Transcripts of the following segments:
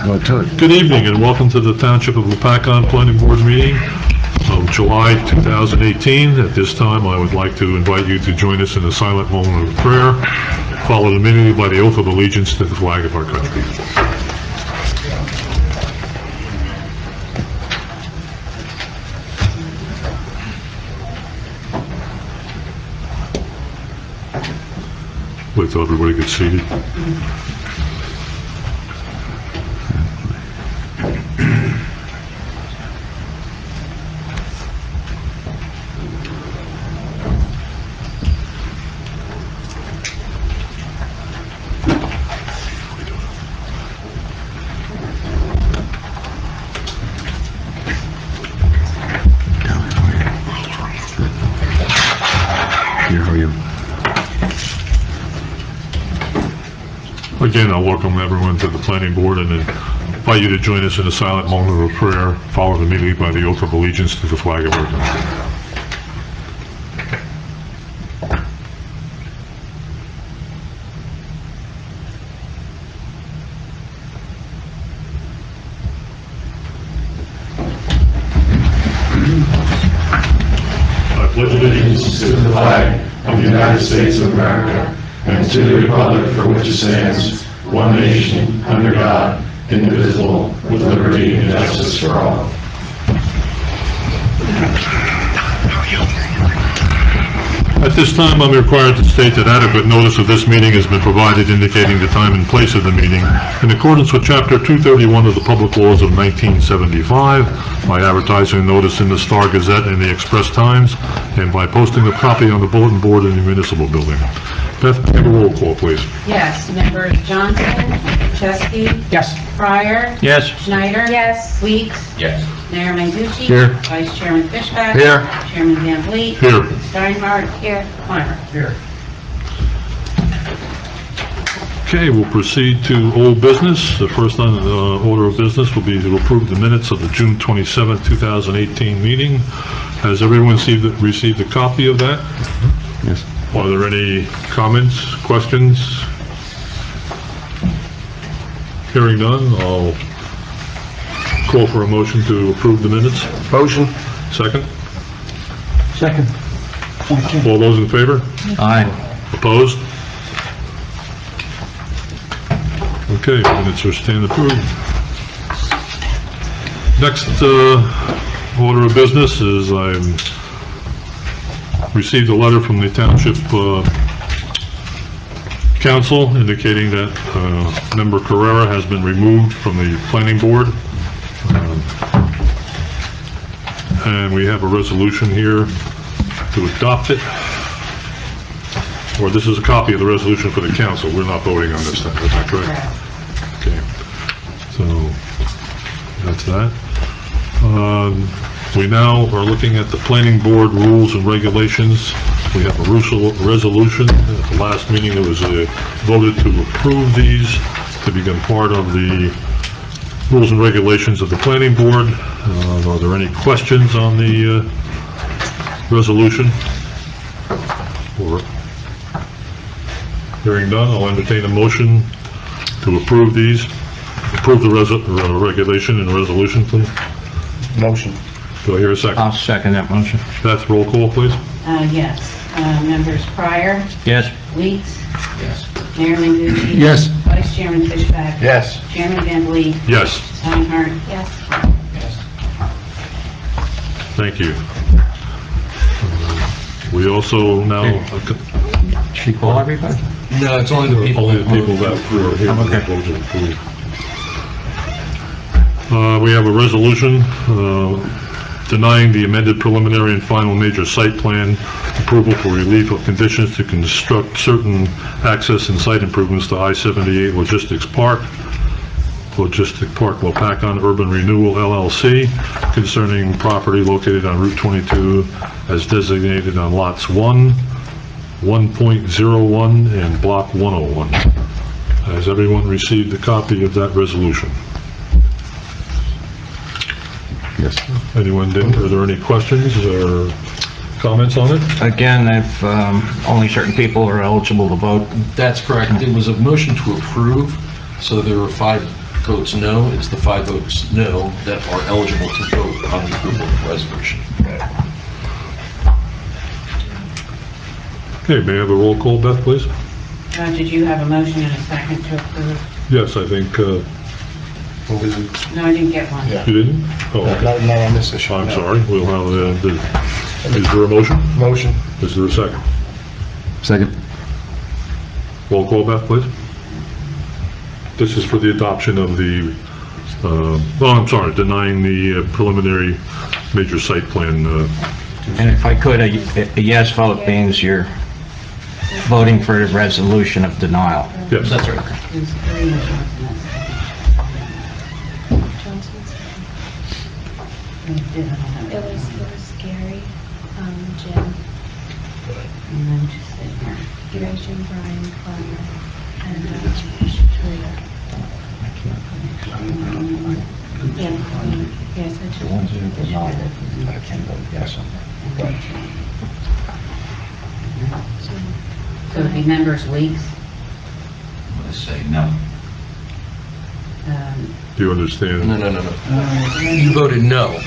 Good evening and welcome to the Township of Lopatcong Planning Board meeting of July 2018. At this time, I would like to invite you to join us in a silent moment of prayer, followed immediately by the oath of allegiance to the flag of our country. Wait till everybody gets seated. Again, I'll welcome everyone to the planning board and invite you to join us in a silent moment of prayer, followed immediately by the oath of allegiance to the flag of our country. I pledge allegiance to the flag of the United States of America and to the republic for which it stands, one nation, under God, indivisible, with liberty and justice for all. At this time, I'm required to state that adequate notice of this meeting has been provided indicating the time and place of the meeting in accordance with Chapter 231 of the Public Laws of 1975, by advertising a notice in the Star Gazette and the Express Times, and by posting a copy on the bulletin board in the municipal building. Beth, have a roll call, please. Yes. Members Johnson? Chesky? Yes. Pryor? Yes. Schneider? Yes. Weeks? Yes. Mayor Mangucci? Here. Vice Chairman Fishback? Here. Chairman Van Vliet? Here. Steinhardt? Here. Meyer? Here. Okay, we'll proceed to old business. The first on the order of business will be to approve the minutes of the June 27, 2018 meeting. Has everyone received a copy of that? Yes. Are there any comments, questions? Hearing none, I'll call for a motion to approve the minutes. Motion. Second? Second. All those in favor? Aye. Opposed? Okay, minutes are stand approved. Next order of business is I've received a letter from the Township Council indicating that member Carrera has been removed from the planning board. And we have a resolution here to adopt it. Or this is a copy of the resolution for the council. We're not voting on this, is that correct? Okay. So that's that. We now are looking at the planning board rules and regulations. We have a resolution. At the last meeting, it was voted to approve these to become part of the rules and regulations of the planning board. Are there any questions on the resolution? Or hearing none, I'll entertain a motion to approve these. Approve the regulation and resolution, please. Motion. Do I hear a second? I'll second that motion. Beth, roll call, please. Yes. Members Pryor? Yes. Weeks? Yes. Mayor Mangucci? Yes. Vice Chairman Fishback? Yes. Chairman Van Vliet? Yes. Steinhardt? Yes. Yes. Thank you. We also now... Should we call everybody? No, it's only the people. Only the people that were here. Okay. We have a resolution denying the amended preliminary and final major site plan approval for relief of conditions to construct certain access and site improvements to I-78 Logistic Park Lopatcong Urban Renewal LLC concerning property located on Route 22 as designated on lots 1, 1.01 and block 101. Has everyone received a copy of that resolution? Yes. Anyone didn't? Are there any questions or comments on it? Again, if only certain people are eligible to vote. That's correct. It was a motion to approve, so there were 5 votes no, it's the 5 votes no that are eligible to vote on the approval of the resolution. Okay, may I have a roll call, Beth, please? Did you have a motion and a second to approve? Yes, I think, No, I didn't get one. you didn't? Oh, okay. Not on this issue. I'm no. sorry, we'll have, is there a motion? Motion. Is there a second? Second. Roll call, Beth, please. This is for the adoption of the, I'm sorry, denying the preliminary major site plan. And if I could, a yes vote means you're voting for the resolution of denial. Yes, That's right. There's 3 and Johnson's. It was Gary, Jim, And then just sit here. Gary, Jim, Brian, Connor, and Julia. Yeah, yes, I The should. ones that are denied, I can vote yes on that. So it'd be members' weeks. Let's say no. do you understand? No. You voted no.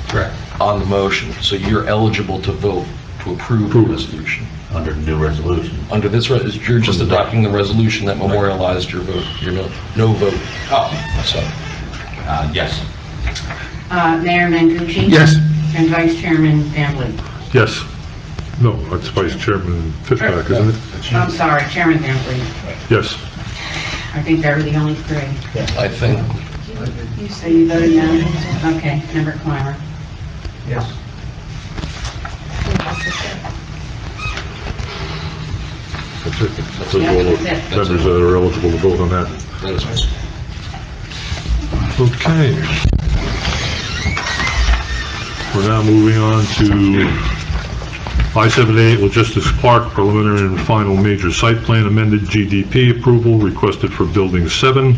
Correct. On the motion, so you're eligible to vote to approve the resolution. Under the new resolution. Under this, you're just adopting the resolution that memorialized your vote, your no vote. Oh, So, yes. Mayor Mangucci? Yes. And Vice Chairman Van Vliet? Yes. No, that's Vice Chairman Fishback, isn't it? I'm sorry, Chairman Van Vliet. Yes. I think they were the only 3. I think, So you voted no? Okay, Member Clymer. Yes. That's it. That's all Yeah, the that's it. members that are eligible to vote on that. that is right. Okay. We're now moving on to I-78 Logistics Park preliminary and final major site plan amended GDP approval requested for Building 7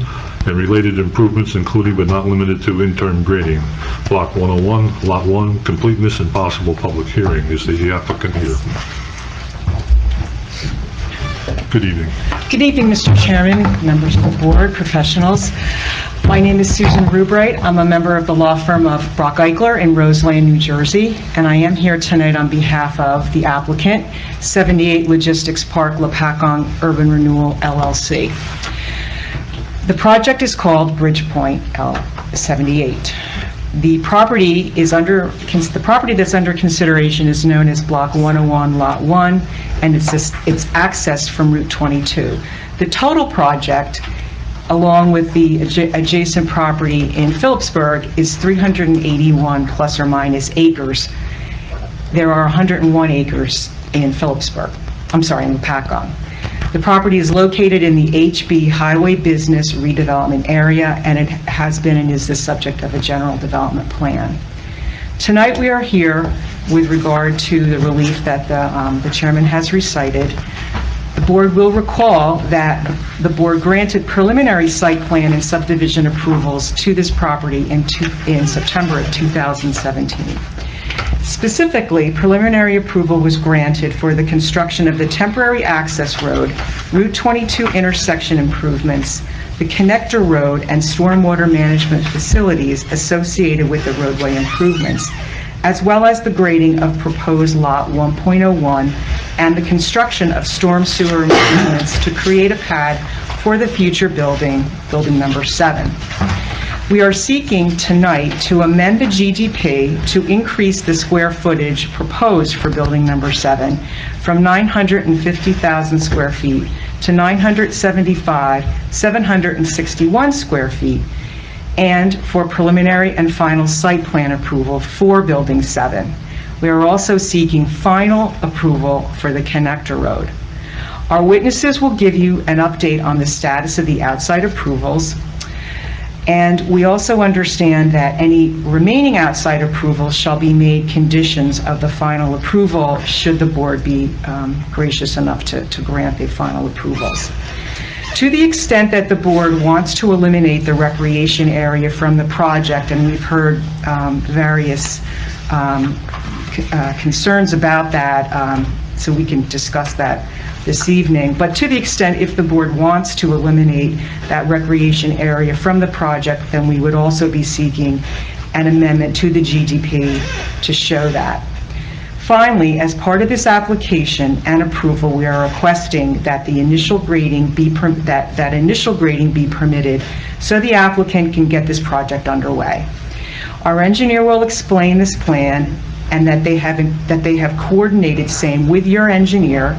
and related improvements including but not limited to interim grading. Block 101, Lot 1, completeness and possible public hearing. Is the applicant here? Good evening. Good evening, Mr. Chairman, members of the board, professionals. My name is Susan Rubright. I'm a member of the law firm of Brock Eichler in Roseland, New Jersey, and I am here tonight on behalf of the applicant, 78 Logistics Park, Lopatcong Urban Renewal, LLC. The project is called Bridgepoint L78. The property that's under consideration is known as Block 101, Lot 1, and it's accessed from Route 22. The total project, along with the adjacent property in Phillipsburg, is 381 plus or minus acres. There are 101 acres in Phillipsburg. I'm sorry, in Lopatcong. The property is located in the HB Highway Business Redevelopment Area, and it has been and is the subject of a general development plan. Tonight we are here with regard to the relief that the chairman has recited. The board will recall that the board granted preliminary site plan and subdivision approvals to this property in September of 2017. Specifically, preliminary approval was granted for the construction of the temporary access road, Route 22 intersection improvements, the connector road, and stormwater management facilities associated with the roadway improvements, as well as the grading of proposed Lot 1.01 and the construction of storm sewer improvements to create a pad for the future building number 7. We are seeking tonight to amend the GDP to increase the square footage proposed for building number 7 from 950,000 square feet to 761 square feet, and for preliminary and final site plan approval for building 7. We are also seeking final approval for the connector road. Our witnesses will give you an update on the status of the outside approvals. And we also understand that any remaining outside approvals shall be made conditions of the final approval should the board be gracious enough to grant the final approvals. To the extent that the board wants to eliminate the recreation area from the project, and we've heard various concerns about that, so we can discuss that this evening. But to the extent, if the board wants to eliminate that recreation area from the project, then we would also be seeking an amendment to the GDP to show that. Finally, as part of this application and approval, we are requesting that the initial grading be initial grading be permitted so the applicant can get this project underway. Our engineer will explain this plan and that they have coordinated same with your engineer,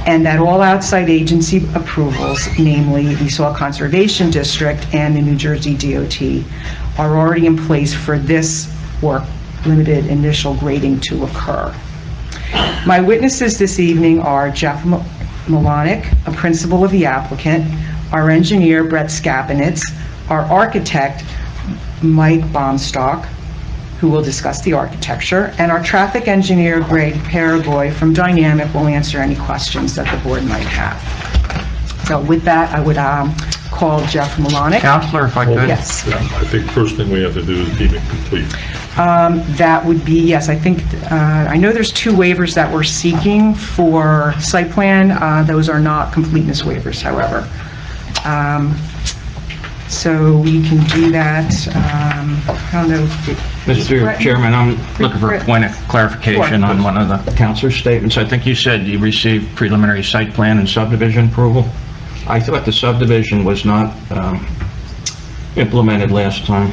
and that all outside agency approvals, namely the Soil Conservation District and the New Jersey DOT, are already in place for this work limited initial grading to occur. My witnesses this evening are Jeff Milonic, a principal of the applicant, our engineer Brett Skapinitz, our architect Mike Baumstock, who will discuss the architecture, and our traffic engineer Greg Paragoy from Dynamic will answer any questions that the board might have. So with that, I would call Jeff Milonic. Counselor, if I could? Yes. Yeah, I think first thing we have to do is deem it complete. That would be, yes, I think, I know there's 2 waivers that we're seeking for site plan. Those are not completeness waivers, however. So we can do that. I don't know. Mr. Chairman, I'm looking for a point of clarification Sure. on one of the counselor's statements. I think you said you received preliminary site plan and subdivision approval. I thought the subdivision was not implemented last time.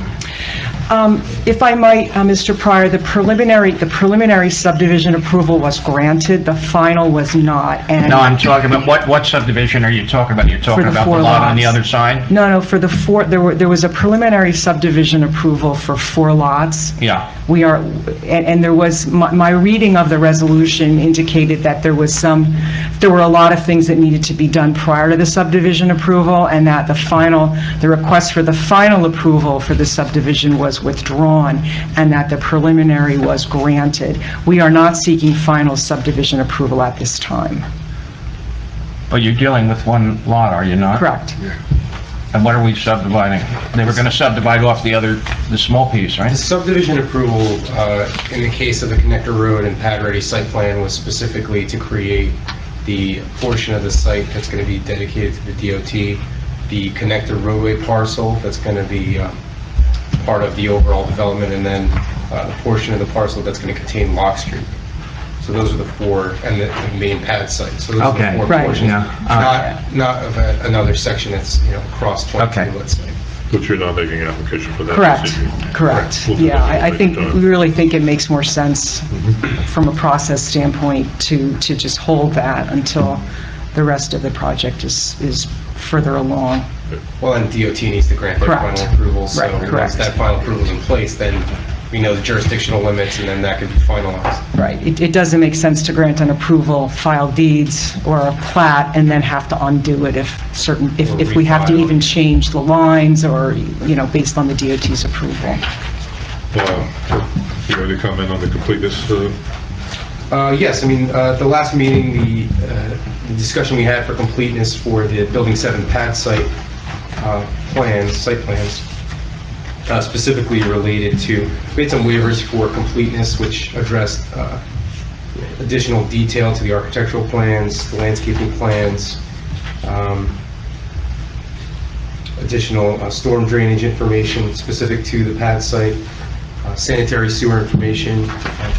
If I might, Mr. Pryor, the preliminary subdivision approval was granted, the final was not. And No, I'm talking about, what subdivision are you talking about? You're talking the about the 4 lot on the lots. other side? No, for the 4, there was a preliminary subdivision approval for 4 lots. Yeah. We are, and there was, my reading of the resolution indicated that there were a lot of things that needed to be done prior to the subdivision approval, and that the request for the final approval for the subdivision was withdrawn, and that the preliminary was granted. We are not seeking final subdivision approval at this time. But you're dealing with one lot, are you not? Correct. And what are we subdividing? They were going to subdivide off the small piece, right? The subdivision approval, in the case of the connector road and pad ready site plan, was specifically to create the portion of the site that's going to be dedicated to the DOT, the connector roadway parcel that's going to be part of the overall development, and then the portion of the parcel that's going to contain Lock Street. So those are the 4, and the main pad site. So those are Okay. the 4 Right. portions. Yeah. Not of another section that's, across 22, Okay. let's say. But you're not making an application for that Correct, this evening? correct. We'll do Yeah, that I think, later. we really think it makes more sense from a process standpoint to just hold that until the rest of the project is further along. Well, and DOT needs to grant their Correct. final approval, so Right, once correct. that final approval is in place, then we know the jurisdictional limits, and then that can be finalized. Right. It doesn't make sense to grant an approval, file deeds, or a plat, and then have to undo it if we have to refile. even change the lines or, based on the DOT's approval. You ready to comment on the completeness? Yes, the last meeting, the discussion we had for completeness for the Building 7 pad site site plans, specifically related to, we had some waivers for completeness, which addressed additional detail to the architectural plans, the landscaping plans, additional storm drainage information specific to the pad site, sanitary sewer information,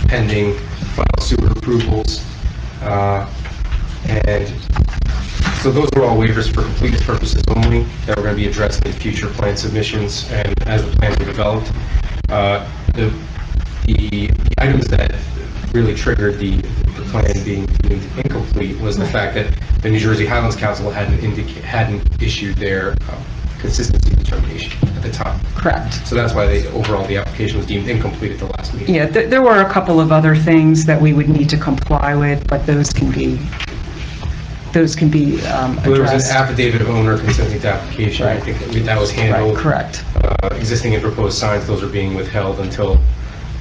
pending final sewer approvals, and so those are all waivers for completeness purposes only that we're going to be addressing in future plan submissions and as the plans are developed. The items that really triggered the plan being deemed incomplete was the fact that the New Jersey Highlands Council hadn't issued their consistency determination at the time. Correct. So that's why overall the application was deemed incomplete at the last meeting. Yeah, there were a couple of other things that we would need to comply with, but those can be Well, there was addressed. an affidavit of owner consenting to application. I think that was handled. Right, correct. Existing and proposed signs, those are being withheld until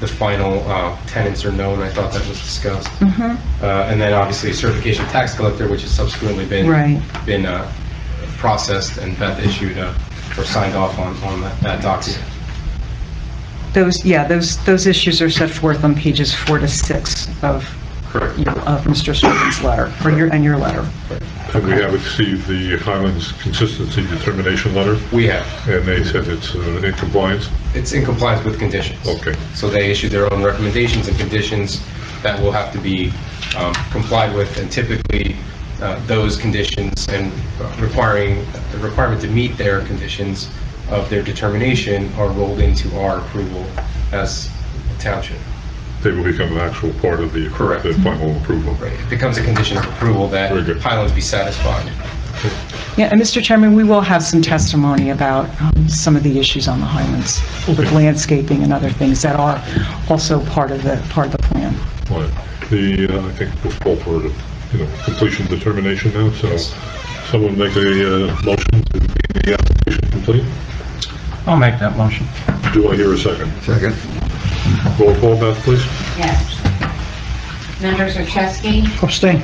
the final tenants are known. I thought that was discussed. And then obviously certification of tax collector, which has subsequently been processed, and Beth issued or signed off on that document. Those issues are set forth on pages 4 to 6 of Correct. of Mr. Sterling's letter, or your letter. And we have received the Highlands Consistency Determination Letter, We have. and they said it's in compliance? It's in compliance with conditions. Okay. So they issued their own recommendations and conditions that will have to be complied with, and typically those conditions and the requirement to meet their conditions of their determination are rolled into our approval as a township. They will become an actual part of the Correct. the final approval. Right. It becomes a condition of approval that Very good. Highlands be satisfied. Yeah, and Mr. Chairman, we will have some testimony about some of the issues on the Highlands with Okay. landscaping and other things that are also part of the plan. All right. I think we'll call for the, completion determination now, so someone make a motion to deem the application complete? I'll make that motion. Do I hear a second? Second. Roll call, Beth, please. Yes. Members Ochesky, Abstain.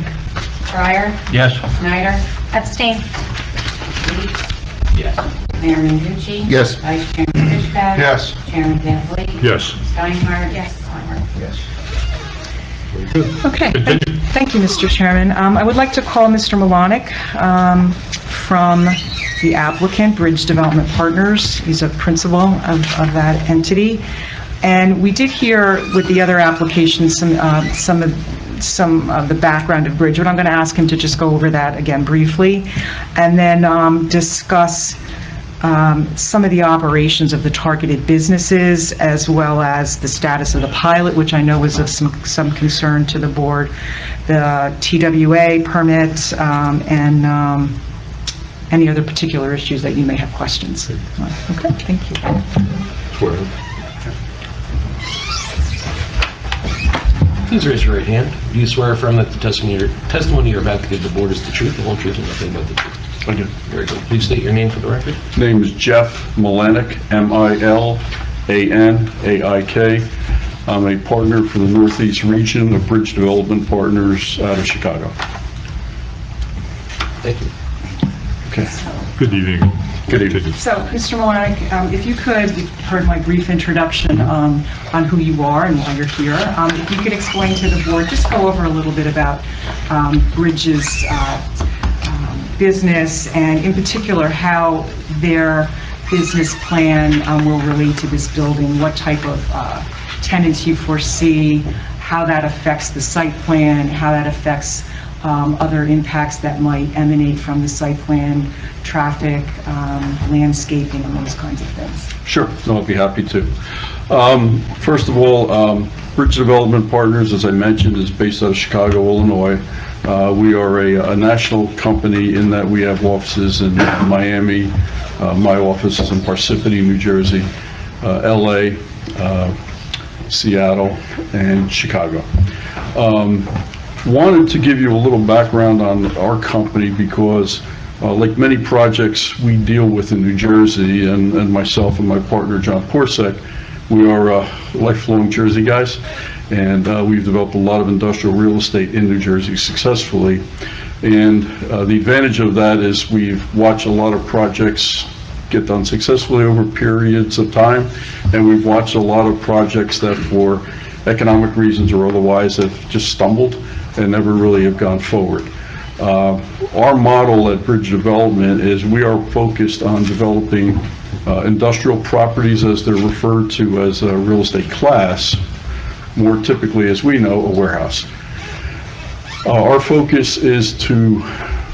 Fryer, Yes. Snyder, Abstain. Leeds, Yes. Mayor Menducci. Yes. Vice Chairman Fishbach. Yes. Chairman Van Vliet. Yes. Steinhardt. Yes. Weimer. Yes. Very good. Okay, Continue. thank you, Mr. Chairman. I would like to call Mr. Malonick from the applicant, Bridge Development Partners. He's a principal of that entity. And we did hear with the other applications some of the background of Bridge, but I'm going to ask him to just go over that again briefly, and then discuss some of the operations of the targeted businesses, as well as the status of the pilot, which I know was of some concern to the board, the TWA permit, and any other particular issues that you may have questions. Okay, thank you. Swear in. Please raise your right hand. Do you swear or affirm that the testimony you're about to give the board is the truth, the whole truth, and nothing but the truth? I do. Very good. Please state your name for the record. Name is Jeff Malenik, M-I-L-A-N-A-I-K. I'm a partner for the Northeast region of Bridge Development Partners out of Chicago. Thank you. Okay. Good evening. Good evening. Continue. So, Mr. Malonick, if you could, you've heard my brief introduction on who you are and why you're here. If you could explain to the board, just go over a little bit about Bridge's business, and in particular, how their business plan will relate to this building, what type of tenants you foresee, how that affects the site plan, how that affects other impacts that might emanate from the site plan, traffic, landscaping, and those kinds of things. Sure, no, I'd be happy to. First of all, Bridge Development Partners, as I mentioned, is based out of Chicago, Illinois. We are a national company in that we have offices in Miami. My office is in Parsippany, New Jersey, LA, Seattle, and Chicago. Wanted to give you a little background on our company because like many projects we deal with in New Jersey, and myself and my partner John Porsek, we are lifelong Jersey guys, and we've developed a lot of industrial real estate in New Jersey successfully. And the advantage of that is we've watched a lot of projects get done successfully over periods of time, and we've watched a lot of projects that for economic reasons or otherwise have just stumbled and never really have gone forward. Our model at Bridge Development is we are focused on developing industrial properties, as they're referred to as a real estate class, more typically, as we know, a warehouse. Our focus is to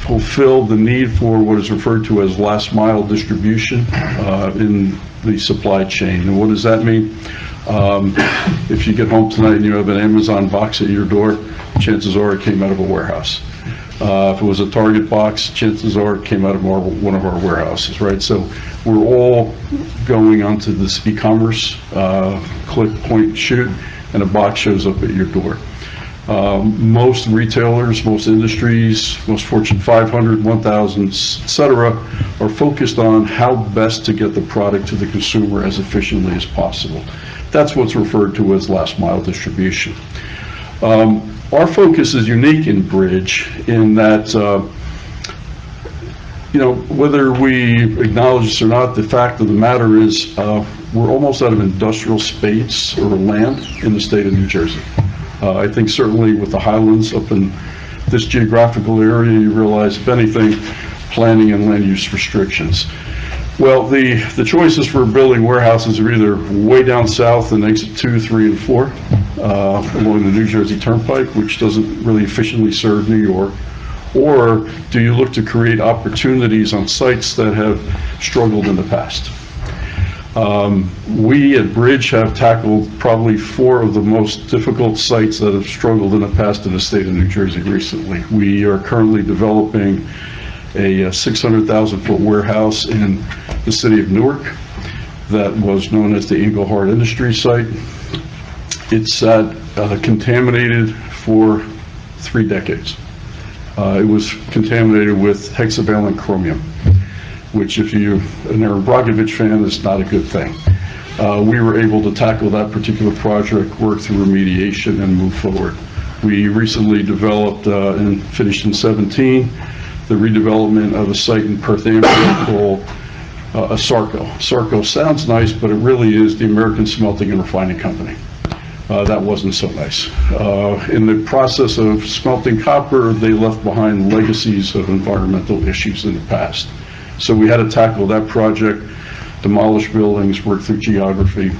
fulfill the need for what is referred to as last mile distribution in the supply chain. And what does that mean? If you get home tonight and you have an Amazon box at your door, chances are it came out of a warehouse. If it was a Target box, chances are it came out of one of our warehouses, right? So we're all going onto this e-commerce, click, point, shoot, and a box shows up at your door. Most retailers, most industries, most Fortune 500, 1,000, etc., are focused on how best to get the product to the consumer as efficiently as possible. That's what's referred to as last mile distribution. Our focus is unique in Bridge in that, whether we acknowledge this or not, the fact of the matter is we're almost out of industrial space or land in the state of New Jersey. I think certainly with the Highlands up in this geographical area, you realize, if anything, planning and land use restrictions. Well, the choices for building warehouses are either way down south in exit 2, 3, and 4 along the New Jersey Turnpike, which doesn't really efficiently serve New York, or do you look to create opportunities on sites that have struggled in the past? We at Bridge have tackled probably 4 of the most difficult sites that have struggled in the past in the state of New Jersey recently. We are currently developing a 600,000-foot warehouse in the city of Newark that was known as the Engelhard Industries site. It's contaminated for 3 decades. It was contaminated with hexavalent chromium, which if you're an Aaron Brockovich fan, is not a good thing. We were able to tackle that particular project, work through remediation, and move forward. We recently developed and finished in 17 the redevelopment of a site in Perth Amboy called Sarco. Sarco sounds nice, but it really is the American Smelting and Refining Company. That wasn't so nice. In the process of smelting copper, they left behind legacies of environmental issues in the past. So we had to tackle that project, demolish buildings, work through geography,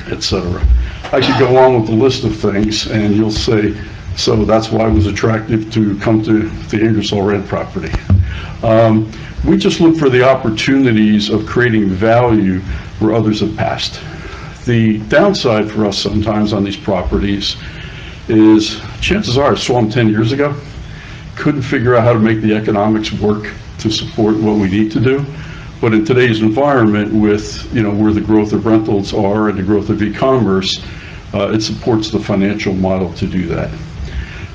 etc. I could go on with the list of things, and you'll say, so that's why it was attractive to come to the Ingersoll Rand property. We just look for the opportunities of creating value where others have passed. The downside for us sometimes on these properties is chances are I saw them 10 years ago, couldn't figure out how to make the economics work to support what we need to do. But in today's environment with, where the growth of rentals are and the growth of e-commerce, it supports the financial model to do that.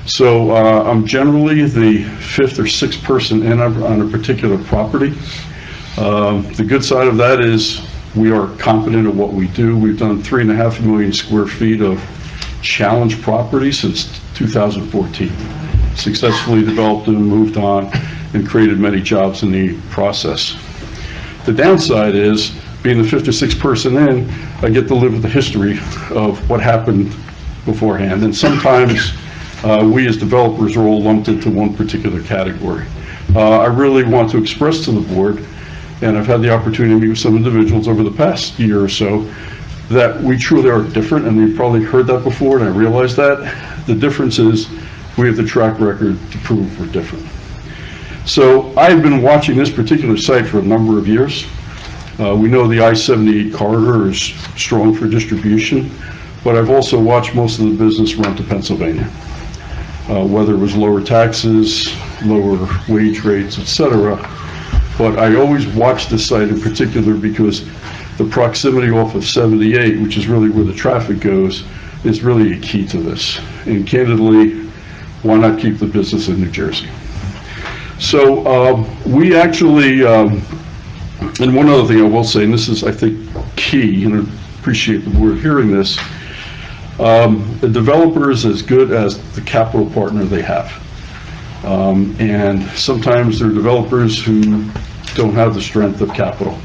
So I'm generally the 5th or 6th person in on a particular property. The good side of that is we are competent at what we do. We've done 3.5 million square feet of challenge property since 2014. Successfully developed and moved on and created many jobs in the process. The downside is, being the 5th or 6th person in, I get to live with the history of what happened beforehand. And sometimes we as developers are all lumped into one particular category. I really want to express to the board, and I've had the opportunity to meet with some individuals over the past year or so, that we truly are different, and you've probably heard that before, and I realize that. The difference is we have the track record to prove we're different. So I've been watching this particular site for a number of years. We know the I-78 corridor is strong for distribution, but I've also watched most of the business run to Pennsylvania. Whether it was lower taxes, lower wage rates, etc. But I always watch this site in particular because the proximity off of 78, which is really where the traffic goes, is really a key to this. And candidly, why not keep the business in New Jersey? So we actually, and one other thing I will say, and this is, I think, key, and I appreciate the board hearing this, the developer is as good as the capital partner they have. And sometimes there are developers who don't have the strength of capital.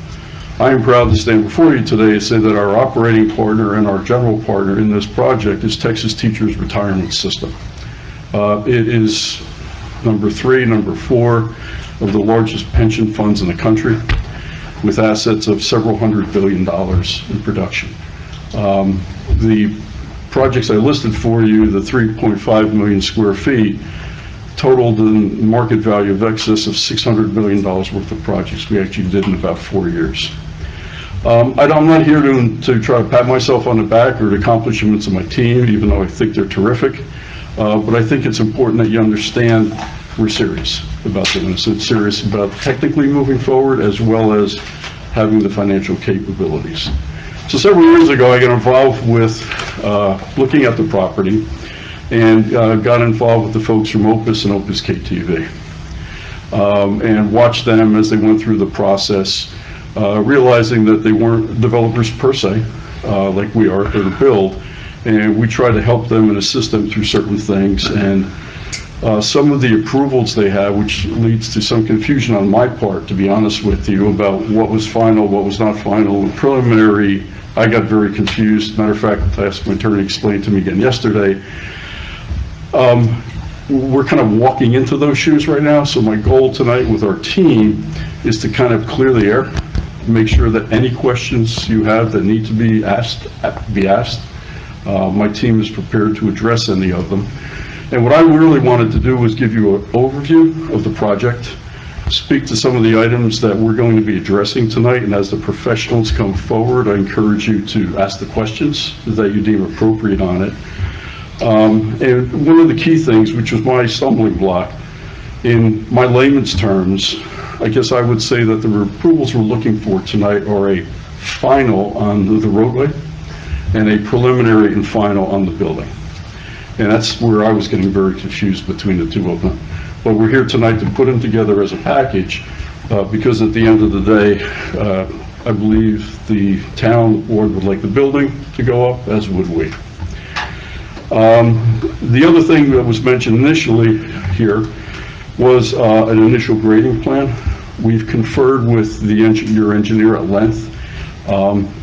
I am proud to stand before you today and say that our operating partner and our general partner in this project is Texas Teachers Retirement System. It is number 3, number 4 of the largest pension funds in the country, with assets of several $100 billion in production. The projects I listed for you, the 3.5 million square feet, totaled in market value of excess of $600 million worth of projects we actually did in about 4 years. I'm not here to try to pat myself on the back or the accomplishments of my team, even though I think they're terrific. But I think it's important that you understand we're serious about doing this. It's serious about technically moving forward as well as having the financial capabilities. So several years ago, I got involved with looking at the property and got involved with the folks from Opus and Opus KTV and watched them as they went through the process, realizing that they weren't developers per se, like we are, they're to build, and we try to help them and assist them through certain things. And some of the approvals they have, which leads to some confusion on my part, to be honest with you, about what was final, what was not final, preliminary I got very confused. Matter of fact, I asked my attorney to explain to me again yesterday. We're kind of walking into those shoes right now, so my goal tonight with our team is to kind of clear the air, make sure that any questions you have that need to be asked, be asked. My team is prepared to address any of them. And what I really wanted to do was give you an overview of the project, speak to some of the items that we're going to be addressing tonight, and as the professionals come forward, I encourage you to ask the questions that you deem appropriate on it. And one of the key things, which was my stumbling block, in my layman's terms, I guess I would say that the approvals we're looking for tonight are a final on the roadway and a preliminary and final on the building. And that's where I was getting very confused between the two of them. But we're here tonight to put them together as a package because at the end of the day, I believe the town board would like the building to go up, as would we. The other thing that was mentioned initially here was an initial grading plan. We've conferred with your engineer at length.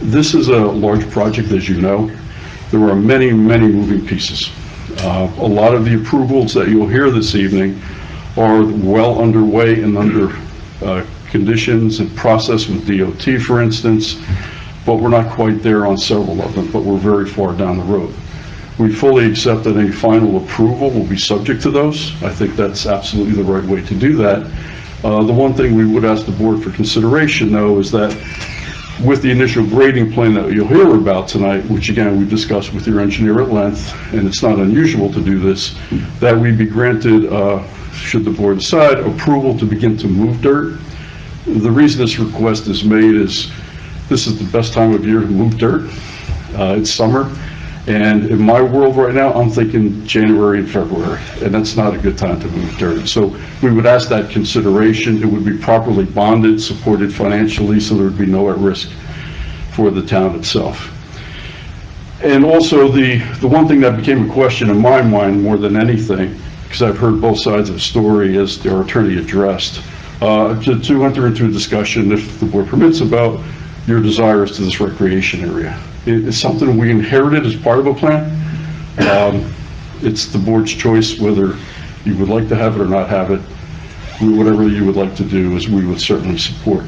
This is a large project, as you know. There are many, many moving pieces. A lot of the approvals that you'll hear this evening are well underway and under conditions and process with DOT, for instance, but we're not quite there on several of them, but we're very far down the road. We fully accept that any final approval will be subject to those. I think that's absolutely the right way to do that. The one thing we would ask the board for consideration, though, is that with the initial grading plan that you'll hear about tonight, which again we discussed with your engineer at length, and it's not unusual to do this, that we be granted, should the board decide, approval to begin to move dirt. The reason this request is made is this is the best time of year to move dirt. It's summer. And in my world right now, I'm thinking January and February, and that's not a good time to move dirt. So we would ask that consideration. It would be properly bonded, supported financially, so there would be no at risk for the town itself. And also the one thing that became a question in my mind more than anything, because I've heard both sides of the story as our attorney addressed, to enter into a discussion, if the board permits, about your desires to this recreation area. It's something we inherited as part of a plan. It's the board's choice whether you would like to have it or not have it. Whatever you would like to do is we would certainly support.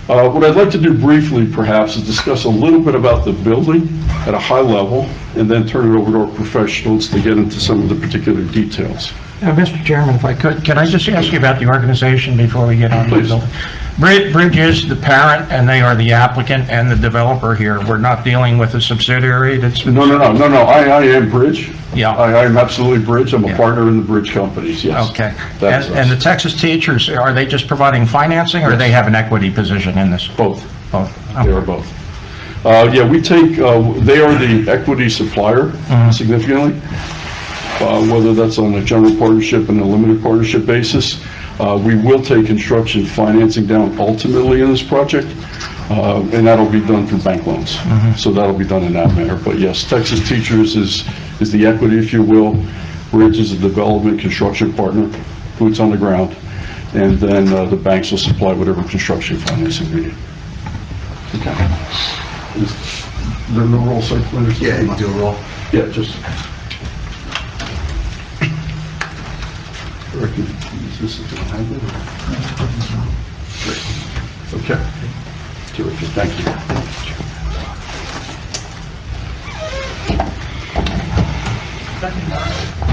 What I'd like to do briefly perhaps is discuss a little bit about the building at a high level and then turn it over to our professionals to get into some of the particular details. Mr. Chairman, if I could, can I just ask you about the organization before we get on to the building? Bridge is the parent, and they are the applicant and the developer here. We're not dealing with a subsidiary that's... No. I am Bridge. Yeah. I am absolutely Bridge. I'm a Yeah. partner in the Bridge companies, yes. Okay. That's And the us. Texas teachers, are they just providing financing, or do they have an equity position in this? Both. Both. They are both. Yeah, we take, they are the equity supplier significantly, whether that's on a general partnership and a limited partnership basis. We will take construction financing down ultimately in this project, and that'll be done through bank loans. So that'll be done in that manner. But yes, Texas Teachers is the equity, if you will. Bridge is a development construction partner, boots on the ground, and then the banks will supply whatever construction financing we need. Okay. Is there no roll, site plan? Yeah, you do a roll. Yeah, just. Is this a hybrid or? Great. Okay. Terrific, thank you.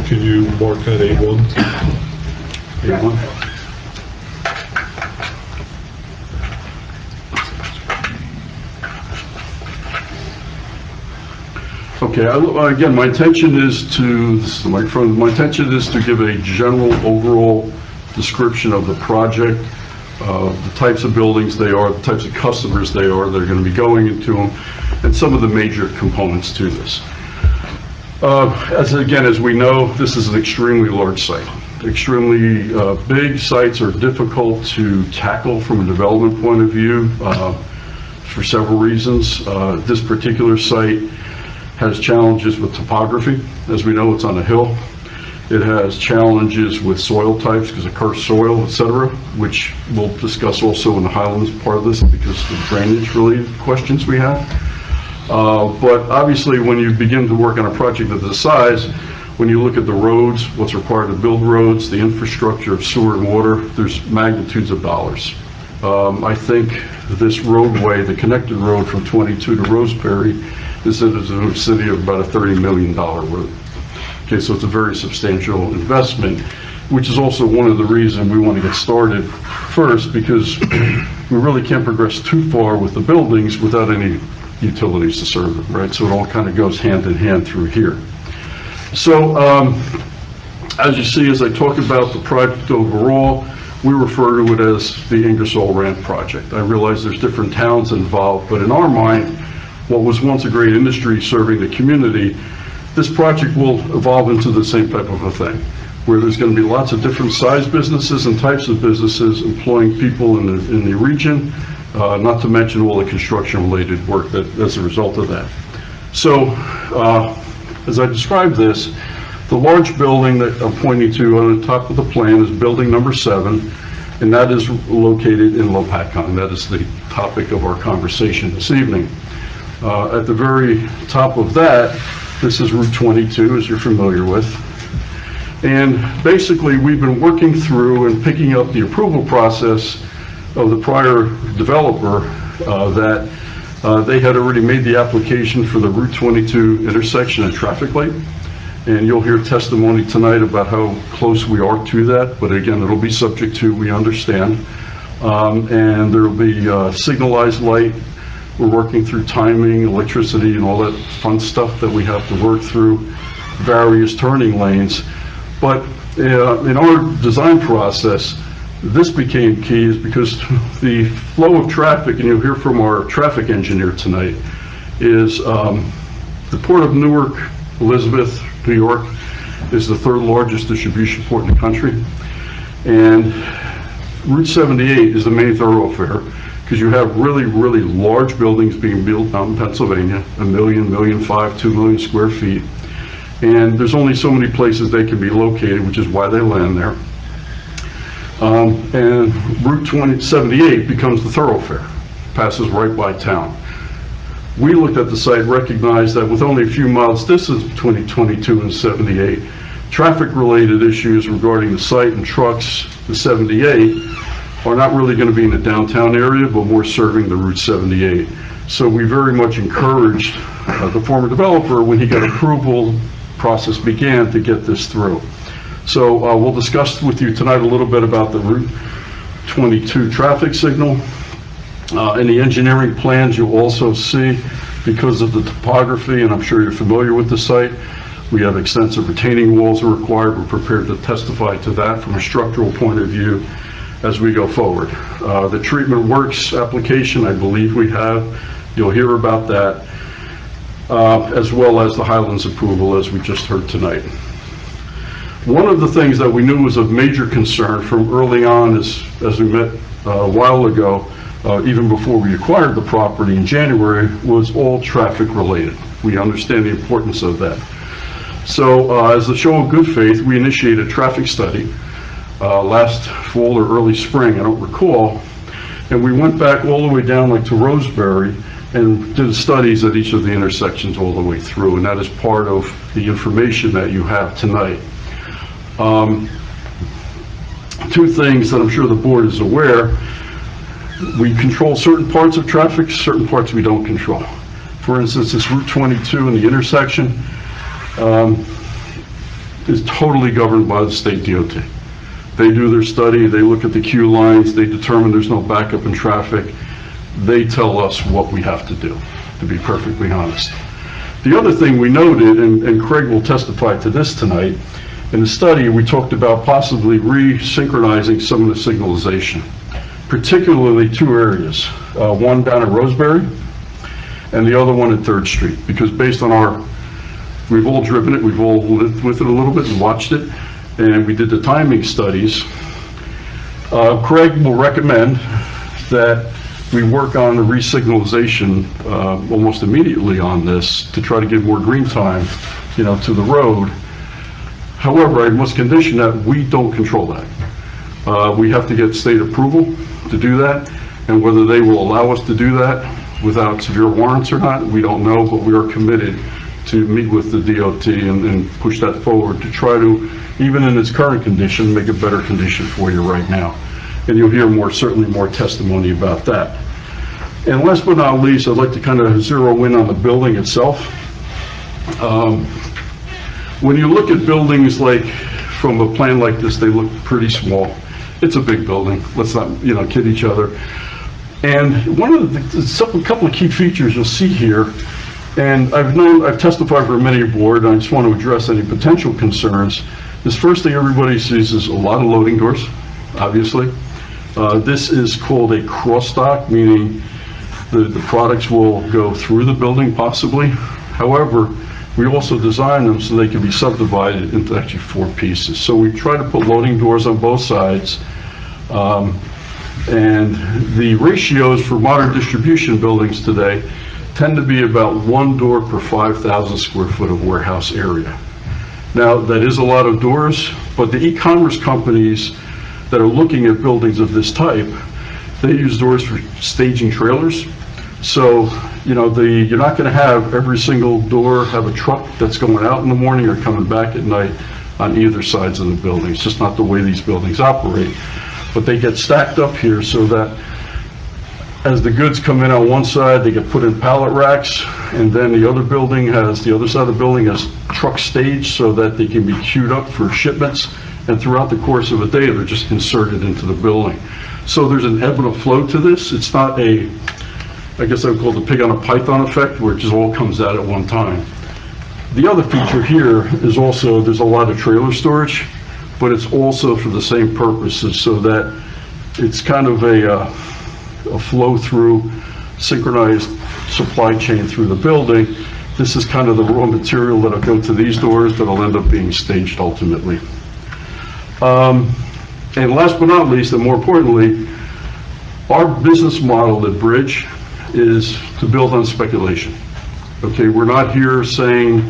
Can you mark that A1? A1? Okay, again, my intention is to, this is the microphone, my intention is to give a general overall description of the project, the types of buildings they are, the types of customers they are that are going to be going into them, and some of the major components to this. As we know, this is an extremely large site. Extremely big sites are difficult to tackle from a development point of view for several reasons. This particular site has challenges with topography. As we know, it's on a hill. It has challenges with soil types because of cursed soil, etc., which we'll discuss also in the Highlands part of this because of the drainage related questions we have. But obviously, when you begin to work on a project of this size, when you look at the roads, what's required to build roads, the infrastructure of sewer and water, there's magnitudes of dollars. I think this roadway, the connected road from 22 to Roseberry, is in the vicinity of about a $30 million road. Okay, so it's a very substantial investment, which is also one of the reasons we want to get started first, because we really can't progress too far with the buildings without any utilities to serve them, right? So it all kind of goes hand in hand through here. So as you see, as I talk about the project overall, we refer to it as the Ingersoll Rand project. I realize there's different towns involved, but in our mind, what was once a great industry serving the community, this project will evolve into the same type of a thing, where there's going to be lots of different size businesses and types of businesses employing people in the region, not to mention all the construction-related work that as a result of that. So, as I describe this, the large building that I'm pointing to on the top of the plan is building number 7, and that is located in Lopatcong. That is the topic of our conversation this evening. At the very top of that, this is Route 22, as you're familiar with. And basically, we've been working through and picking up the approval process of the prior developer that they had already made the application for the Route 22 intersection and traffic light. And you'll hear testimony tonight about how close we are to that, but again, it'll be subject to, we understand. And there'll be signalized light. We're working through timing, electricity, and all that fun stuff that we have to work through, various turning lanes. But in our design process, this became key is because the flow of traffic, and you'll hear from our traffic engineer tonight, is the Port of Newark, Elizabeth, New York, is the 3rd largest distribution port in the country. And Route 78 is the main thoroughfare because you have really, really large buildings being built out in Pennsylvania, 1 million, 1.5 million, 2 million square feet. And there's only so many places they can be located, which is why they land there. And Route 78 becomes the thoroughfare, passes right by town. We looked at the site, recognized that with only a few miles distance between 22 and 78, traffic-related issues regarding the site and trucks to 78 are not really going to be in the downtown area, but more serving the Route 78. So we very much encouraged the former developer, when he got approval, process began to get this through. So we'll discuss with you tonight a little bit about the Route 22 traffic signal. In the engineering plans, you'll also see, because of the topography, and I'm sure you're familiar with the site, we have extensive retaining walls are required. We're prepared to testify to that from a structural point of view as we go forward. The treatment works application, I believe we have. You'll hear about that, as well as the Highlands approval, as we just heard tonight. One of the things that we knew was of major concern from early on, as we met a while ago, even before we acquired the property in January, was all traffic related. We understand the importance of that. So as a show of good faith, we initiated a traffic study last fall or early spring, I don't recall, and we went back all the way down like to Roseberry and did studies at each of the intersections all the way through, and that is part of the information that you have tonight. Two things that I'm sure the board is aware: we control certain parts of traffic, certain parts we don't control. For instance, this Route 22 in the intersection is totally governed by the state DOT. They do their study, they look at the queue lines, they determine there's no backup in traffic. They tell us what we have to do, to be perfectly honest. The other thing we noted, and Craig will testify to this tonight, in the study we talked about possibly resynchronizing some of the signalization, particularly two areas, one down at Roseberry and the other one at 3rd Street, because based on we've all driven it, we've all lived with it a little bit and watched it, and we did the timing studies. Craig will recommend that we work on the re-signalization almost immediately on this to try to give more green time, to the road. However, I must condition that we don't control that. We have to get state approval to do that, and whether they will allow us to do that, without severe warrants or not, we don't know, but we are committed to meet with the DOT and push that forward to try to, even in its current condition, make a better condition for you right now. And you'll hear certainly more testimony about that. And last but not least, I'd like to kind of zero in on the building itself. When you look at buildings like, from a plan like this, they look pretty small. It's a big building, let's not, kid each other. And one of a couple of key features you'll see here, and I've testified for many board, and I just want to address any potential concerns. This first thing everybody sees is a lot of loading doors, obviously. This is called a cross-dock, meaning the products will go through the building possibly. However, we also design them so they can be subdivided into actually 4 pieces. So we try to put loading doors on both sides. And the ratios for modern distribution buildings today tend to be about 1 door per 5,000 square foot of warehouse area. Now, that is a lot of doors, but the e-commerce companies that are looking at buildings of this type, they use doors for staging trailers. So, you're not going to have every single door have a truck that's going out in the morning or coming back at night on either sides of the building. It's just not the way these buildings operate. But they get stacked up here so that as the goods come in on one side, they get put in pallet racks, and then the other side of the building has truck staged so that they can be queued up for shipments, and throughout the course of a day, they're just inserted into the building. So there's an ebb and a flow to this. It's not I guess I would call it the pig on a python effect, where it just all comes out at one time. The other feature here is also there's a lot of trailer storage, but it's also for the same purposes, so that it's kind of a flow-through, synchronized supply chain through the building. This is kind of the raw material that'll go to these doors that'll end up being staged ultimately. And last but not least, and more importantly, our business model at Bridge is to build on speculation. Okay, we're not here saying,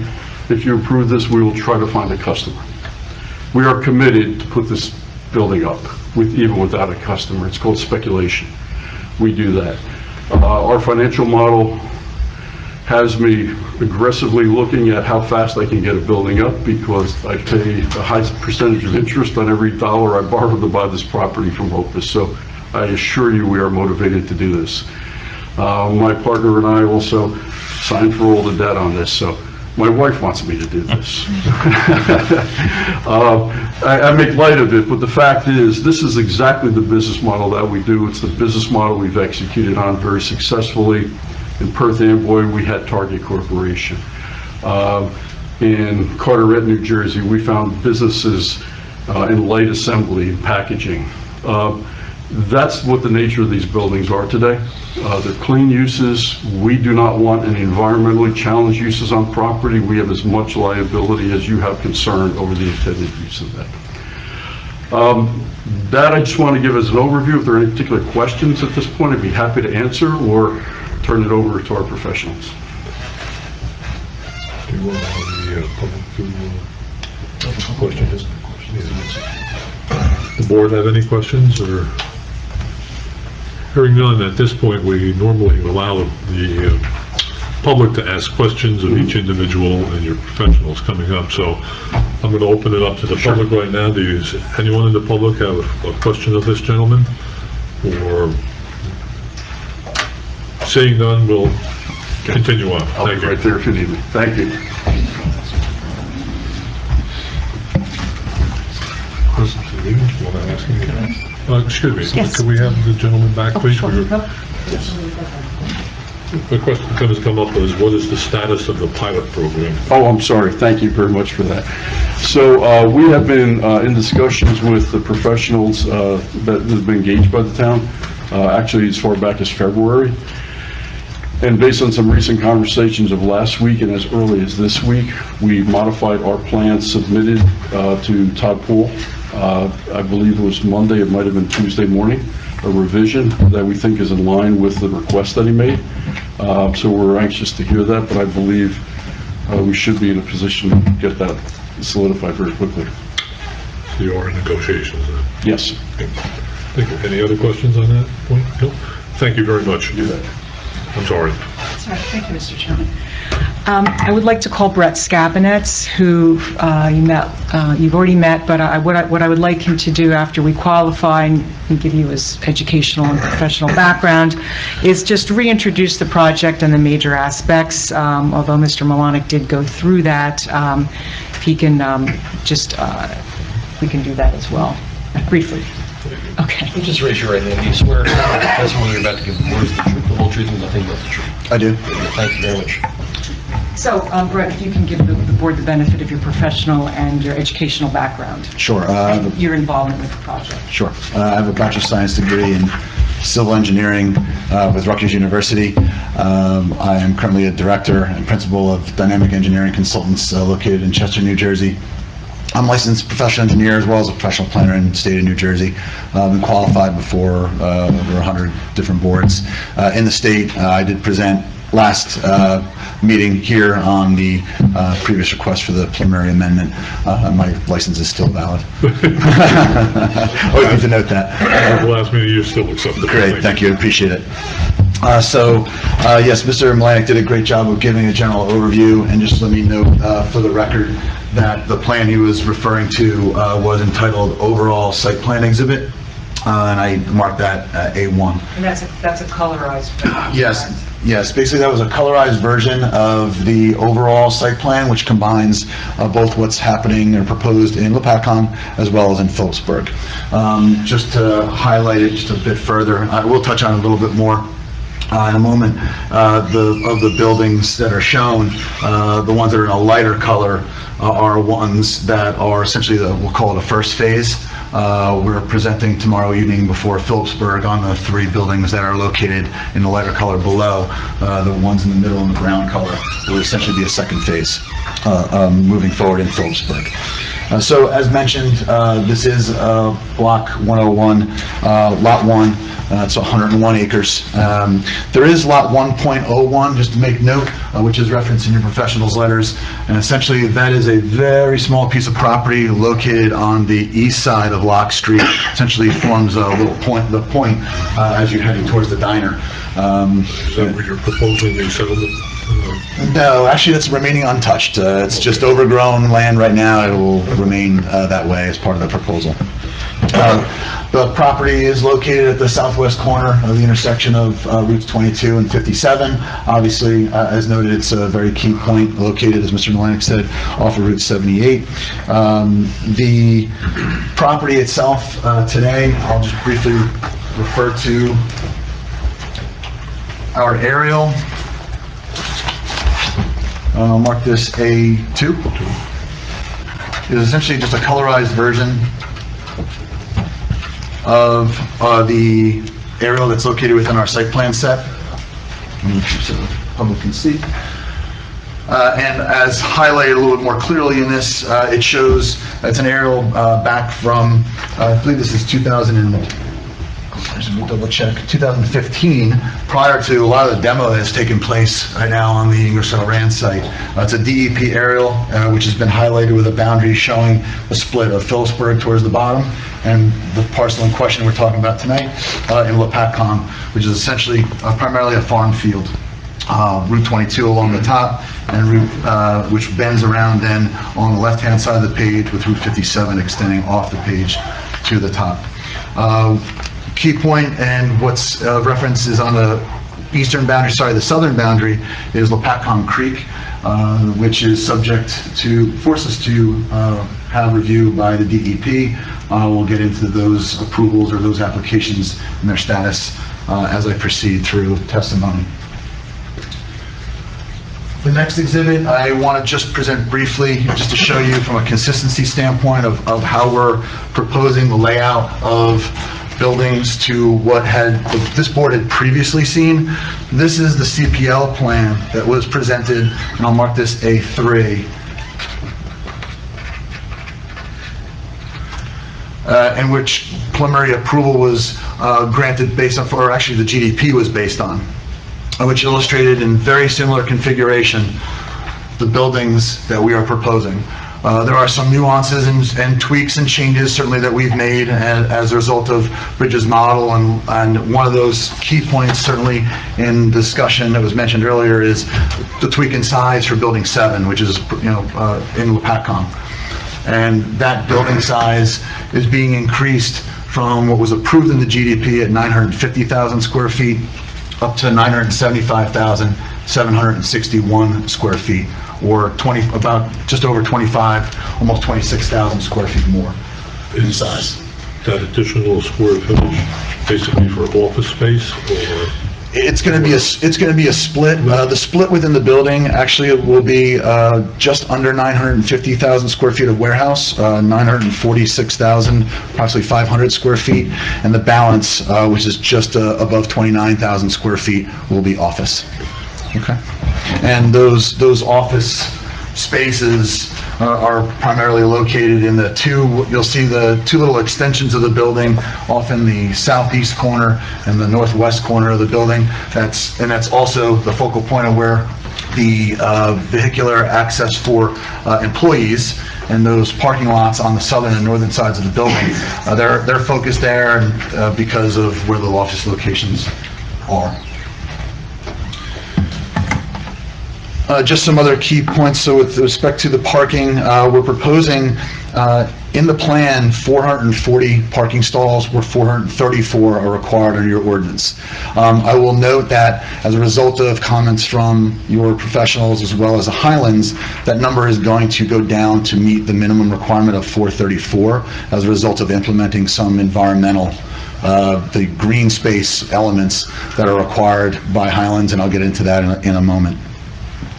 if you approve this, we will try to find a customer. We are committed to put this building up, even without a customer. It's called speculation. We do that. Our financial model has me aggressively looking at how fast I can get a building up, because I pay a high percentage of interest on every dollar I borrow to buy this property from Opus. So I assure you we are motivated to do this. My partner and I also signed for all the debt on this, so my wife wants me to do this. I make light of it, but the fact is, this is exactly the business model that we do. It's the business model we've executed on very successfully. In Perth Amboy, we had Target Corporation. In Carteret, New Jersey, we found businesses in light assembly and packaging. That's what the nature of these buildings are today. They're clean uses. We do not want any environmentally challenged uses on property. We have as much liability as you have concern over the intended use of that. That I just want to give as an overview. If there are any particular questions at this point, I'd be happy to answer or turn it over to our professionals. Do you want the public to questions? The board have any questions, or? Hearing none, at this point, we normally allow the public to ask questions of each individual and your professionals coming up. So I'm going to open it up to the public right now. Does anyone in the public have a question of this gentleman? Or seeing none, we'll continue on. I'll be right there if you need me. Thank you. Excuse me, Yes. Can we have the gentleman back, please? Sure. The question that has come up is, what is the status of the pilot program? Oh, I'm sorry. Thank you very much for that. So we have been in discussions with the professionals that have been engaged by the town, actually as far back as February. And based on some recent conversations of last week and as early as this week, we modified our plan submitted to Todd Poole. I believe it was Monday, it might have been Tuesday morning, a revision that we think is in line with the request that he made. So we're anxious to hear that, but I believe we should be in a position to get that solidified very quickly. So you are in negotiations then? Yes. Thank you. Any other questions on that point? No? Thank you very much. Do that. I'm sorry. Sorry, thank you, Mr. Chairman. I would like to call Brett Scabinetz, who you've already met, but what I would like him to do after we qualify and give you his educational and professional background is just reintroduce the project and the major aspects. Although Mr. Malonick did go through that, if he can we can do that as well, briefly. Okay. You just raise your right hand. Do you swear to the testimony you're about to give the truth, the whole truth, and nothing but the truth? I do. Thank you very much. So, Brett, if you can give the board the benefit of your professional and your educational background. Sure. And your involvement with the project. Sure. I have a Bachelor of Science degree in Civil Engineering with Rutgers University. I am currently a Director and Principal of Dynamic Engineering Consultants located in Chester, New Jersey. I'm a licensed professional engineer as well as a professional planner in the state of New Jersey. I've been qualified before over 100 different boards. In the state, I did present last meeting here on the previous request for the preliminary amendment. My license is still valid. Always need to note that. At the last meeting, you still accepted. Great, thank you, appreciate it. Yes, Mr. Malonick did a great job of giving a general overview, and just let me note for the record that the plan he was referring to was entitled Overall Site Plan Exhibit, and I marked that A1. And that's a colorized. Yes, basically that was a colorized version of the overall site plan, which combines both what's happening or proposed in Lopatcong as well as in Phillipsburg. Just to highlight it just a bit further, I will touch on it a little bit more in a moment. Of the buildings that are shown, the ones that are in a lighter color are ones that are essentially we'll call it a first phase. We're presenting tomorrow evening before Phillipsburg on the 3 buildings that are located in the lighter color below. The ones in the middle in the brown color will essentially be a second phase moving forward in Phillipsburg. So as mentioned, this is Block 101, Lot 1. It's 101 acres. There is Lot 1.01, just to make note, which is referenced in your professional's letters. And essentially, that is a very small piece of property located on the east side of Locke Street. Essentially forms a little point, as you're heading towards the diner. Is that what you're proposing, the settlement? No, actually, that's remaining untouched. It's just overgrown land right now. It will remain that way as part of the proposal. The property is located at the southwest corner of the intersection of routes 22 and 57. Obviously, as noted, it's a very key point located, as Mr. Malonick said, off of Route 78. The property itself today, I'll just briefly refer to our aerial. I'll mark this A2. It is essentially just a colorized version of the aerial that's located within our site plan set, so the public can see. And as highlighted a little bit more clearly in this, it shows it's an aerial back from, I believe this is 2015, prior to a lot of the demo that has taken place right now on the Ingersoll Rand site. It's a DEP aerial, which has been highlighted with a boundary showing the split of Phillipsburg towards the bottom, and the parcel in question we're talking about tonight in Lopatcong, which is essentially primarily a farm field. Route 22 along the top, and which bends around then on the left-hand side of the page with Route 57 extending off the page to the top. Key point, and what's referenced is on the eastern boundary, the southern boundary is Lopatcong Creek, which is forced us to have review by the DEP. We'll get into those approvals or those applications and their status as I proceed through testimony. The next exhibit I want to just present briefly, just to show you from a consistency standpoint of how we're proposing the layout of buildings to what this board had previously seen. This is the CPL plan that was presented, and I'll mark this A3. In which preliminary approval was granted based on, or actually the GDP was based on, which illustrated in very similar configuration the buildings that we are proposing. There are some nuances and tweaks and changes certainly that we've made as a result of Bridges' model, and one of those key points certainly in discussion that was mentioned earlier is the tweak in size for Building 7, which is in Lopatcong. And that building size is being increased from what was approved in the GDP at 950,000 square feet up to 975,761 square feet, or about just over 25, almost 26,000 square feet more in size. That additional square footage basically for office space, or? It's going to be a split. The split within the building actually will be just under 950,000 square feet of warehouse, 946,000, approximately 500 square feet, and the balance, which is just above 29,000 square feet, will be office. Okay. And those office spaces are primarily located in you'll see the two little extensions of the building off in the southeast corner and the northwest corner of the building. That's also the focal point of where the vehicular access for employees and those parking lots on the southern and northern sides of the building. They're focused there because of where the office locations are. Just some other key points. So with respect to the parking, we're proposing in the plan 440 parking stalls, where 434 are required under your ordinance. I will note that as a result of comments from your professionals as well as the Highlands, that number is going to go down to meet the minimum requirement of 434 as a result of implementing some environmental the green space elements that are required by Highlands, and I'll get into that in a moment.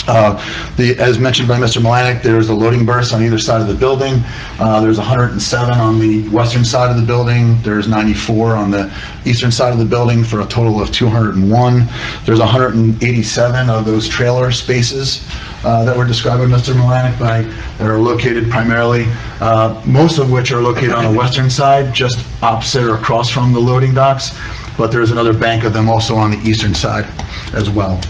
As mentioned by Mr. Melanek, there's a loading berth on either side of the building. There's 107 on the western side of the building. There's 94 on the eastern side of the building for a total of 201. There's 187 of those trailer spaces that were described by Mr. Melanek that are located primarily, most of which are located on the western side, just opposite or across from the loading docks, but there's another bank of them also on the eastern side as well.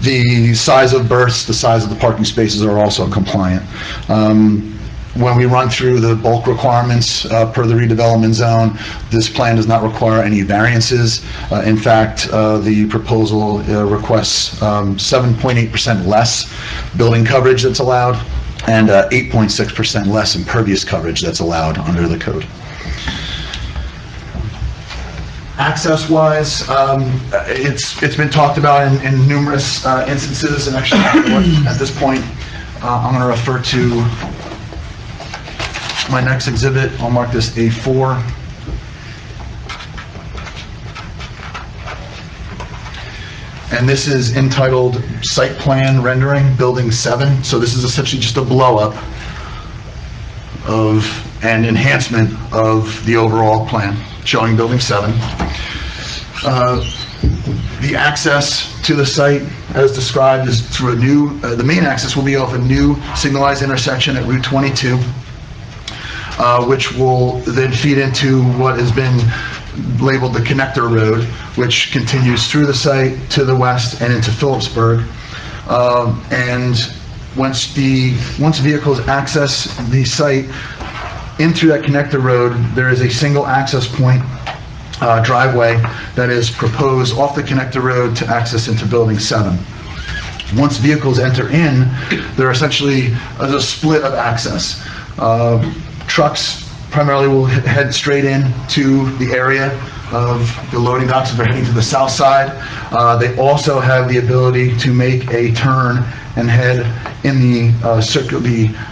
The size of berths, the size of the parking spaces are also compliant. When we run through the bulk requirements per the redevelopment zone, this plan does not require any variances. In fact, the proposal requests 7.8% less building coverage that's allowed and 8.6% less impervious coverage that's allowed under the code. Access-wise, it's been talked about in numerous instances, and actually at this point, I'm going to refer to my next exhibit. I'll mark this A4. And this is entitled Site Plan Rendering Building 7. So this is essentially just a blow-up of an enhancement of the overall plan showing Building 7. The access to the site, as described, is through a new, the main access will be off a new signalized intersection at Route 22, which will then feed into what has been labeled the Connector Road, which continues through the site to the west and into Phillipsburg. And once vehicles access the site in through that connector road, there is a single access point driveway that is proposed off the connector road to access into Building 7. Once vehicles enter in, there essentially is a split of access. Trucks primarily will head straight in to the area of the loading docks if they're heading to the south side. They also have the ability to make a turn and head in the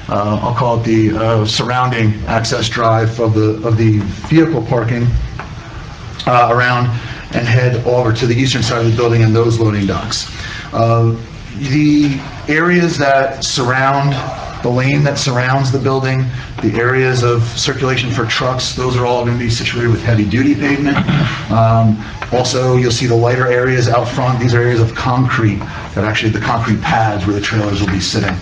I'll call it the surrounding access drive of the vehicle parking around and head over to the eastern side of the building and those loading docks. The areas that surround the lane that surrounds the building, the areas of circulation for trucks, those are all going to be situated with heavy-duty pavement. Also, you'll see the lighter areas out front. These are areas of concrete, that actually the concrete pads where the trailers will be sitting.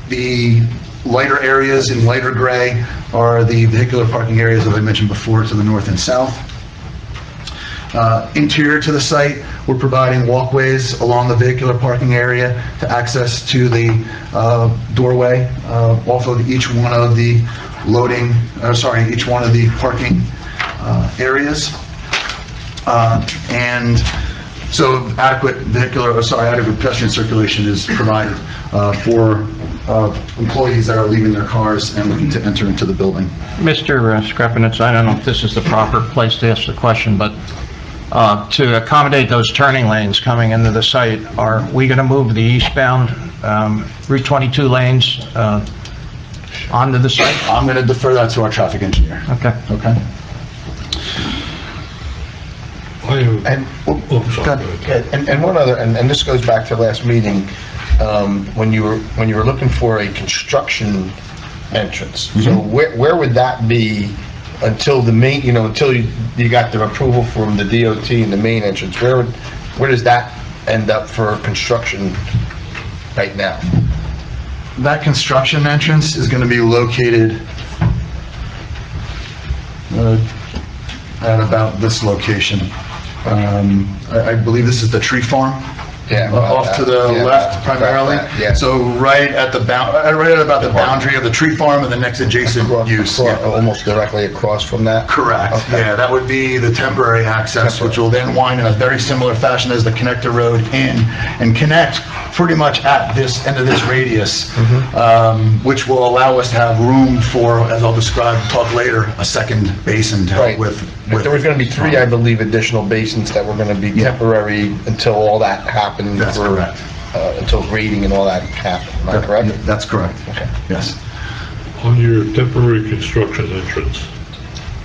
The lighter areas in lighter gray are the vehicular parking areas that I mentioned before to the north and south. Interior to the site, we're providing walkways along the vehicular parking area to access to the doorway off of each one of the each one of the parking areas. And so adequate pedestrian circulation is provided for employees that are leaving their cars and looking to enter into the building. Mr. Skrepinitz, I don't know if this is the proper place to ask the question, but to accommodate those turning lanes coming into the site, are we going to move the eastbound Route 22 lanes onto the site? I'm going to defer that to our traffic engineer. Okay. Okay? And one other, and this goes back to last meeting, when you were looking for a construction entrance. So where would that be until the main, until you got the approval from the DOT and the main entrance? Where does that end up for construction right now? That construction entrance is going to be located at about this location. I believe this is the tree farm. Yeah. Off to the left primarily. Yeah. So right at about the boundary of the tree farm and the next adjacent use. Yeah. Almost directly across from that? Correct. Okay. Yeah, that would be the temporary access, which will then wind in a very similar fashion as the connector road in and connect pretty much at this end of this radius, which will allow us to have room for, as I'll talk later, a second basin to help with. There was going to be 3, I believe, additional basins that were going to be temporary until all that happened. That's correct. Until grading and all that happened. Am I correct? That's correct. Okay. Yes. On your temporary construction entrance,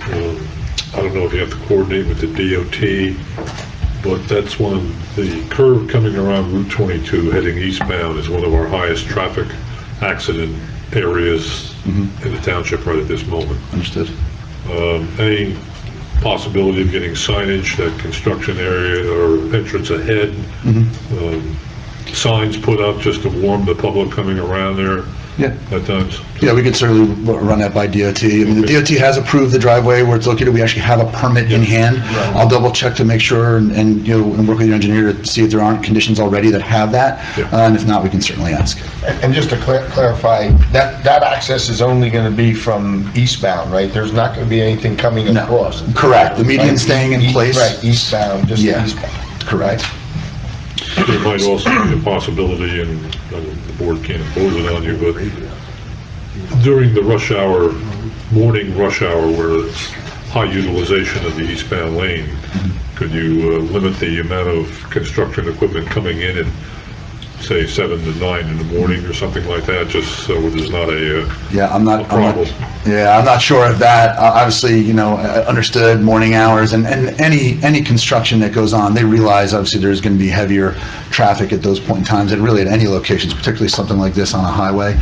I don't know if you have to coordinate with the DOT, but that's the curve coming around Route 22 heading eastbound is one of our highest traffic accident areas in the township right at this moment. Understood. Any possibility of getting signage, that construction area or entrance ahead, signs put up just to warn the public coming around there at times? Yeah, we could certainly run that by DOT. I mean, the DOT has approved the driveway where it's located. We actually have a permit in hand. I'll double check to make sure and work with your engineer to see if there aren't conditions already that have that. And if not, we can certainly ask. And just to clarify, that access is only going to be from eastbound, right? There's not going to be anything coming across. Correct. The median staying in place. Right, eastbound, just eastbound. Correct. There might also be a possibility, and the board can't impose it on you, but during the rush hour, morning rush hour, where it's high utilization of the eastbound lane, could you limit the amount of construction equipment coming in at, say, 7 to 9 in the morning or something like that, just so there's not a problem? I'm not sure of that. Obviously, understood morning hours and any construction that goes on, they realize obviously there's going to be heavier traffic at those point in times, and really at any locations, particularly something like this on a highway.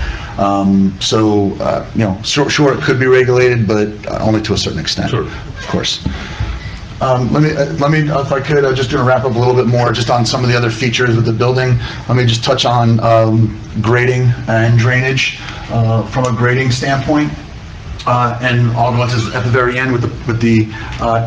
Sure, it could be regulated, but only to a certain extent, of course. Let me, if I could, just going to wrap up a little bit more just on some of the other features of the building. Let me just touch on grading and drainage from a grading standpoint. And I'll go into at the very end with the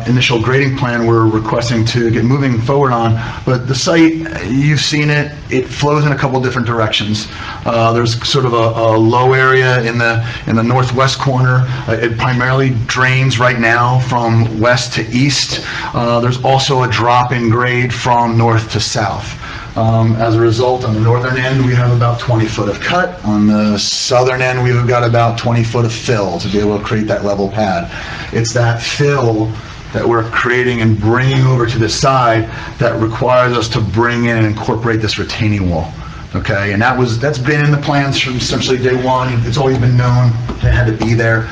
initial grading plan we're requesting to get moving forward on. But the site, you've seen it, it flows in a couple different directions. There's sort of a low area in the northwest corner. It primarily drains right now from west to east. There's also a drop in grade from north to south. As a result, on the northern end, we have about 20 foot of cut. On the southern end, we've got about 20 foot of fill to be able to create that level pad. It's that fill that we're creating and bringing over to the side that requires us to bring in and incorporate this retaining wall. Okay, and that's been in the plans from essentially day one. It's always been known it had to be there.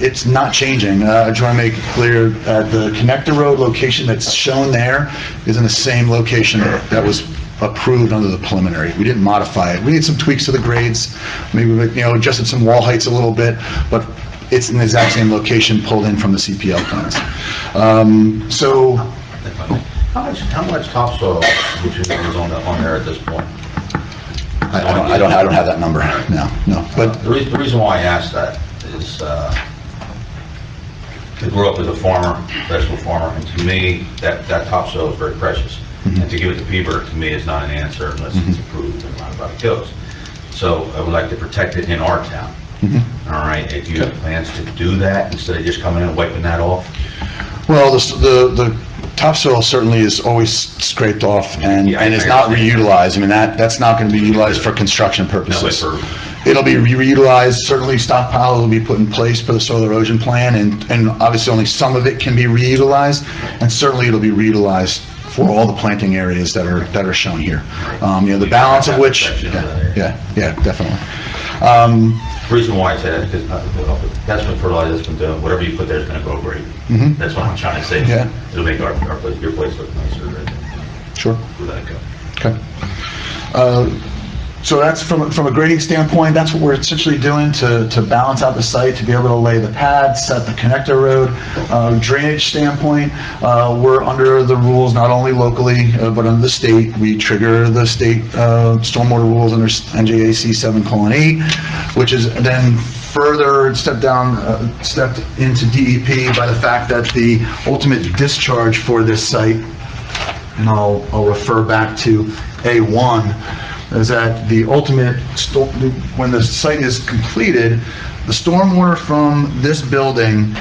It's not changing. I just want to make it clear the connector road location that's shown there is in the same location that was approved under the preliminary. We didn't modify it. We need some tweaks to the grades. Maybe we adjusted some wall heights a little bit, but it's in the exact same location pulled in from the CPL plans. How much topsoil would you know is on there at this point? I don't have that number. No. But the reason why I asked that is I grew up as a farmer, vegetable farmer, and to me, that topsoil is very precious. And to give it to Peaburg, to me, is not an answer unless it's approved and roundabout it goes. So I would like to protect it in our town. All right, if you have plans to do that, instead of just coming in and wiping that off? Well, the topsoil certainly is always scraped off and is not reutilized. I mean, that's not going to be utilized for construction purposes. It'll be reutilized, certainly stockpile will be put in place for the soil erosion plan, and obviously only some of it can be reutilized, and certainly it'll be reutilized for all the planting areas that are shown here. The balance of which, definitely. The reason why I say that is because that's what fertilizer has been doing. Whatever you put there is going to grow great. That's what I'm trying to say. Yeah. It'll make our place, your place look nicer. Right? Sure. We'll let it go. Okay. So that's from a grading standpoint, that's what we're essentially doing to balance out the site, to be able to lay the pad, set the connector road. Drainage standpoint, we're under the rules not only locally, but under the state. We trigger the state stormwater rules under NJAC 7:8, which is then further stepped into DEP by the fact that the ultimate discharge for this site, and I'll refer back to A1, is that the ultimate, when the site is completed, the stormwater from this building,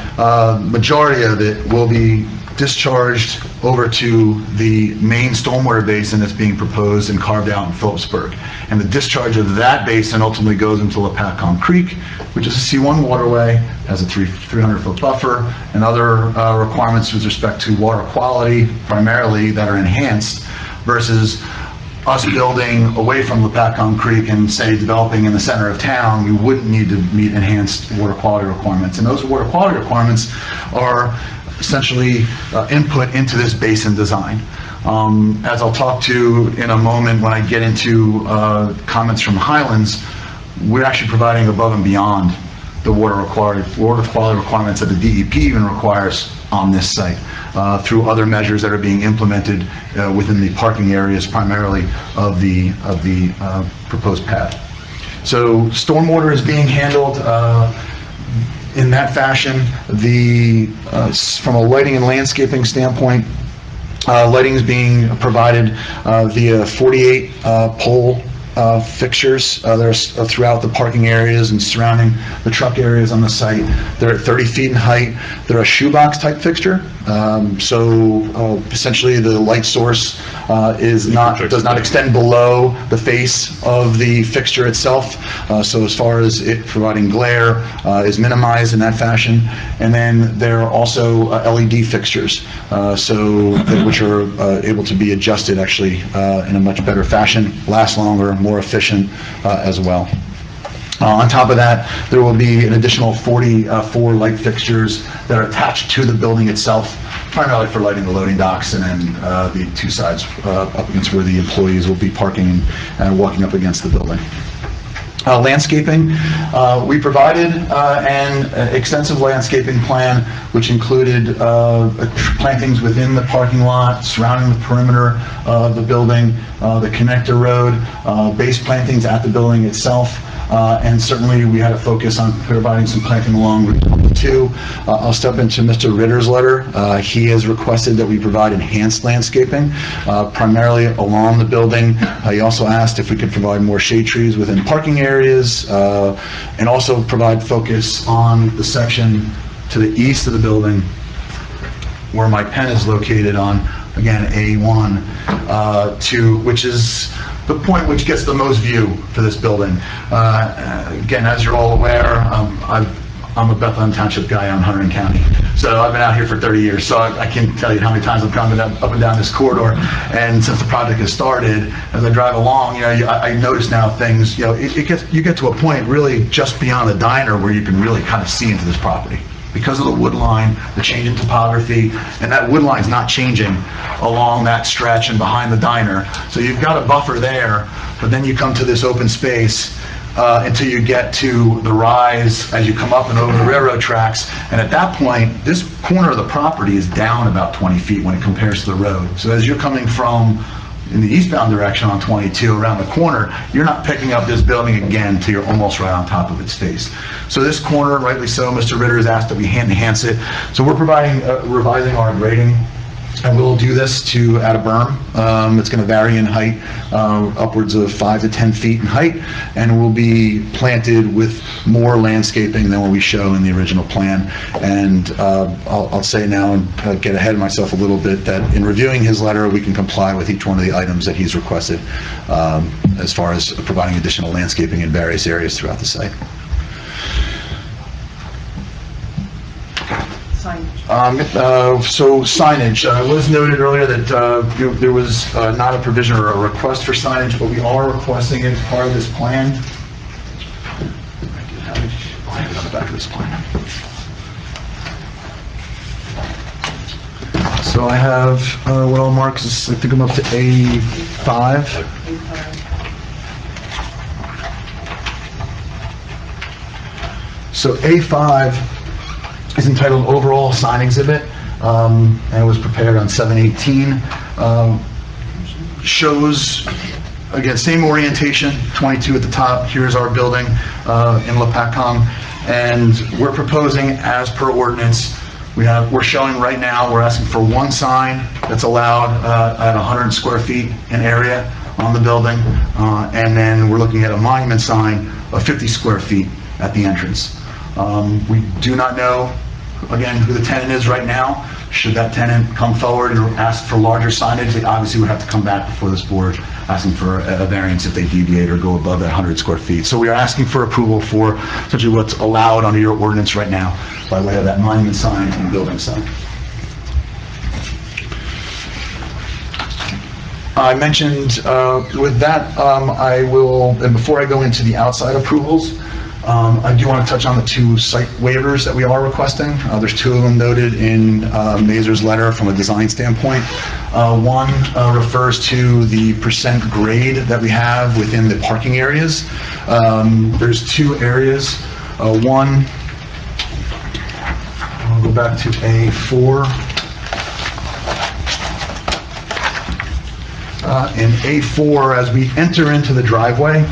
majority of it will be discharged over to the main stormwater basin that's being proposed and carved out in Phillipsburg. And the discharge of that basin ultimately goes into Lopatcong Creek, which is a C1 waterway, has a 300-foot buffer, and other requirements with respect to water quality, primarily, that are enhanced, versus us building away from Lopatcong Creek and, say, developing in the center of town. We wouldn't need to meet enhanced water quality requirements. And those water quality requirements are essentially input into this basin design. As I'll talk to in a moment when I get into comments from Highlands, we're actually providing above and beyond the water quality requirements that the DEP even requires on this site, through other measures that are being implemented within the parking areas, primarily of the proposed pad. So stormwater is being handled in that fashion. From a lighting and landscaping standpoint, lighting is being provided via 48 pole fixtures. There's throughout the parking areas and surrounding the truck areas on the site. They're at 30 feet in height. They're a shoebox type fixture. So essentially the light source does not extend below the face of the fixture itself. So as far as it providing glare is minimized in that fashion. And then there are also LED fixtures, which are able to be adjusted actually in a much better fashion, last longer, more efficient as well. On top of that, there will be an additional 44 light fixtures that are attached to the building itself, primarily for lighting the loading docks and then the two sides up against where the employees will be parking and walking up against the building. Landscaping, we provided an extensive landscaping plan, which included plantings within the parking lot, surrounding the perimeter of the building, the connector road, base plantings at the building itself. And certainly we had a focus on providing some planting along Route 22. I'll step into Mr. Ritter's letter. He has requested that we provide enhanced landscaping, primarily along the building. He also asked if we could provide more shade trees within parking areas, and also provide focus on the section to the east of the building where my pen is located on, again, A1, which is the point which gets the most view for this building. Again, as you're all aware, I'm a Bethlehem Township guy on Hunterdon County. So I've been out here for 30 years, so I can't tell you how many times I've gone up and down this corridor. And since the project has started, as I drive along, I notice now things, you get to a point really just beyond the diner where you can really kind of see into this property. Because of the wood line, the change in topography, and that wood line's not changing along that stretch and behind the diner. So you've got a buffer there, but then you come to this open space until you get to the rise as you come up and over the railroad tracks. And at that point, this corner of the property is down about 20 feet when it compares to the road. So as you're coming from in the eastbound direction on 22 around the corner, you're not picking up this building again till you're almost right on top of its face. So this corner, rightly so, Mr. Ritter has asked that we enhance it. So we're providing, revising our grading, and we'll do this to add a berm. It's going to vary in height, upwards of 5 to 10 feet in height, and will be planted with more landscaping than what we show in the original plan. And I'll say now, and get ahead of myself a little bit, that in reviewing his letter, we can comply with each one of the items that he's requested as far as providing additional landscaping in various areas throughout the site. So signage, it was noted earlier that there was not a provision or a request for signage, but we are requesting it as part of this plan. I have it on the back of this plan. So I have what I'll mark is, I think I'm up to A5. So A5 is entitled Overall Sign Exhibit, and it was prepared on 7/18. Shows, again, same orientation, 22 at the top. Here's our building in Lopatcong, and we're proposing, as per ordinance, we're showing right now, we're asking for one sign that's allowed at 100 square feet in area on the building, and then we're looking at a monument sign of 50 square feet at the entrance. We do not know, again, who the tenant is right now. Should that tenant come forward and ask for larger signage, they obviously would have to come back before this board asking for a variance if they deviate or go above that 100 square feet. So we are asking for approval for essentially what's allowed under your ordinance right now by way of that monument sign and building sign. I mentioned with that, I will, and before I go into the outside approvals, I do want to touch on the two site waivers that we are requesting. There's two of them noted in Mazur's letter from a design standpoint. One refers to the percent grade that we have within the parking areas. There's two areas. One, I'll go back to A4. In A4, as we enter into the driveway,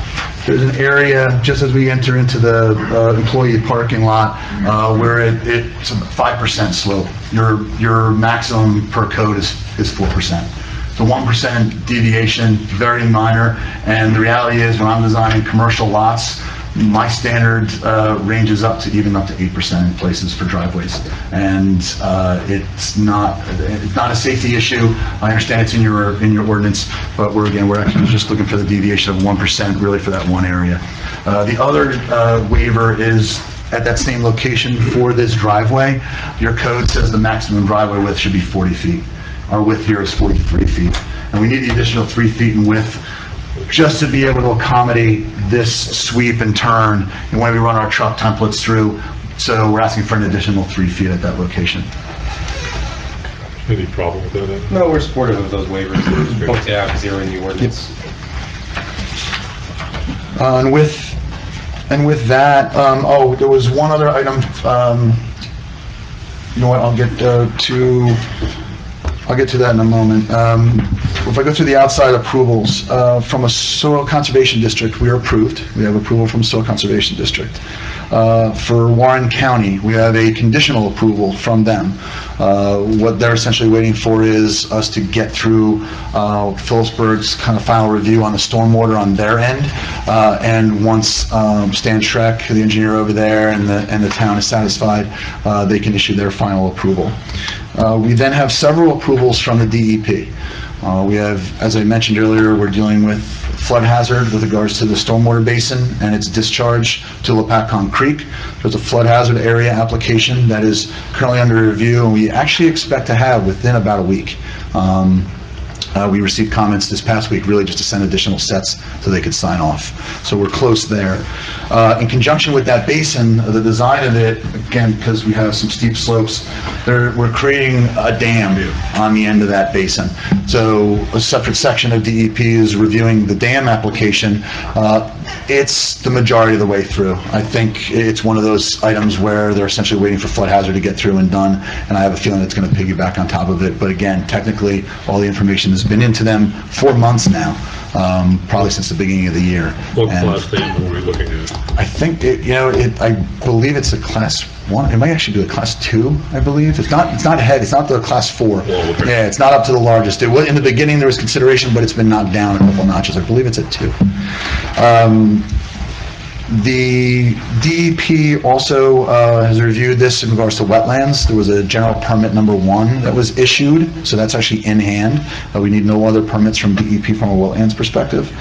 there's an area just as we enter into the employee parking lot where it's a 5% slope. Your maximum per code is 4%. So 1% deviation, very minor. And the reality is, when I'm designing commercial lots, my standard ranges up to even up to 8% in places for driveways. And it's not a safety issue. I understand it's in your ordinance, but we're actually just looking for the deviation of 1% really for that one area. The other waiver is at that same location for this driveway. Your code says the maximum driveway width should be 40 feet. Our width here is 43 feet. And we need the additional 3 feet in width just to be able to accommodate this sweep and turn and when we run our truck templates through. So we're asking for an additional 3 feet at that location. Any problem with that, Ed? No, we're supportive of those waivers. Just point it out because they were in the ordinance. And with that, oh, there was one other item. You know what? I'll get to that in a moment. If I go through the outside approvals, from a soil conservation district, we are approved. We have approval from Soil Conservation District. For Warren County, we have a conditional approval from them. What they're essentially waiting for is us to get through Phillipsburg's kind of final review on the stormwater on their end. And once Stan Schreck, the engineer over there, and the town is satisfied, they can issue their final approval. We then have several approvals from the DEP. We have, as I mentioned earlier, we're dealing with flood hazard with regards to the stormwater basin and its discharge to Lopatcong Creek. There's a flood hazard area application that is currently under review, and we actually expect to have within about a week. We received comments this past week, really just to send additional sets so they could sign off. So we're close there. In conjunction with that basin, the design of it, again, because we have some steep slopes, we're creating a dam on the end of that basin. So a separate section of DEP is reviewing the dam application. It's the majority of the way through. I think it's one of those items where they're essentially waiting for flood hazard to get through and done, and I have a feeling it's going to piggyback on top of it. But again, technically, all the information has been into them for months now, probably since the beginning of the year. What And class dam are we looking at? I think, I believe it's a class 1. It might actually be a class 2, I believe. It's not heavy. It's not the class 4. okay. Yeah, it's not up to the largest. It was, in the beginning, there was consideration, but it's been knocked down a couple notches. I believe it's a 2. The DEP also has reviewed this in regards to wetlands. There was a general permit number 1 that was issued, so that's actually in hand. We need no other permits from DEP from a wetlands perspective.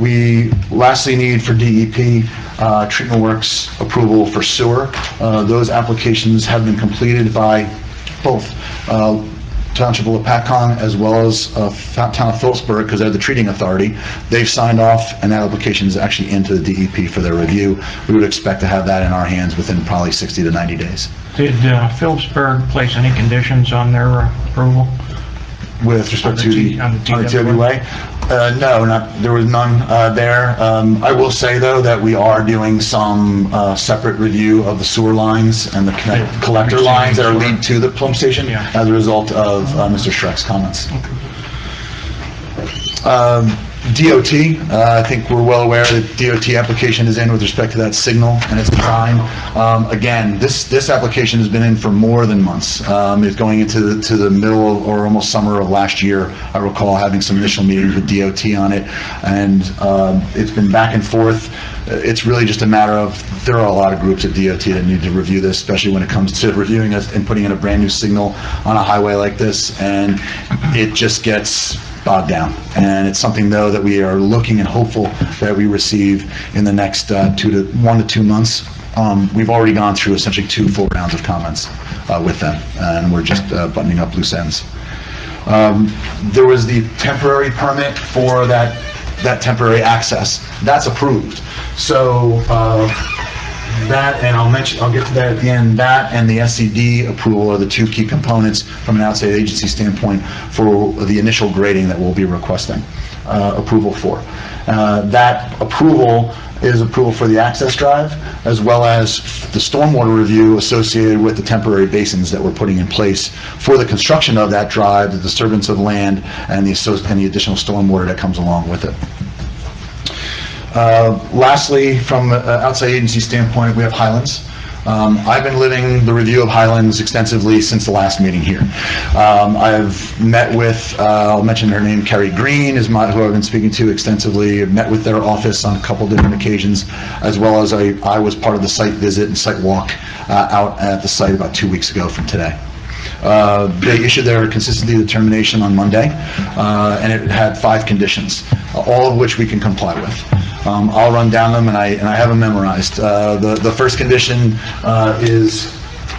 We lastly need for DEP treatment works approval for sewer. Those applications have been completed by both Township of Lopatcong as well as Town of Phillipsburg, because they're the treating authority. They've signed off, and that application is actually into the DEP for their review. We would expect to have that in our hands within probably 60 to 90 days. Did Phillipsburg place any conditions on their approval? With respect to on the TWA? No, there was none there. I will say, though, that we are doing some separate review of the sewer lines and the collector lines that are lead to the pump station as a result of Mr. Schreck's comments. DOT, I think we're well aware that DOT application is in with respect to that signal and its design. Again, this application has been in for more than months. It's going into the middle or almost summer of last year. I recall having some initial meetings with DOT on it, and it's been back and forth. It's really just a matter of, there are a lot of groups at DOT that need to review this, especially when it comes to reviewing it and putting in a brand new signal on a highway like this, and it just gets bogged down. And it's something, though, that we are looking and hopeful that we receive in the next 1 to 2 months. We've already gone through essentially 2 full rounds of comments with them, and we're just buttoning up loose ends. There was the temporary permit for that temporary access. That's approved. So that, and I'll get to that at the end, that and the SCD approval are the 2 key components from an outside agency standpoint for the initial grading that we'll be requesting approval for. That approval is approval for the access drive, as well as the stormwater review associated with the temporary basins that we're putting in place for the construction of that drive, the disturbance of land, and the additional stormwater that comes along with it. Lastly, from an outside agency standpoint, we have Highlands. I've been living the review of Highlands extensively since the last meeting here. I've met with, I'll mention her name, Carrie Green is who I've been speaking to extensively. I've met with their office on a couple different occasions, as well as I was part of the site visit and site walk out at the site about 2 weeks ago from today. They issued their consistency determination on Monday, and it had 5 conditions, all of which we can comply with. I'll run down them, and I have them memorized. The first condition is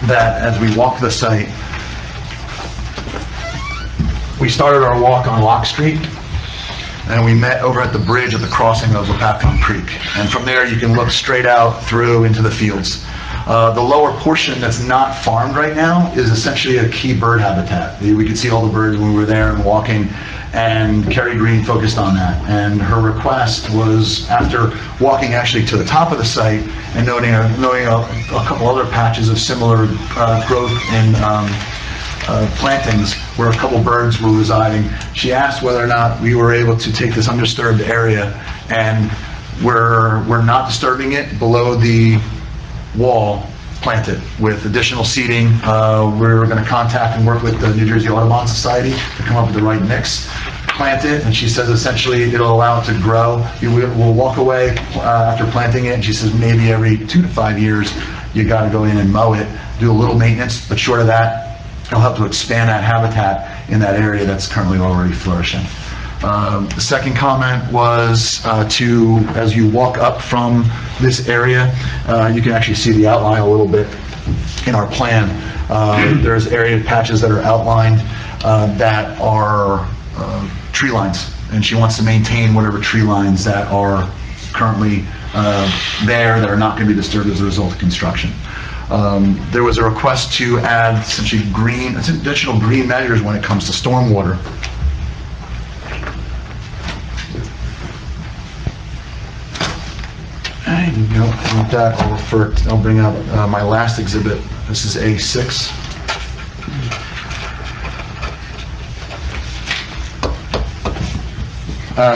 that as we walk the site, we started our walk on Lock Street, and we met over at the bridge at the crossing of Lopatcong Creek. And from there, you can look straight out through into the fields. The lower portion that's not farmed right now is essentially a key bird habitat. We could see all the birds when we were there and walking, and Carrie Green focused on that. And her request was, after walking actually to the top of the site and noting a couple other patches of similar growth in plantings where a couple birds were residing, she asked whether or not we were able to take this undisturbed area, and we're not disturbing it below the wall, planted with additional seating. We're going to contact and work with the New Jersey Audubon Society to come up with the right mix, plant it, and she says essentially it'll allow it to grow. We'll walk away after planting it, and she says maybe every 2 to 5 years you got to go in and mow it, do a little maintenance, but short of that, it'll help to expand that habitat in that area that's currently already flourishing. The second comment was as you walk up from this area, you can actually see the outline a little bit in our plan. There's area patches that are outlined that are tree lines, and she wants to maintain whatever tree lines that are currently there that are not going to be disturbed as a result of construction. There was a request to add essentially additional green measures when it comes to stormwater. Okay, and with that, I'll bring up my last exhibit. This is A6.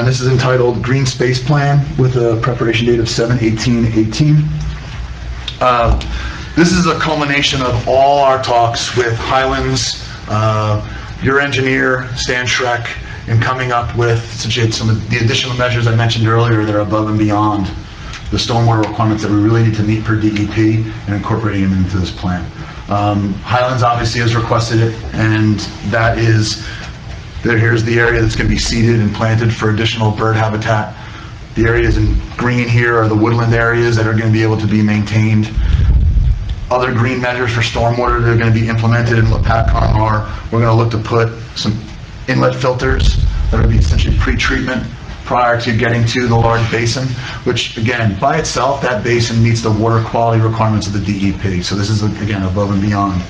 This is entitled Green Space Plan with a preparation date of 7/18/18. This is a culmination of all our talks with Highlands, your engineer, Stan Schreck, in coming up with some of the additional measures I mentioned earlier that are above and beyond the stormwater requirements that we really need to meet per DEP and incorporating them into this plan. Highlands obviously has requested it, and that is, here's the area that's going to be seeded and planted for additional bird habitat. The areas in green here are the woodland areas that are going to be able to be maintained. Other green measures for stormwater that are going to be implemented in Lopatcong are, we're going to look to put some inlet filters that are going to be essentially pre-treatment prior to getting to the large basin, which again, by itself, that basin meets the water quality requirements of the DEP. So this is, again, above and beyond.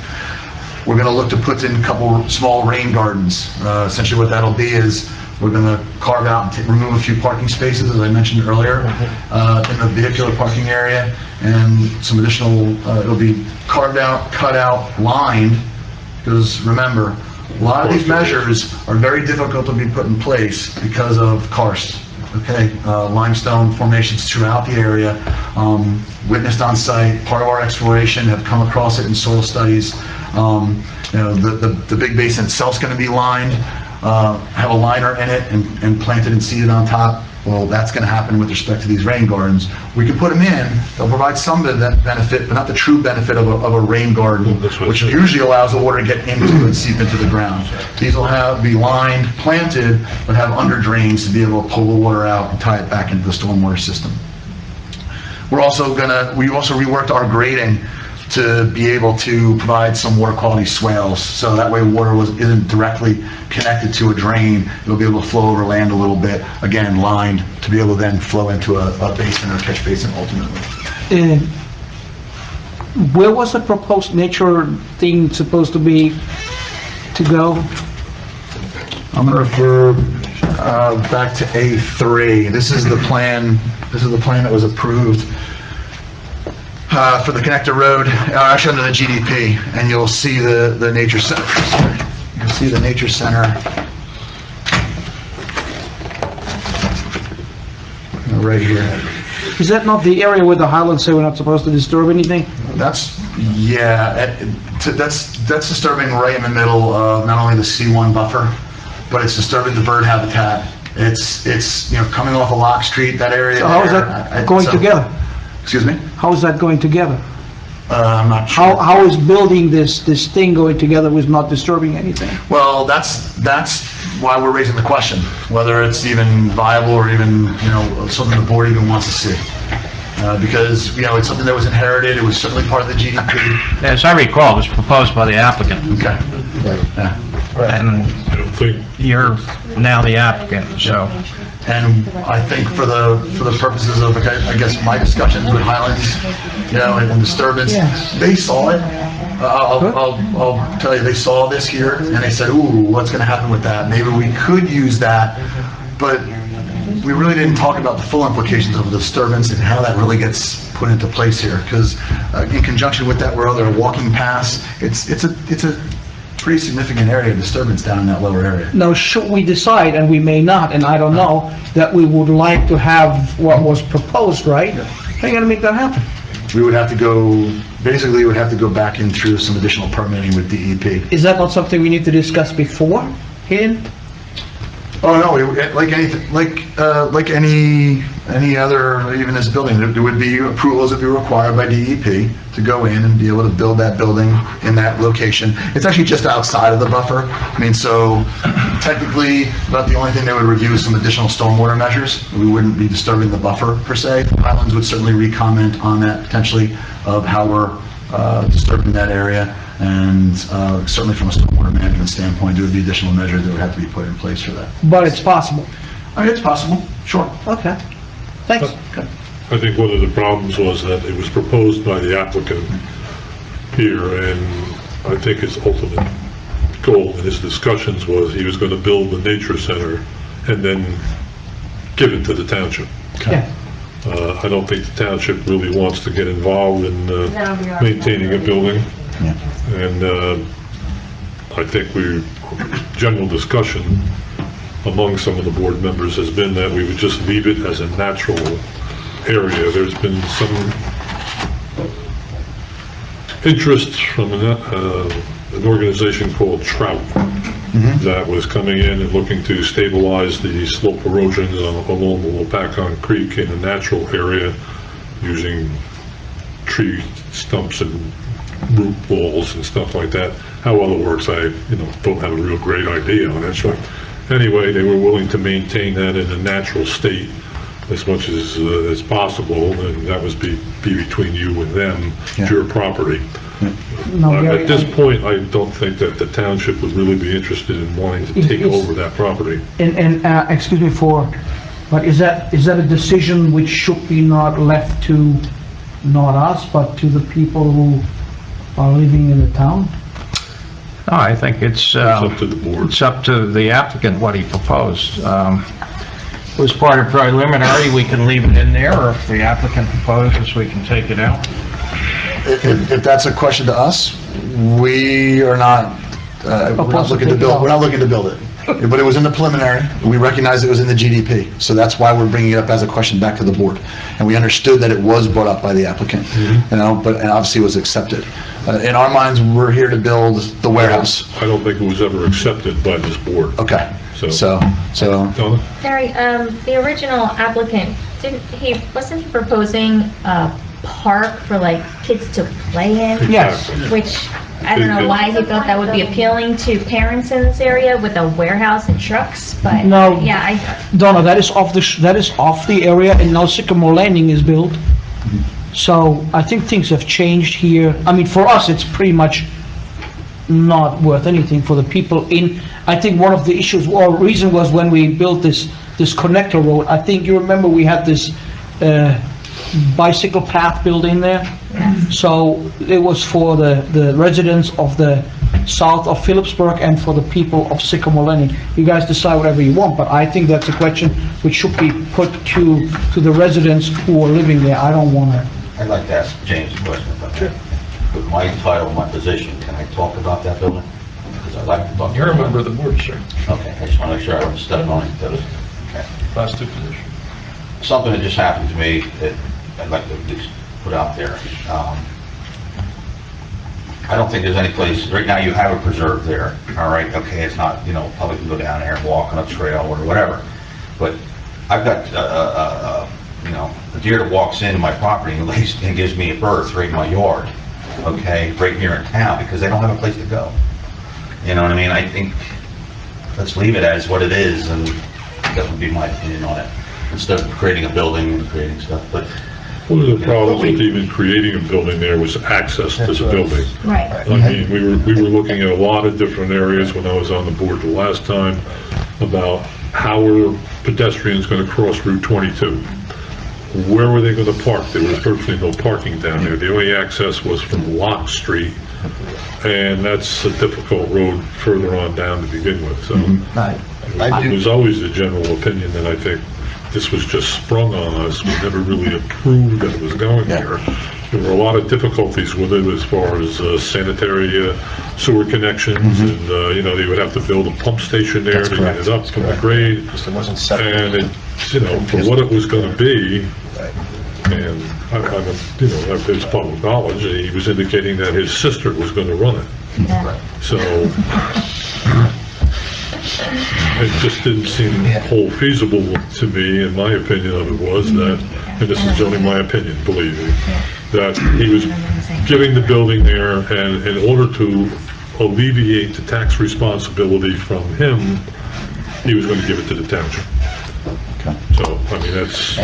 We're going to look to put in a couple small rain gardens. Essentially what that'll be is we're going to carve out and remove a few parking spaces, as I mentioned earlier, in the vehicular parking area, and some additional, it'll be carved out, cut out, lined, because remember, a lot of these measures are very difficult to be put in place because of karst. Okay, limestone formations throughout the area, witnessed on site, part of our exploration, have come across it in soil studies. The big basin itself is going to be lined, have a liner in it and planted and seeded on top. Well, that's going to happen with respect to these rain gardens. We can put them in, they'll provide some of that benefit, but not the true benefit of a rain garden, which usually allows the water to get into and seep into the ground. These will be lined, planted, but have under drains to be able to pull the water out and tie it back into the stormwater system. We also reworked our grading to be able to provide some water quality swales, so that way water isn't directly connected to a drain. It'll be able to flow over land a little bit, again, lined, to be able to then flow into a basin or catch basin ultimately. Where was the proposed nature thing supposed to go? I'm going to refer back to A3. This is the plan. This is the plan that was approved for the connector road, actually under the GDP, and you'll see the nature center. You'll see the nature center right here. Is that not the area where the Highlands say we're not supposed to disturb anything? That's disturbing right in the middle of not only the C1 buffer, but it's disturbing the bird habitat. It's coming off of Lock Street, that area. So how is that going together? Excuse me? How is that going together? I'm not sure. How is building this thing going together with not disturbing anything? Well, that's why we're raising the question, whether it's even viable or even, something the board even wants to see. Because, it's something that was inherited, it was certainly part of the GDP. As I recall, it was proposed by the applicant. Okay. Yeah. And you're now the applicant, so. And I think for the purposes of, I guess, my discussions with Highlands, and disturbance, they saw it. I'll tell you, they saw this here, and they said, ooh, what's going to happen with that? Maybe we could use that, but we really didn't talk about the full implications of the disturbance and how that really gets put into place here, because in conjunction with that, where there are walking paths, it's a pretty significant area of disturbance down in that lower area. Now, should we decide, and we may not, and I don't know, that we would like to have what was proposed, right? How are you going to make that happen? We would have to go back in through some additional permitting with DEP. Is that not something we need to discuss beforehand? Oh, no, like anything, like any other, even this building, there would be approvals that be required by DEP to go in and be able to build that building in that location. It's actually just outside of the buffer. So technically, about the only thing they would review is some additional stormwater measures. We wouldn't be disturbing the buffer per se. Highlands would certainly re-comment on that potentially of how we're disturbing that area. And certainly from a stormwater management standpoint, there would be additional measures that would have to be put in place for that. But it's possible. I mean, it's possible, sure. Okay. Thanks. Okay. I think one of the problems was that it was proposed by the applicant here, and I think his ultimate goal in his discussions was he was going to build the nature center and then give it to the township. Okay. Yeah. I don't think the township really wants to get involved in maintaining a building. And I think general discussion among some of the board members has been that we would just leave it as a natural area. There's been some interest from an organization called Trout that was coming in and looking to stabilize the slope erosion along the Lopatcong Creek in a natural area using tree stumps and root balls and stuff like that. How well it works, I don't have a real great idea on it. So anyway, they were willing to maintain that in a natural state as much as possible, and that was be between you and them, your property. At this point, I don't think that the township would really be interested in wanting to take over that property. And excuse me but is that a decision which should be not left to not us, but to the people who are living in the town? No, I think it's up to the board. It's up to the applicant what he proposed. It was part of preliminary, we can leave it in there, or if the applicant proposes, we can take it out. If that's a question to us, we're not looking to build it. But it was in the preliminary. We recognized it was in the GDP. So that's why we're bringing it up as a question back to the board. And we understood that it was brought up by the applicant, and obviously it was accepted. In our minds, we're here to build the warehouse. I don't think it was ever accepted by this board. Okay. So. Donna? Larry, the original applicant, wasn't he proposing a park for like kids to play in? Yes. Which, I don't know why he thought that would be appealing to parents in this area with a warehouse and trucks, but No. yeah, Donna, that is off the area, and now Sycamore Landing is built. So I think things have changed here. I mean, for us, it's pretty much not worth anything. For the people I think one of the issues or reason was when we built this connector road. I think you remember we had this bicycle path built in there. So it was for the residents of the south of Phillipsburg and for the people of Sycamore Landing. You guys decide whatever you want, but I think that's a question which should be put to the residents who are living there. I don't want to. I'd like to ask James a question about that. With my title, my position, can I talk about that building? Because I'd like to talk. You're a member of the board, sir. Okay, I just want to make sure I don't step on it. Okay. Class 2 position. Something that just happened to me that I'd like to at least put out there. I don't think there's any place, right now you have a preserve there, all right, okay, it's not, public can go down there and walk on a trail or whatever, but I've got, a deer that walks into my property and gives me a berth right in my yard, okay, right here in town, because they don't have a place to go. You know what I mean? I think, let's leave it as what it is, and that would be my opinion on it, instead of creating a building and creating stuff, but one of the problems with even creating a building there was access to the building. right. I mean, we were looking at a lot of different areas when I was on the board the last time about how were pedestrians going to cross Route 22? Where were they going to park? There was virtually no parking down there. The only access was from Locke Street, and that's a difficult road further on down to begin with. So it was always the general opinion that I think this was just sprung on us. We never really approved that it was going here. There were a lot of difficulties with it as far as sanitary sewer connections, and they would have to build a pump station there to get it up from the grade. And it, for what it was going to be, and it's public knowledge, he was indicating that his sister was going to run it. So it just didn't seem whole feasible to me, and my opinion of it was that, and this is only my opinion, believe me, that he was giving the building there, and in order to alleviate the tax responsibility from him, he was going to give it to the township. So, I mean, that's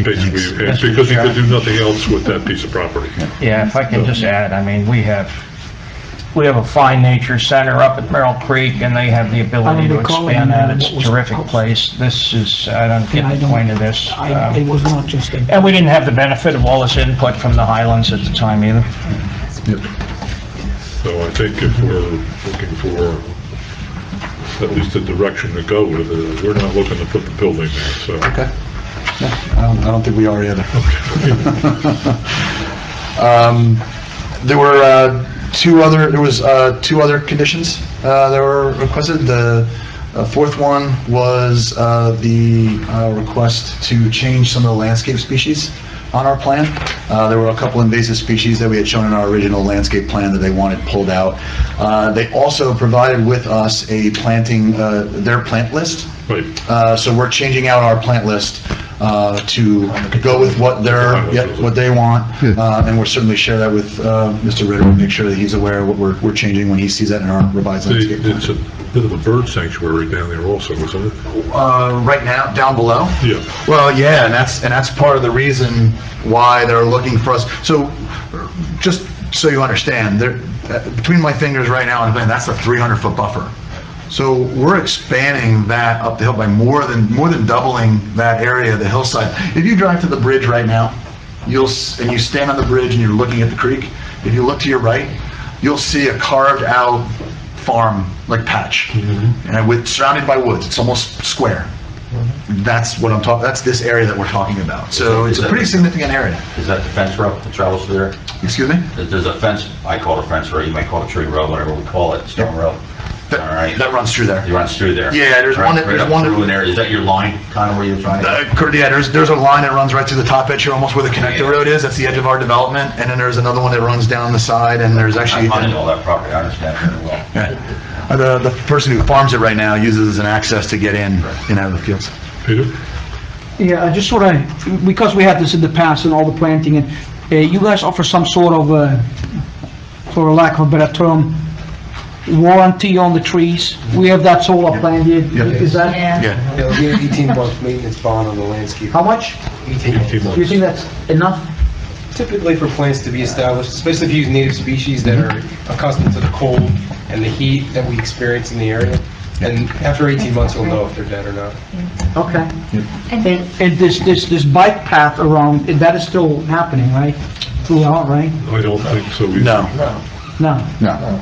basically, because he could do nothing else with that piece of property. Yeah, if I can just add, I mean, we have a fine nature center up at Merrill Creek, and they have the ability to expand that. It's a terrific place. This is, I don't get the point of this. It was not just a... And we didn't have the benefit of all this input from the Highlands at the time either. So I think if we're looking for at least a direction to go with it, we're not looking to put the building there, so. Okay. I don't think we are either. There were two other conditions that were requested. The fourth one was the request to change some of the landscape species on our plan. There were a couple invasive species that we had shown in our original landscape plan that they wanted pulled out. They also provided with us a their plant list. Right. So we're changing out our plant list to go with what they want, and we'll certainly share that with Mr. Ritter and make sure that he's aware of what we're changing when he sees that in our revised landscape plan. It's a bit of a bird sanctuary down there also, isn't it? Right now, down below? Yeah. Well, yeah, and that's part of the reason why they're looking for us. So, just so you understand, between my fingers right now, that's a 300-foot buffer. So we're expanding that up the hill by more than doubling that area of the hillside. If you drive to the bridge right now, and you stand on the bridge and you're looking at the creek, if you look to your right, you'll see a carved out farm like patch, and surrounded by woods. It's almost square. That's what I'm talking. That's this area that we're talking about. So it's a pretty significant area. Is that the fence row that travels through there? Excuse me? There's a fence, I call it a fence row, you might call it a tree row, whatever we call it, stone row. All right. That runs through there. It runs through there. Yeah, there's one. Right up through in there. Is that your line, kind of where you're trying to? Yeah, there's a line that runs right to the top edge here, almost where the connector road is. That's the edge of our development, and then there's another one that runs down the side, and there's actually. I'm on all that property. I understand very well. Yeah. The person who farms it right now uses it as an access to get in and out of the fields. Peter? Yeah, I just sort of, because we had this in the past and all the planting, and you guys offer some sort of, for lack of a better term, warranty on the trees. We have that solar plan here. Is that? Yeah. There'll be an 18-month maintenance bond on the landscape. How much? 18 months. Do you think that's enough? Typically for plants to be established, especially if you use native species that are accustomed to the cold and the heat that we experience in the area. And after 18 months, you'll know if they're dead or not. Okay. And this bike path around, that is still happening, right? Throughout, right? I don't think so either. No. No.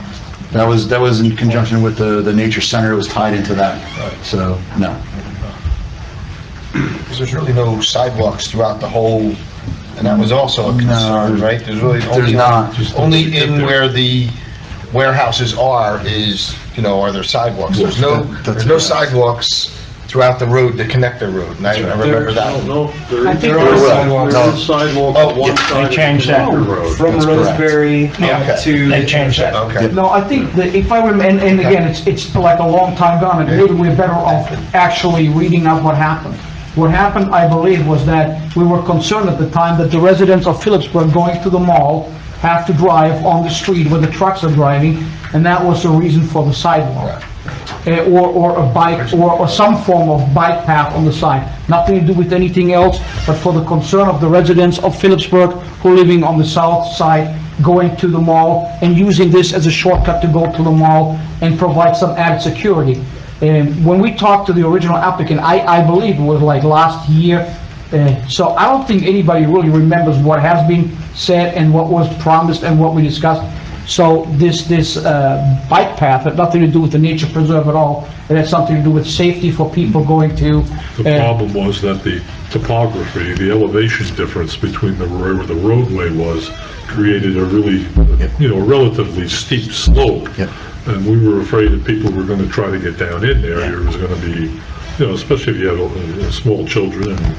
That was in conjunction with the nature center. It was tied into that. So no. Because there's really no sidewalks throughout the whole, and that was also a concern, right? There's really only in where the warehouses are are there sidewalks. There's no sidewalks throughout the road, the connector road, and I remember that. No, I think there is sidewalk on one side. They changed that. From Roseberry to... They changed that. Okay. No, I think that if I remember, and again, it's like a long time gone, and maybe we're better off actually reading out what happened. What happened, I believe, was that we were concerned at the time that the residents of Phillipsburg going to the mall have to drive on the street where the trucks are driving, and that was the reason for the sidewalk. Or a bike, or some form of bike path on the side. Nothing to do with anything else, but for the concern of the residents of Phillipsburg who are living on the south side, going to the mall and using this as a shortcut to go to the mall and provide some added security. And when we talked to the original applicant, I believe it was like last year, so I don't think anybody really remembers what has been said and what was promised and what we discussed. So this bike path had nothing to do with the nature preserve at all. It had something to do with safety for people going to... The problem was that the topography, the elevation difference between where the roadway was, created a really, a relatively steep slope. And we were afraid that people were going to try to get down in there. There was going to be, especially if you have small children, and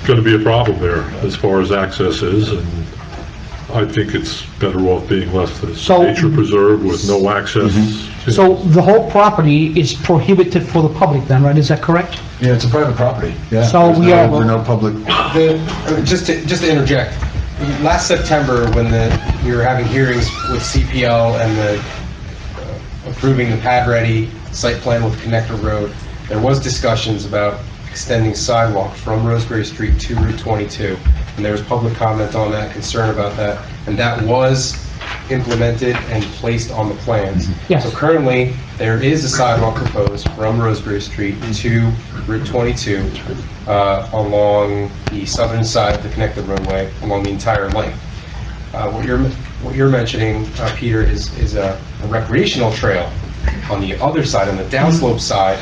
going to be a problem there as far as access is. And I think it's better off being left as nature preserve with no access. So the whole property is prohibited for the public then, right? Is that correct? Yeah, it's a private property. Yeah. So there's no public. Just to interject, last September when we were having hearings with CPL and approving the pad-ready site plan with Connector Road, there was discussions about extending sidewalk from Roseberry Street to Route 22. And there was public comment on that, concern about that, and that was implemented and placed on the plans. Yes. So currently, there is a sidewalk proposed from Roseberry Street to Route 22 along the southern side of the connected roadway, along the entire length. What you're mentioning, Peter, is a recreational trail on the other side, on the downslope side,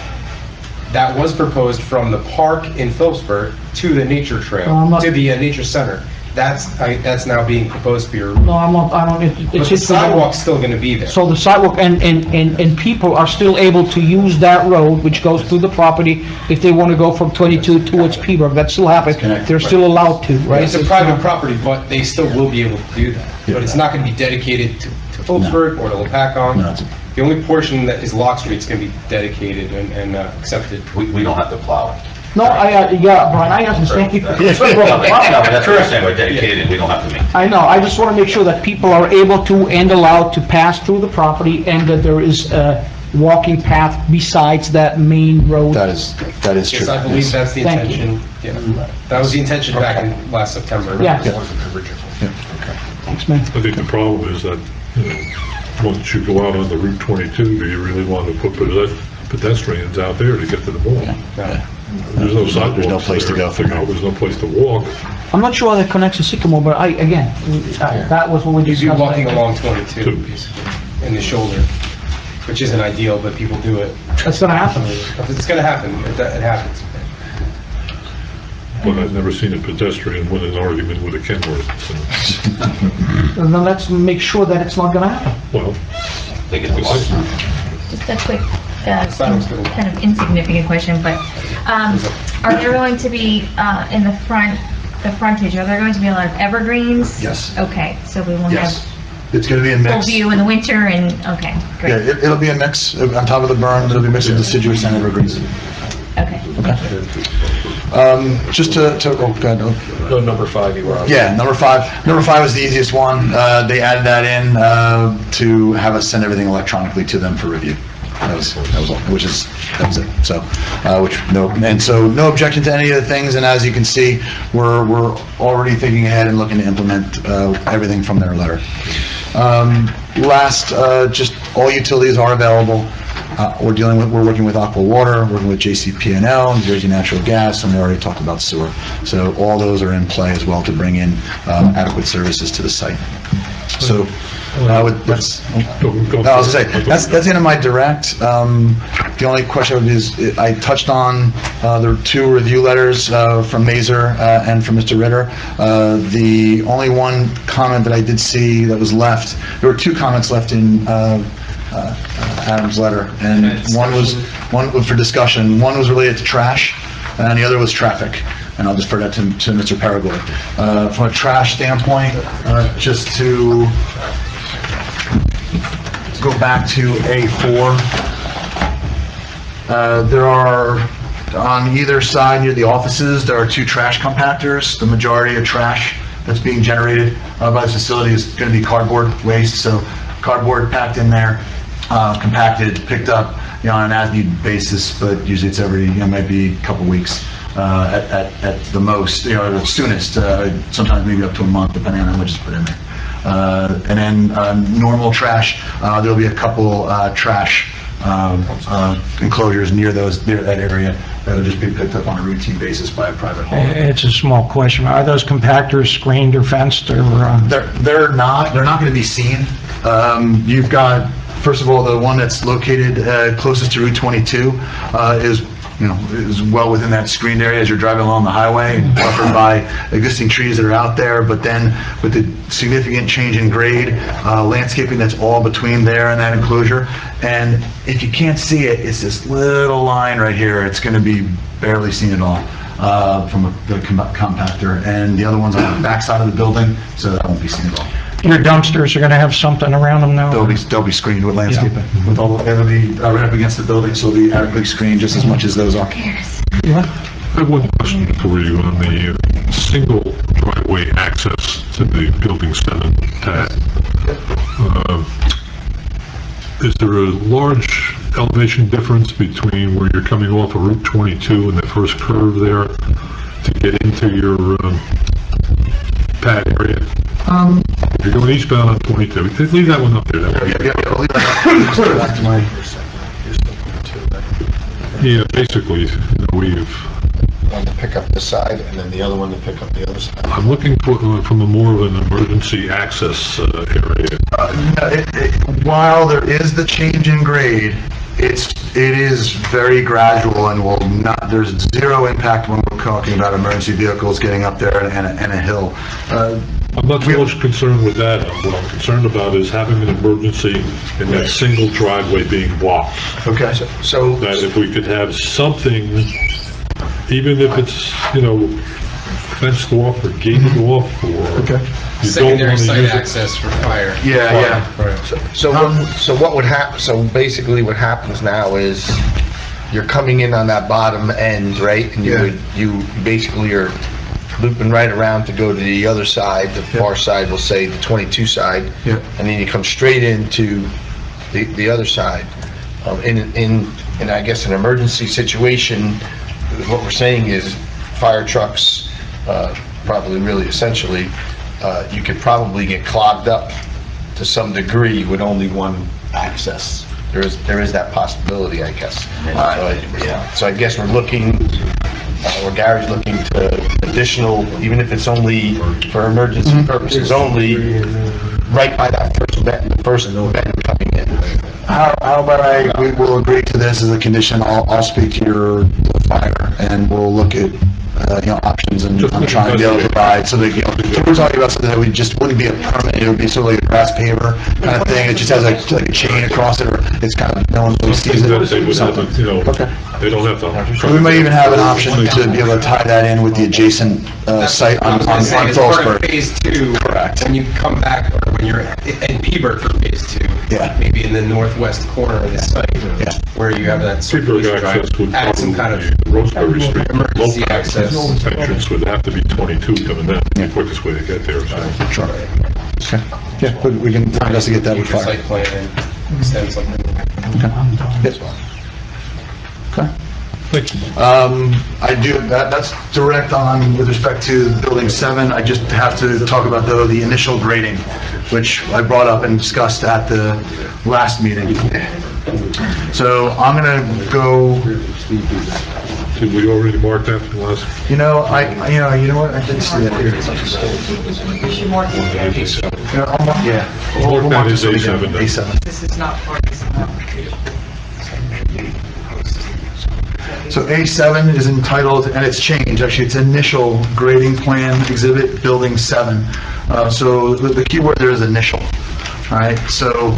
That was proposed from the park in Phillipsburg to the nature trail, No, I'm not- to the nature center. That's now being proposed for your, No, I'm not, I don't, but it's the just. sidewalk's still gonna be there. So the sidewalk and people are still able to use that road, which goes through the property, if they want to go from 22 towards Peabrook, that still happens. They're still allowed to, right? It's a private property, but they still will be able to do that. But it's not gonna be dedicated to Phillipsburg or to Lopatcong. No, it's- The only portion that is Lock Street's gonna be dedicated and accepted. We don't have to plow it. No, yeah, Brian, I understand. No, but that's what I'm saying, we're dedicated, we don't have to make. I know, I just want to make sure that people are able to and allowed to pass through the property and that there is a walking path besides that main road. That is true. Yes, I believe that's the Thank you. intention. Yeah, that was the intention back in last September. Yeah. Yeah. Thanks, man. I think the problem is that, once you go out on the Route 22, do you really want to put pedestrians out there to get to the mall? No. There's no sidewalks. There's no place to go. There's no place to walk. I'm not sure how that connects to Sycamore, but that was what we You'd discussed. be walking along 22, basically, in the shoulder, which isn't ideal, but people do it. That's gonna happen. It's gonna happen, it happens. But I've never seen a pedestrian win an argument with a Kenworth. So, And then let's make sure that it's not gonna happen. well, They get the license. Just a quick, kind of insignificant question, but, are there going to be, in the frontage, are there going to be a lot of evergreens? Yes. Okay, so we won't Yes. have It's gonna be a full mix. view in the winter and, okay, Yeah, great, it'll be a mix. On top of the berm, it'll be a mix of deciduous and evergreens. okay. Just to, oh, go ahead. No, number 5 you were on. Yeah, number five was the easiest one. They added that in to have us send everything electronically to them for review. That was all, that was it. So, no objection to any of the things, and as you can see, we're already thinking ahead and looking to implement everything from their letter. Last, just all utilities are available. We're working with Aqua Water, working with JCP&L, New Jersey Natural Gas, and we already talked about sewer. So all those are in play as well to bring in adequate services to the site. So, that's, go I was gonna say, that's the end of my direct. The only question I would is, I touched on, there were 2 review letters from Mazer and from Mr. Ritter. The only one comment that I did see that was left, there were 2 comments left in Adam's letter, and one was for discussion. One was related to trash, and the other was traffic. And I'll defer that to Mr. Paragoy. From a trash standpoint, just to go back to A4, there are, on either side near the offices, there are 2 trash compactors. The majority of trash that's being generated by this facility is going to be cardboard waste, so cardboard packed in there, compacted, picked up, on an as-needed basis, but usually it's every, might be a couple weeks at the most, the soonest, sometimes maybe up to a month, depending on how much is put in there. And then normal trash, there'll be a couple trash enclosures near that area that'll just be picked up on a routine basis by a private hauler. It's a small question. Are those compactors screened or fenced or? They're not going to be seen. You've got, first of all, the one that's located closest to Route 22 is well within that screened area as you're driving along the highway, buffered by existing trees that are out there, but then with the significant change in grade, landscaping that's all between there and that enclosure, and if you can't see it, it's this little line right here. It's going to be barely seen at all from the compactor, and the other one's on the back side of the building, so that won't be seen at all. Your dumpsters are going to have something around them now? They'll be screened with landscaping, with all, it'll be right up against the building, so it'll be adequately screened just as much as those are. I have one question for you on the single driveway access to the Building 7 tab. Is there a large elevation difference between where you're coming off of Route 22 and the first curve there to get into your pad area? If you're going eastbound on 22, leave that one up there. I'll leave that up. Yeah, basically, we've... One to pick up this side, and then the other one to pick up the other side. I'm looking for, from a more of an emergency access area. While there is the change in grade, It is very gradual and will not, there's zero impact when we're talking about emergency vehicles getting up there and a hill. I'm not so much concerned with that. What I'm concerned about is having an emergency in that single driveway being blocked. Okay. So, That if we could have something, even if it's, fenced off or gated off, or you don't Secondary want to site use it. access for fire. Yeah. so what would happen, so basically what happens now is you're coming in on that bottom end, right? And you basically are looping right around to go to the other side, the far side, we'll say the 22 side. Yeah. And then you come straight into the other side. In I guess, an emergency situation, what we're saying is fire trucks, probably really essentially, you could probably get clogged up to some degree with only one access. There is that possibility, I guess. So I guess we're looking, or Gary's looking to additional, even if it's only for emergency purposes only, right by that first event coming in. How about we will agree to this as a condition. I'll speak to your fire and we'll look at options and I'm trying to be able to provide so that, so we're talking about something that just wouldn't be a permanent, it would be sort of like a grass paver kind of thing. It just has like a chain across it, or it's kind of, no one really sees it. They would have to, Okay. they don't have to. We might even have an option to be able to tie that in with the adjacent site on As part of Phillipsburg. phase two. Correct. When you come back, or when you're in Peabody for phase two. Yeah. Maybe in the northwest corner of the site. Yeah. Where you have that Peabody circulation access drive, would add some kind probably, of the Roseberry Street, emergency local access. entrance would have to be 22 coming down, the quickest way to get there, so. Sure. Okay. Yeah, but we can investigate that with Future fire. site plan and extend something. Yes. Okay. Thank you. I do, that's direct on with respect to building 7. I just have to talk about though the initial grading, which I brought up and discussed at the last meeting. So I'm gonna go, Did we already mark that for the last? you know what, I did see that here. Yeah. Mark that as this one A7 again. then. A7. This is not part of this application. So A7 is entitled, and it's changed, actually, it's initial grading plan exhibit, building 7. So the key word there is initial, all right? So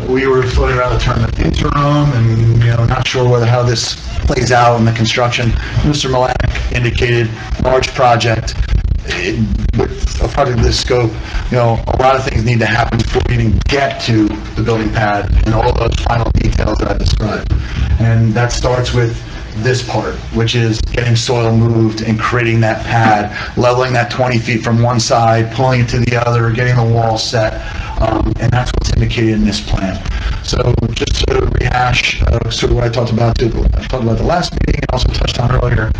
we were floating around the term of interim and, not sure how this plays out in the construction. Mr. Malak indicated large project. With a project of this scope, a lot of things need to happen before we even get to the building pad and all those final details that I described. And that starts with this part, which is getting soil moved and creating that pad, leveling that 20 feet from one side, pulling it to the other, getting the wall set, and that's what's indicated in this plan. So just to rehash sort of what I talked about the last meeting and also touched on earlier,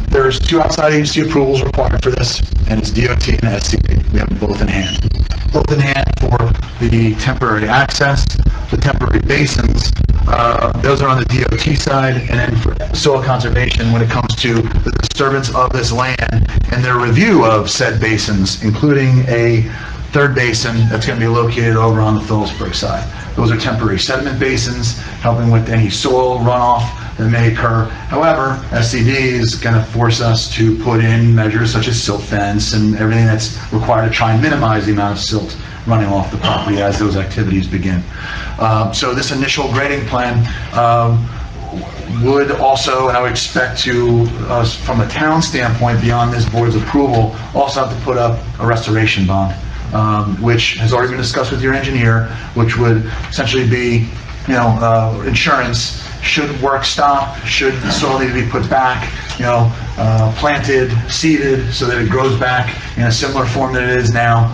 there's 2 outside agency approvals required for this, and it's DOT and SCP. We have them both in hand. Both in hand for the temporary access, the temporary basins. Those are on the DOT side, and then for soil conservation when it comes to the disturbance of this land and their review of said basins, including a 3rd basin that's going to be located over on the Phillipsburg side. Those are temporary sediment basins, helping with any soil runoff that may occur. However, SCD is going to force us to put in measures such as silt fence and everything that's required to try and minimize the amount of silt running off the property as those activities begin. So this initial grading plan would also, and I would expect to, from a town standpoint, beyond this board's approval, also have to put up a restoration bond, which has already been discussed with your engineer, which would essentially be, insurance should work stop, should the soil need to be put back, planted, seeded, so that it grows back in a similar form that it is now.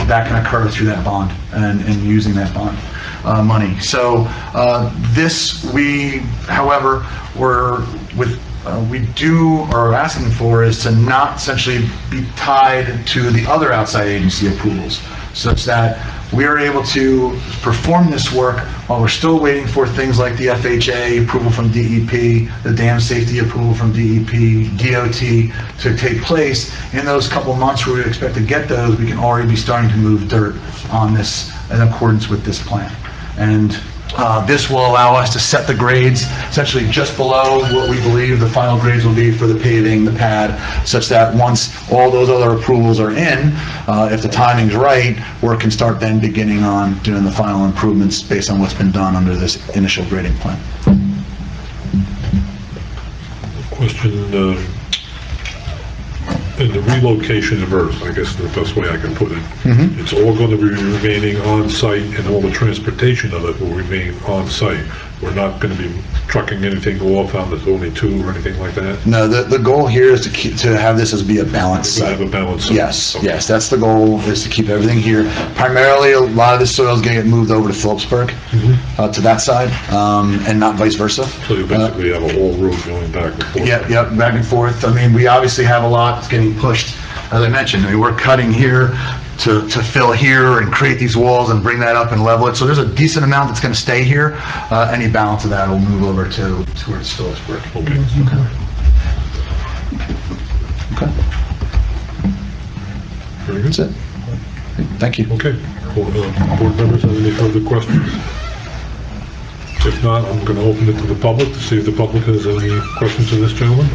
That can occur through that bond and using that bond money. So however, are asking for is to not essentially be tied to the other outside agency approvals, such that we are able to perform this work while we're still waiting for things like the FHA approval from DEP, the dam safety approval from DEP, DOT to take place. In those couple months where we expect to get those, we can already be starting to move dirt on this in accordance with this plan. And This will allow us to set the grades essentially just below what we believe the final grades will be for the paving, the pad, such that once all those other approvals are in, if the timing's right, work can start then beginning on doing the final improvements based on what's been done under this initial grading plan. Question, in the relocation of earth, I guess the best way I can put it, it's all going to be remaining on-site and all the transportation of it will remain on-site. We're not going to be trucking anything off on the only two or anything like that? No, the goal here is to have this as be a balanced site. Have a balanced site. Yes, yes, that's the goal, is to keep everything here. Primarily, a lot of the soil is going to get moved over to Phillipsburg, to that side, and not vice versa. So you basically have a whole road going back and forth? Yep, back and forth. I mean, we obviously have a lot that's getting pushed, as I mentioned. I mean, we're cutting here to fill here and create these walls and bring that up and level it. So there's a decent amount that's going to stay here. Any balance of that will move over towards Phillipsburg. Okay. Very good. That's it. Thank you. Okay. Board members have any further questions? If not, I'm going to open it to the public to see if the public has any questions of this gentleman.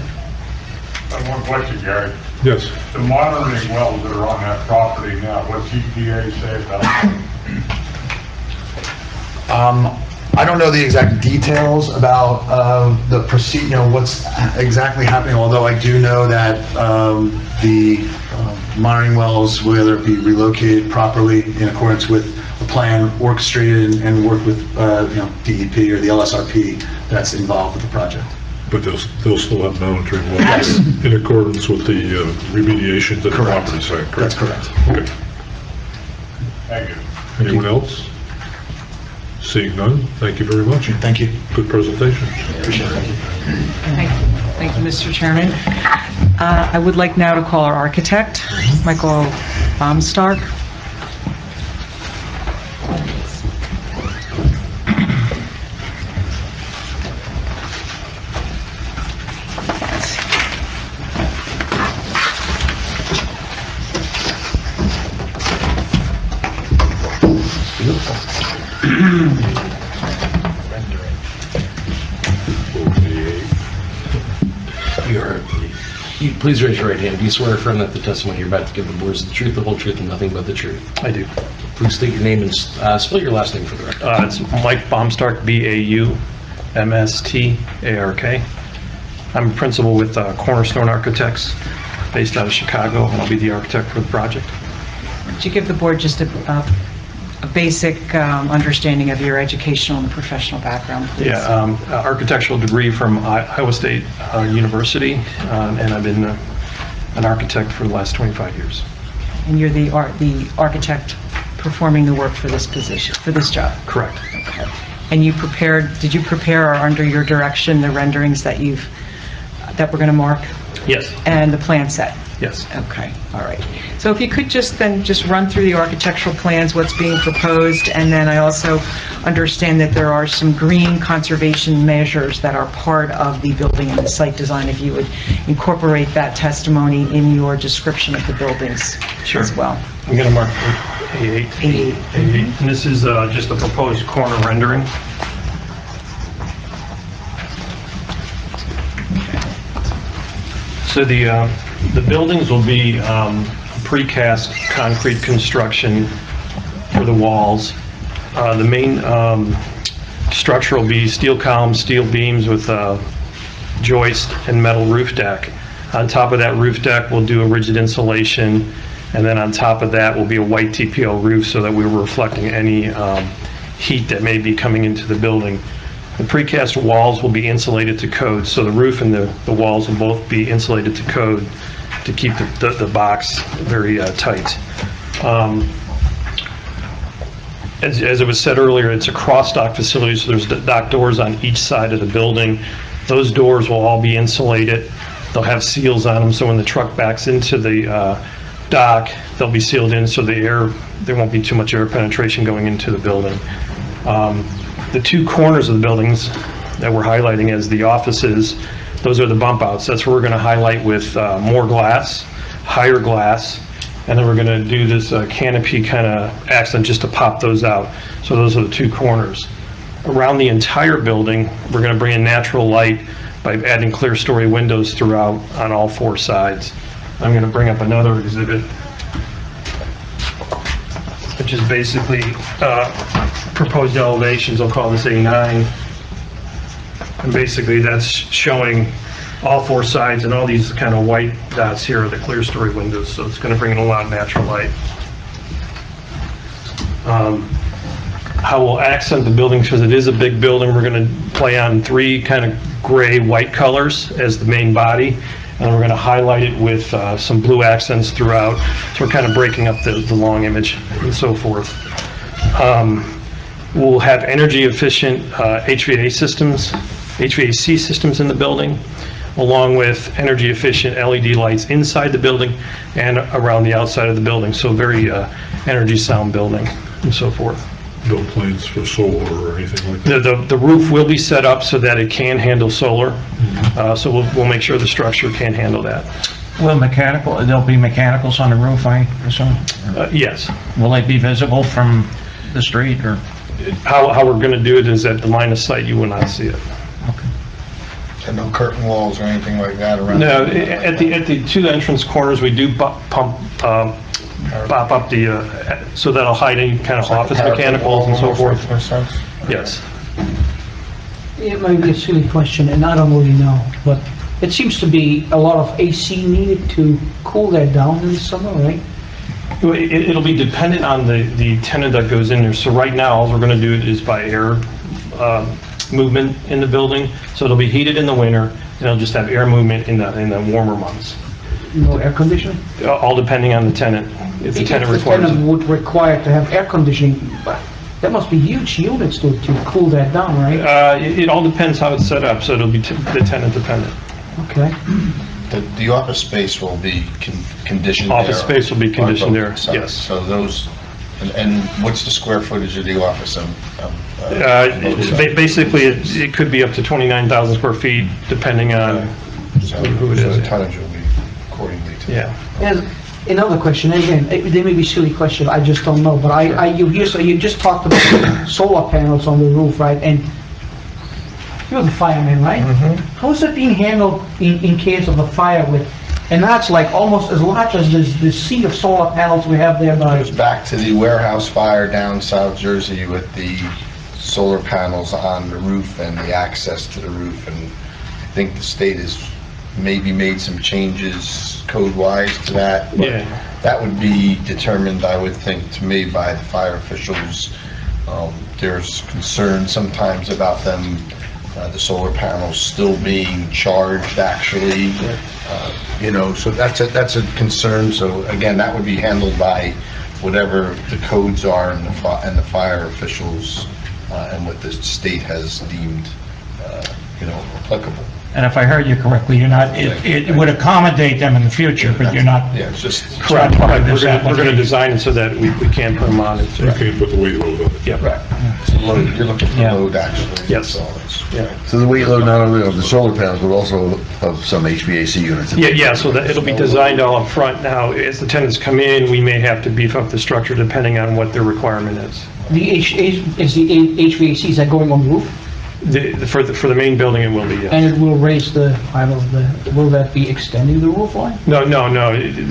I have one question, Gary. Yes. The monitoring wells that are on that property now, what's EPA say about them? I don't know the exact details about the what's exactly happening, although I do know that the monitoring wells, whether it be relocated properly in accordance with the plan, orchestrated and work with DEP or the LSRP that's involved with the project. But they'll still have monitoring wells in accordance with the remediation to the property site, correct? That's correct. Okay. Thank you. Anyone else? Seeing none, thank you very much. Thank you. Good presentation. Appreciate it. Thank you, Mr. Chairman. I would like now to call our architect, Michael Baumstark. Please raise your right hand. Do you swear or affirm that the testimony you're about to give the board is the truth, the whole truth, and nothing but the truth? I do. Please state your name and spell your last name for the record. It's Mike Baumstark, B-A-U-M-S-T-A-R-K. I'm a principal with Cornerstone Architects, based out of Chicago, and I'll be the architect for the project. Would you give the board just a basic understanding of your educational and professional background, please? Yeah, architectural degree from Iowa State University, and I've been an architect for the last 25 years. And you're the architect performing the work for this position, for this job? Correct. Okay. And did you prepare, or under your direction, the renderings that we're going to mark? Yes. And the plan set? Yes. Okay, all right. So if you could just run through the architectural plans, what's being proposed, and then I also understand that there are some green conservation measures that are part of the building and the site design, if you would incorporate that testimony in your description of the buildings as well. I'm going to mark A8. A8. And this is just a proposed corner rendering. So the buildings will be precast concrete construction for the walls. The main structure will be steel columns, steel beams with joist and metal roof deck. On top of that roof deck, we'll do a rigid insulation, and then on top of that will be a white TPO roof so that we were reflecting any heat that may be coming into the building. The precast walls will be insulated to code, so the roof and the walls will both be insulated to code to keep the box very tight. As it was said earlier, it's a cross-dock facility, so there's dock doors on each side of the building. Those doors will all be insulated. They'll have seals on them, so when the truck backs into the dock, they'll be sealed in so there won't be too much air penetration going into the building. The two corners of the buildings that we're highlighting as the offices, those are the bump outs. That's where we're going to highlight with more glass, higher glass, and then we're going to do this canopy kind of accent just to pop those out. So those are the two corners. around the entire building, we're going to bring in natural light by adding clear story windows throughout on all 4 sides. I'm going to bring up another exhibit, which is basically proposed elevations. I'll call this A9. And basically that's showing all 4 sides, and all these kind of white dots here are the clear story windows, so it's going to bring in a lot of natural light. How we'll accent the building, because it is a big building, we're going to play on 3 kind of gray-white colors as the main body, and we're going to highlight it with some blue accents throughout, so we're kind of breaking up the long image and so forth. We'll have energy-efficient HVAC systems in the building, along with energy-efficient LED lights inside the building and around the outside of the building, so very energy-sound building and so forth. No plans for solar or anything like that? The roof will be set up so that it can handle solar, so we'll make sure the structure can handle that. Will there'll be mechanicals on the roof, I assume? Yes. Will they be visible from the street, or? How we're going to do it is at the line of sight, you will not see it. And no curtain walls or anything like that around? No, at the 2 entrance corners, we do bop up the, so that'll hide any kind of office mechanicals and so forth. Yes. It might be a silly question, and I don't really know, but it seems to be a lot of AC needed to cool that down in the summer, right? It'll be dependent on the tenant that goes in there. So right now, all we're going to do is by air movement in the building. So it'll be heated in the winter, and it'll just have air movement in the warmer months. No air conditioning? All depending on the tenant. If the tenant requires it. If the tenant would require to have air conditioning, that must be huge units to cool that down, right? It all depends how it's set up, so it'll be the tenant dependent. Okay. The office space will be conditioned there? Office space will be conditioned there, yes. So those, and what's the square footage of the office? Basically, it could be up to 29,000 square feet, depending on who it So is. the tonnage will be accordingly to that. And another question, and again, they may be silly question, I just don't know, but you just talked about solar panels on the roof, right? And you're the fireman, right? Mm-hmm. How is that being handled in case of a fire with, and that's like almost as large as the sea of solar panels we have there It by. goes back to the warehouse fire down South Jersey with the solar panels on the roof and the access to the roof, and I think the state has maybe made some changes code-wise to that. But Yeah. that would be determined, I would think, to me, by the fire officials. There's concern sometimes about them, the solar panels still being charged, actually. So that's a concern. So again, that would be handled by whatever the codes are and the fire officials, and what the state has deemed, applicable. And if I heard you correctly, you're not, it would accommodate them in the future, but you're not. Yeah, it's just. Correct. We're going to design it so that we can put them on it. You can't put the weight load on it. Yeah. Right. It's load, you're looking for load, actually. Yes. That's all it's- Yeah. So the weight load not only of the solar panels, but also of some HVAC units? Yeah, so that it'll be designed all up front. Now, as the tenants come in, we may have to beef up the structure depending on what their requirement is. Is the HVAC, is that going on the roof? For the main building, it will be, yes. And it will raise will that be extending the roof line? No.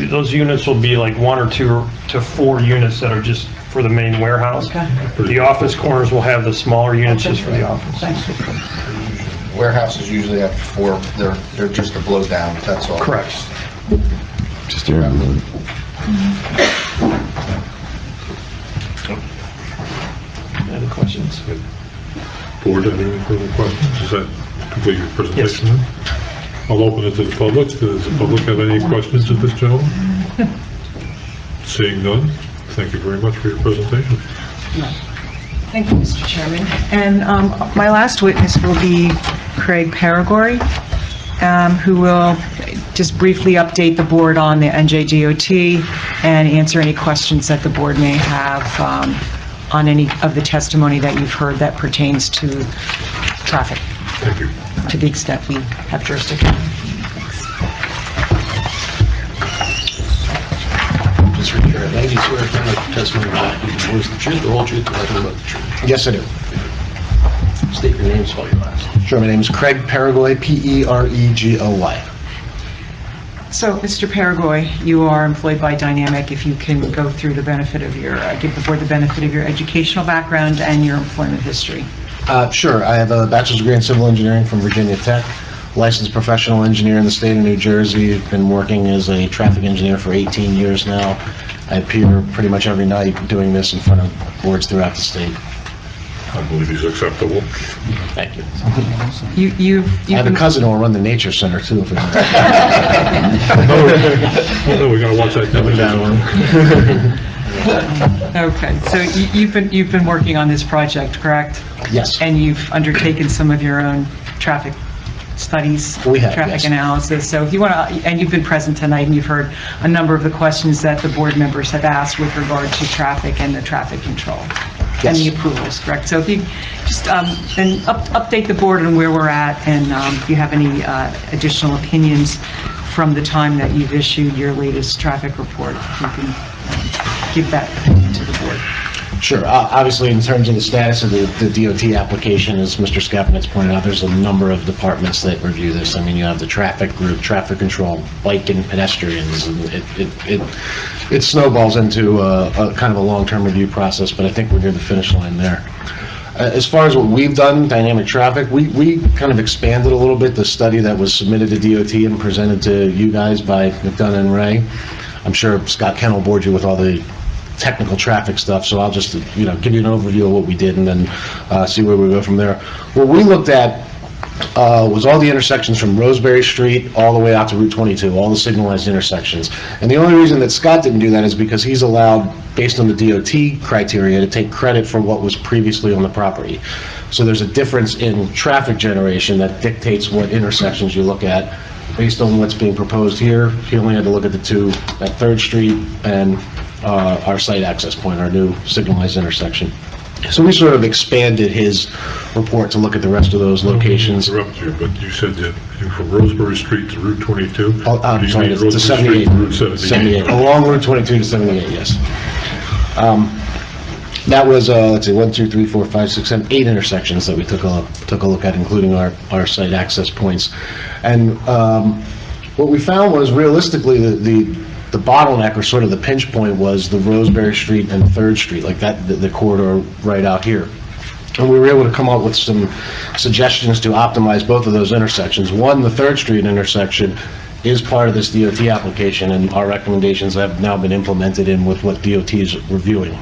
Those units will be like 1 or 2 to 4 units that are just for the main warehouse. Okay. The office corners will have the smaller units just for the office. Thanks. Warehouses usually have 4, they're just a blow down, that's all. Correct. Just air load. Any questions? Board, any further questions? Does that complete your presentation? Then? I'll open it to the public. Does the public have any questions of this gentleman? Seeing none, thank you very much for your presentation. Thank you, Mr. Chairman. And my last witness will be Craig Paragori, who will just briefly update the board on the NJDOT and answer any questions that the board may have on any of the testimony that you've heard that pertains to traffic. Thank you. To the extent we have jurisdiction. Just repeat it. Lady swear to tell the testimony about the truth, the whole truth, and nothing but the truth. Yes, I do. State your name, spell your last. Sure, my name is Craig Perigoy, Peregoy. So, Mr. Paragoy, you are employed by Dynamic. If you can go through the benefit of your, give the board the benefit of your educational background and your employment history. Sure, I have a bachelor's degree in civil engineering from Virginia Tech, licensed professional engineer in the state of New Jersey. I've been working as a traffic engineer for 18 years now. I appear pretty much every night doing this in front of boards throughout the state. I believe he's acceptable. Thank you. You've I have a been- cousin who will run the nature center too. Oh, no, we gotta watch that. Okay, so you've been working on this project, correct? Yes. And you've undertaken some of your own traffic studies? We have, Traffic yes. analysis. So if you want to, and you've been present tonight and you've heard a number of the questions that the board members have asked with regard to traffic and the traffic control. And the approvals, correct? So if you just, then update the board on where we're at, and if you have any additional opinions from the time that you've issued your latest traffic report, you can give that to the board. Sure. Obviously, in terms of the status of the DOT application, as Mr. Skapinitz pointed out, there's a number of departments that review this. I mean, you have the traffic group, traffic control, bike and pedestrians, and it snowballs into a kind of a long-term review process, but I think we're near the finish line there. As far as what we've done, dynamic traffic, we kind of expanded a little bit the study that was submitted to DOT and presented to you guys by McDonough and Ray. I'm sure Scott Kent will board you with all the technical traffic stuff, so I'll just, give you an overview of what we did and then see where we go from there. What we looked at was all the intersections from Roseberry Street all the way out to Route 22, all the signalized intersections. And the only reason that Scott didn't do that is because he's allowed, based on the DOT criteria, to take credit for what was previously on the property. So there's a difference in traffic generation that dictates what intersections you look at. Based on what's being proposed here, he only had to look at the two at 3rd Street and our site access point, our new signalized intersection. So we sort of expanded his report to look at the rest of those locations. Interrupt you, but you said that from Roseberry Street to Route 22? I'm sorry, to Roseberry 78. Street to Route 78. Along Route 22 to 78, yes. That was, let's see, 1, 2, 3, 4, 5, 6, 7, 8 intersections that we took a look at, including our site access points. And what we found was, realistically, the bottleneck, or sort of the pinch point, was the Roseberry Street and 3rd Street, like that, the corridor right out here. And we were able to come up with some suggestions to optimize both of those intersections. One, the 3rd Street intersection is part of this DOT application, and our recommendations have now been implemented in with what DOT is reviewing.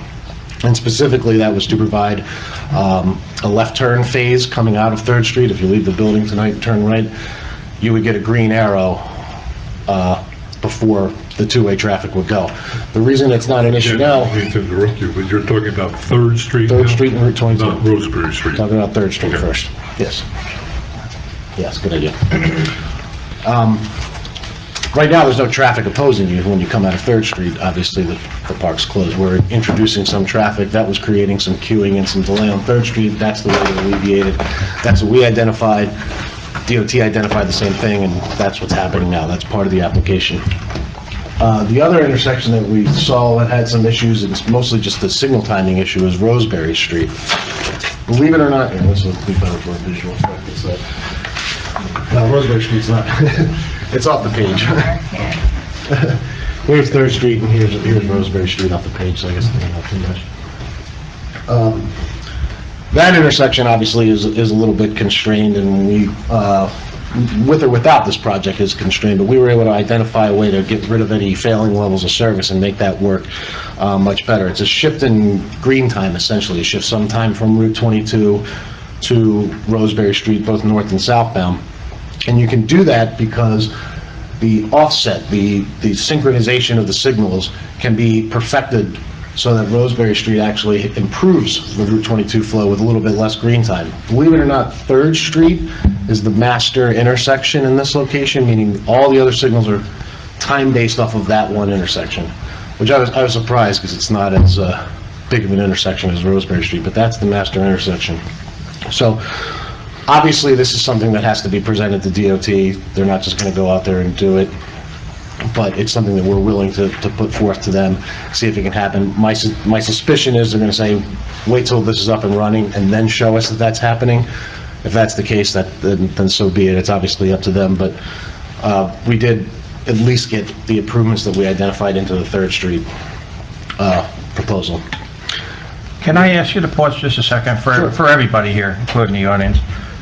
And specifically, that was to provide a left turn phase coming out of 3rd Street. If you leave the building tonight and turn right, you would get a green arrow before the two-way traffic would go. The reason it's not an issue now... I hate to interrupt you, but you're talking about 3rd Street 3rd now? Street and Route 22. Not Roseberry Street. Talking about 3rd Street first. Yes. Yes, good idea. Right now, there's no traffic opposing you when you come out of 3rd Street. Obviously, the park's closed. We're introducing some traffic. That was creating some queuing and some delay on 3rd Street. That's the way to alleviate it. That's what we identified. DOT identified the same thing, and that's what's happening now. That's part of the application. The other intersection that we saw that had some issues, and it's mostly just a signal timing issue, is Roseberry Street. Believe it or not, this will be better for a visual effect. No, Roseberry Street's not. It's off the page. Here's 3rd Street, and here's Roseberry Street off the page, so I guess I didn't have too much. That intersection obviously is a little bit constrained, and we, with or without this project, is constrained, but we were able to identify a way to get rid of any failing levels of service and make that work much better. It's a shift in green time, essentially, a shift sometime from Route 22 to Roseberry Street, both north and southbound. And you can do that because the offset, the synchronization of the signals can be perfected so that Roseberry Street actually improves the Route 22 flow with a little bit less green time. Believe it or not, 3rd Street is the master intersection in this location, meaning all the other signals are time-based off of that one intersection, which I was surprised because it's not as big of an intersection as Roseberry Street, but that's the master intersection. So obviously, this is something that has to be presented to DOT. They're not just going to go out there and do it. but it's something that we're willing to put forth to them, see if it can happen. My suspicion is they're going to say, wait till this is up and running and then show us that that's happening. If that's the case, then so be it. It's obviously up to them, but we did at least get the improvements that we identified into the 3rd Street proposal. Can I ask you to pause just a second for everybody here, including the audience?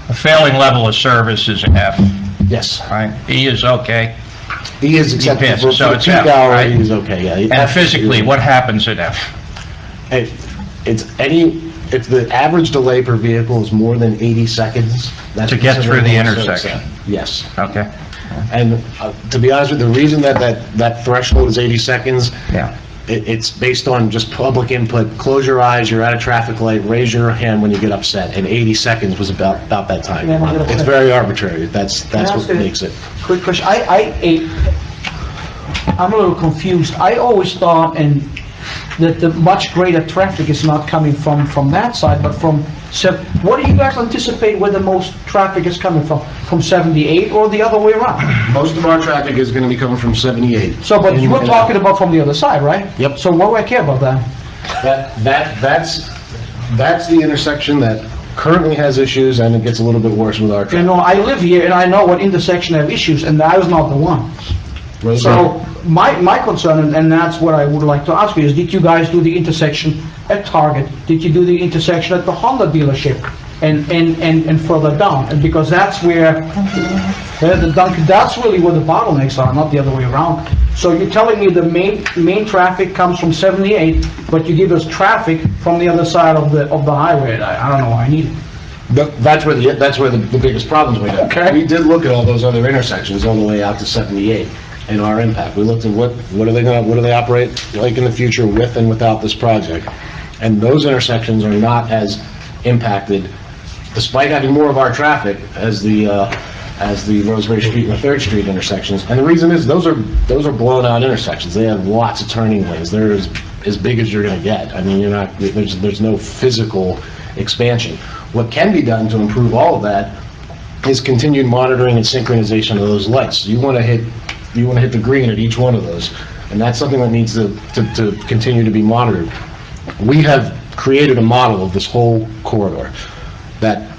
A failing level of service is an F. Yes. Right? E is okay. E is acceptable So for it's peak F, hour, right? E is okay, yeah. And physically, what happens at F? If the average delay per vehicle is more than 80 seconds, that's To get through the considered a intersection? Yes. Okay. And to be honest with you, the reason that threshold is 80 seconds, Yeah. it's based on just public input. Close your eyes, you're at a traffic light, raise your hand when you get upset, and 80 seconds was about that time. Yeah, I get It's upset. very arbitrary. That's what it. makes it. Quick question, I'm a little confused. I always thought that the much greater traffic is not coming from that side, but from, what do you guys anticipate where the most traffic is coming from? From 78 or the other way around? Most of our traffic is going to be coming from 78. So, but you were talking about from the other side, right? Yep. So what do I care about that? That's the intersection that currently has issues, and it gets a little bit worse with our traffic. You know, I live here and I know what intersection have issues, and that is not the one. So my concern, and that's what I would like to ask you, is did you guys do the intersection at Target? Did you do the intersection at the Honda dealership and further down? And because that's where the Dunkin', that's really where the bottlenecks are, not the other way around. So you're telling me the main traffic comes from 78, but you give us traffic from the other side of the highway. I don't know why I need it. That's where the biggest problems we have. Okay. We did look at all those other intersections all the way out to 78 and our impact. We looked at what do they operate like in the future with and without this project. And those intersections are not as impacted, despite having more of our traffic as the Rosemary Street and the 3rd Street intersections. And the reason is those are blown out intersections. They have lots of turning lanes. They're as big as you're going to get. I mean, there's no physical expansion. What can be done to improve all of that is continued monitoring and synchronization of those lights. You want to hit the green at each one of those, and that's something that needs to continue to be monitored. We have created a model of this whole corridor that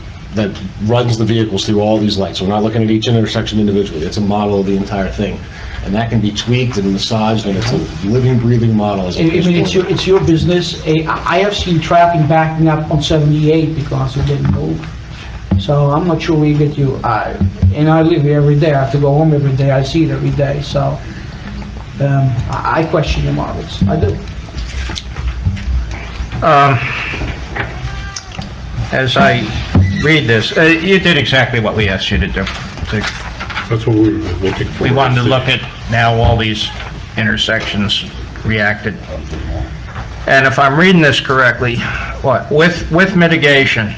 runs the vehicles through all these lights. We're not looking at each intersection individually. It's a model of the entire thing, and that can be tweaked and massaged, and it's a living, breathing model. I mean, it's your business. I have seen traffic backing up on 78 because it didn't move. So I'm not sure where you get and I live here every day. I have to go home every day. I see it every day. So I question your models. I do. As I read this, you did exactly what we asked you to do. That's what we were looking for. We wanted to look at now all these intersections reacted. And if I'm reading this correctly, with mitigation,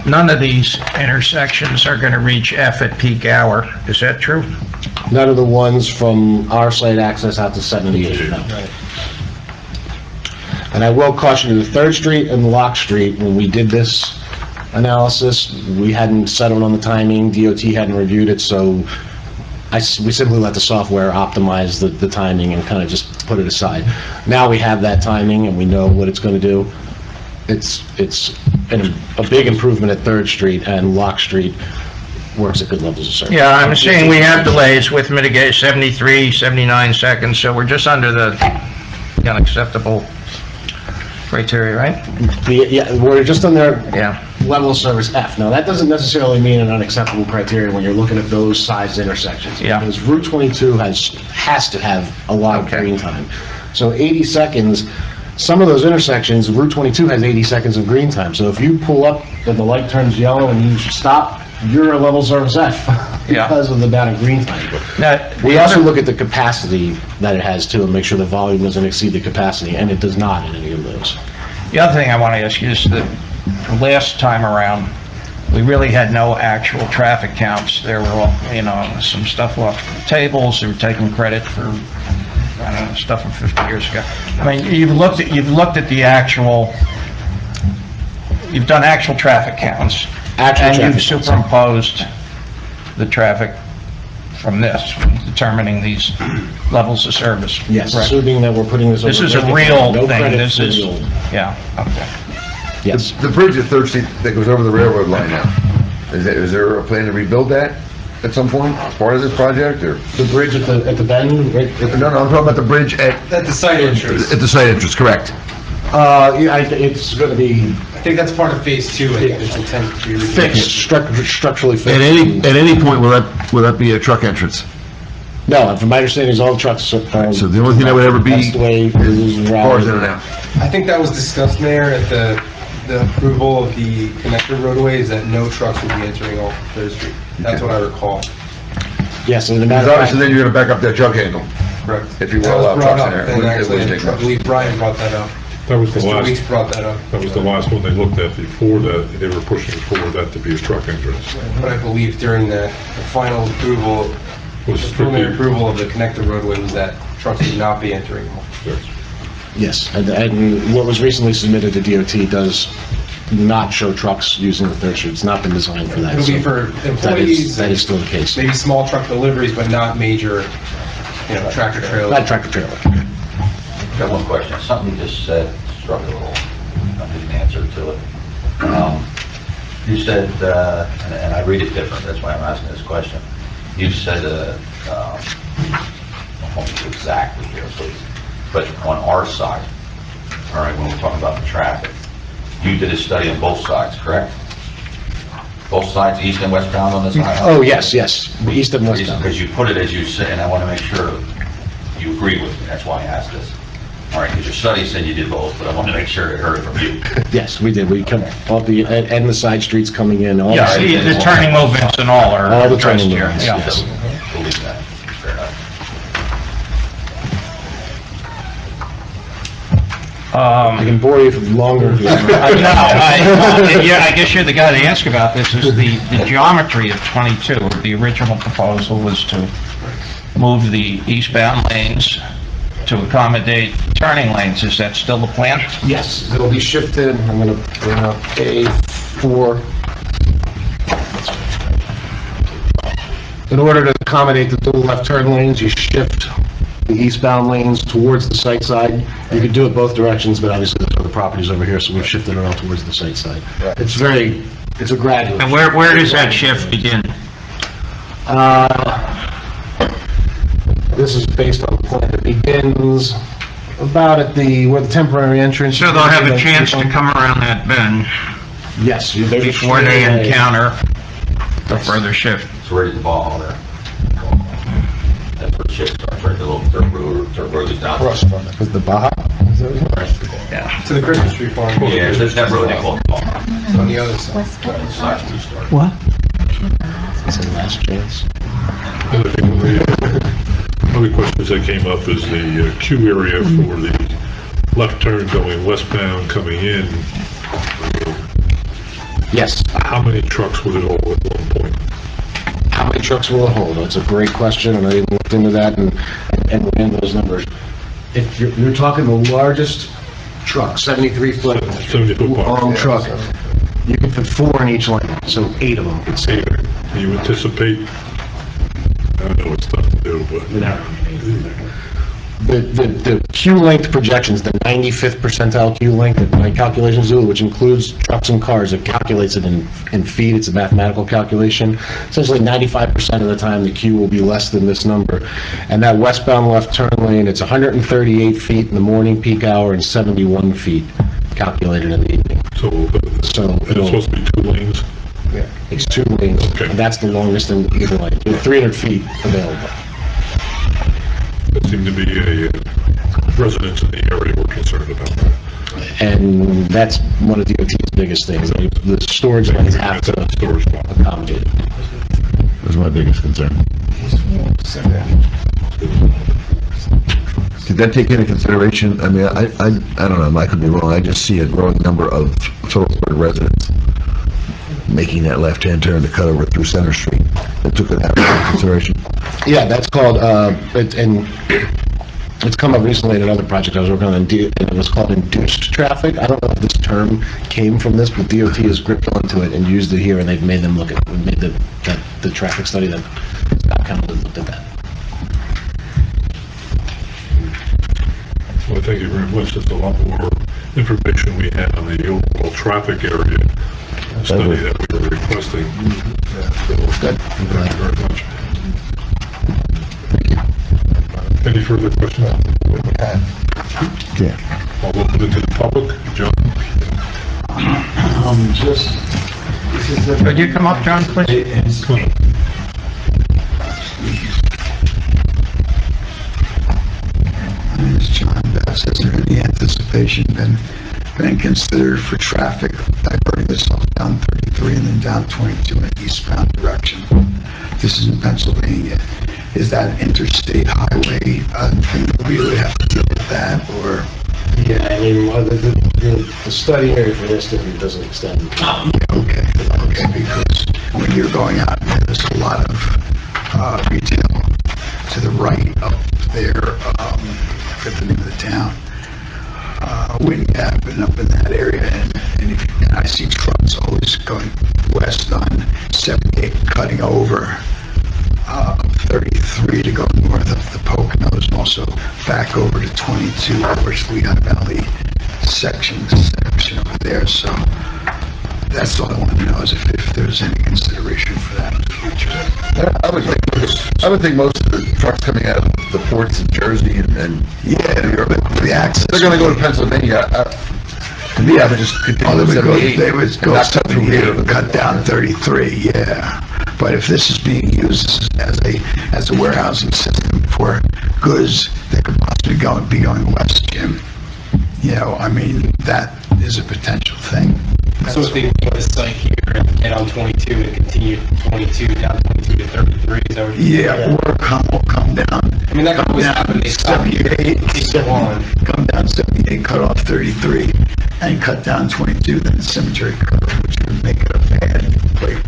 none of these intersections are going to reach F at peak hour. Is that true? None of the ones from our site access out to 78. No. Right. And I will caution you, the 3rd Street and Lock Street, when we did this analysis, we hadn't settled on the timing, DOT hadn't reviewed it, so we simply let the software optimize the timing and kind of just put it aside. Now we have that timing and we know what it's going to do. It's a big improvement at 3rd Street, and Lock Street works at good levels of service. Yeah, I'm saying we have delays with mitigation, 73, 79 seconds, so we're just under the unacceptable criteria, right? Yeah, we're just on their Yeah. level of service F. Now, that doesn't necessarily mean an unacceptable criteria when you're looking at those size intersections. Yeah. Because Route 22 has to have a lot of green time. So 80 seconds, some of those intersections, Route 22 has 80 seconds of green time. So if you pull up and the light turns yellow and you stop, you're a level service F because of the amount of green time. Now, We also look at the capacity that it has too and make sure the volume doesn't exceed the capacity, and it does not in any of those. The other thing I want to ask you is that last time around, we really had no actual traffic counts. There were all, some stuff off tables. They were taking credit for, I don't know, stuff from 50 years ago. I mean, you've looked at the actual, you've done actual traffic counts. And you've superimposed the traffic from this, determining these levels of service. Yes, Correct. assuming that we're putting this over. This is a no real thing, credit this for is, the old. yeah, okay. Yes. The bridge at Third Street that goes over the railroad line now, is there a plan to rebuild that at some point, as part of this project, or? The bridge at the bend, right? No, I'm talking about the bridge at the site entrance. the site entrance, correct? Yeah, it's gonna be I think that's part of phase 2, I think it's intended to be. fixed, structurally fixed. At any point, will that be a truck entrance? No, from my understanding, is all the trucks are. So the only thing that would ever be That's the way it is cars in routed. and out. I think that was discussed, Mayor, at the approval of the connector roadway, is that no trucks would be entering off Third Street. That's what I recall. Yes, and the Because matter of obviously then fact, you're gonna back up that jug handle, Correct. if you That will was allow brought trucks in up, there. and It wouldn't actually, take I trucks. believe Brian brought that up. That was the Mr. Weeks last, brought that up. that was the last one they looked at. Before that, they were pushing for that to be a truck entrance. But I believe during the final approval, Was the preliminary strictly, approval of the connector roadway was that trucks would not be entering. yes, and what was recently submitted to DOT does not show trucks using the Third Street. It's not been designed for that. It'll be so for that employees. That is still the case. Maybe small truck deliveries, but not major, tractor trailers. Not tractor trailer. Got one question. Something you just said struck a little, I didn't answer to it. You said, and I read it different, that's why I'm asking this question. You said, I won't be exactly here, please, but on our side, all right, when we're talking about the traffic, you did a study on both sides, correct? Both sides, east and westbound on this highway? Oh, yes, yes, east and west. Because you put it as you say, and I want to make sure you agree with me, that's why I asked this. All right, because your study said you did both, but I want to make sure I heard it from you. Yes, we did. We come, all the, and the side streets coming in, all. Yeah, the turning movements and all are All the addressed turning here. movements, Yeah. yes. Believe that, fair enough. I can bore you for longer. if you want. I guess you're the guy to ask about this, is the geometry of 22. The original proposal was to move the eastbound lanes to accommodate turning lanes. Is that still the plan? Yes, it'll be shifted. I'm gonna bring up A4. In order to accommodate the dual left turn lanes, you shift the eastbound lanes towards the site side. You could do it both directions, but obviously there's other properties over here, so we've shifted it all towards the site side. It's a gradual. And where does that shift begin? This is based on the plan that begins about at where the temporary entrance. So they'll have a chance to come around that bend Yes. before they encounter a further shift. It's ready to ball there. That's where the shift starts, right, the little dirt road is down. Across from it. Was the Baja? Yeah. To the Christmas tree farm. Yeah, there's that road they call it ball. It's on the other side. On the side where you start. What? It's a last chance. other questions that came up is the queue area for the left turn going westbound coming in. Yes. How many trucks would it hold at one point? How many trucks will it hold? That's a great question, and I even looked into that and ran those numbers. If you're talking the largest truck, 73-foot 70-foot long truck, you can fit 4 in each lane, so 8 of them could stay there. Do you anticipate, I know it's tough to do, but The queue length projections, the 95th percentile queue length that my calculations do, which includes trucks and cars, it calculates it in feet, it's a mathematical calculation. Essentially 95% of the time the queue will be less than this number. And that westbound left turn lane, it's 138 feet in the morning peak hour and 71 feet calculated in the evening. So it's supposed to be 2 lanes? Yeah. It's 2 lanes, and that's the longest in either lane. There are 300 feet available. There seem to be a residents in the area were concerned about that. And that's one of DOT's biggest things. The storage lanes have to accommodate it. That's my biggest concern. Did that take into consideration, I mean, I don't know, I could be wrong, I just see a growing number of Phillipsburg residents making that left-hand turn to cut over through Center Street. That took it out into consideration. Yeah, that's called, and it's come up recently in another project I was working on, and it was called induced traffic. I don't know if this term came from this, but DOT has gripped onto it and used it here, and they've made them look at, made the traffic study that Scott kind of looked at that. Well, thank you very much. Just a lot more information we had on the overall traffic area study that we were requesting. So, thank you very much. Any further questions? Yeah. I'll open it to the public. John? Could you come up, John, please? My name is John Bass. Has there any anticipation been considered for traffic diverting this off down 33 and then down 22 in an eastbound direction? This is in Pennsylvania. Is that an interstate highway thing? We would have to deal with that, or? Yeah, I mean, the study area for this doesn't extend. Okay, because when you're going out there, there's a lot of retail to the right up there, I forget the name of the town, Wind Gap and up in that area, and I see trucks always going west on 78, cutting over 33 to go north of the Poconos, and also back over to 22, which we got Valley section over there. So that's all I want to know, is if there's any consideration for that in the future. I would think most of the trucks coming out of the ports in Jersey and the access, they're going to go to Pennsylvania. To me, I would just continue with 78. They would go 78 and cut down 33, yeah. But if this is being used as a warehousing system for goods that could possibly be going west, Jim, you know, I mean, that is a potential thing. So if they leave the site here and get on 22 and continue 22 down 22 to 33, is that what you're saying? Yeah, or come down. I mean, that could always happen. They stop here, keep on. Come down 78, cut off 33, and cut down 22, then the cemetery curve, which would make it a bad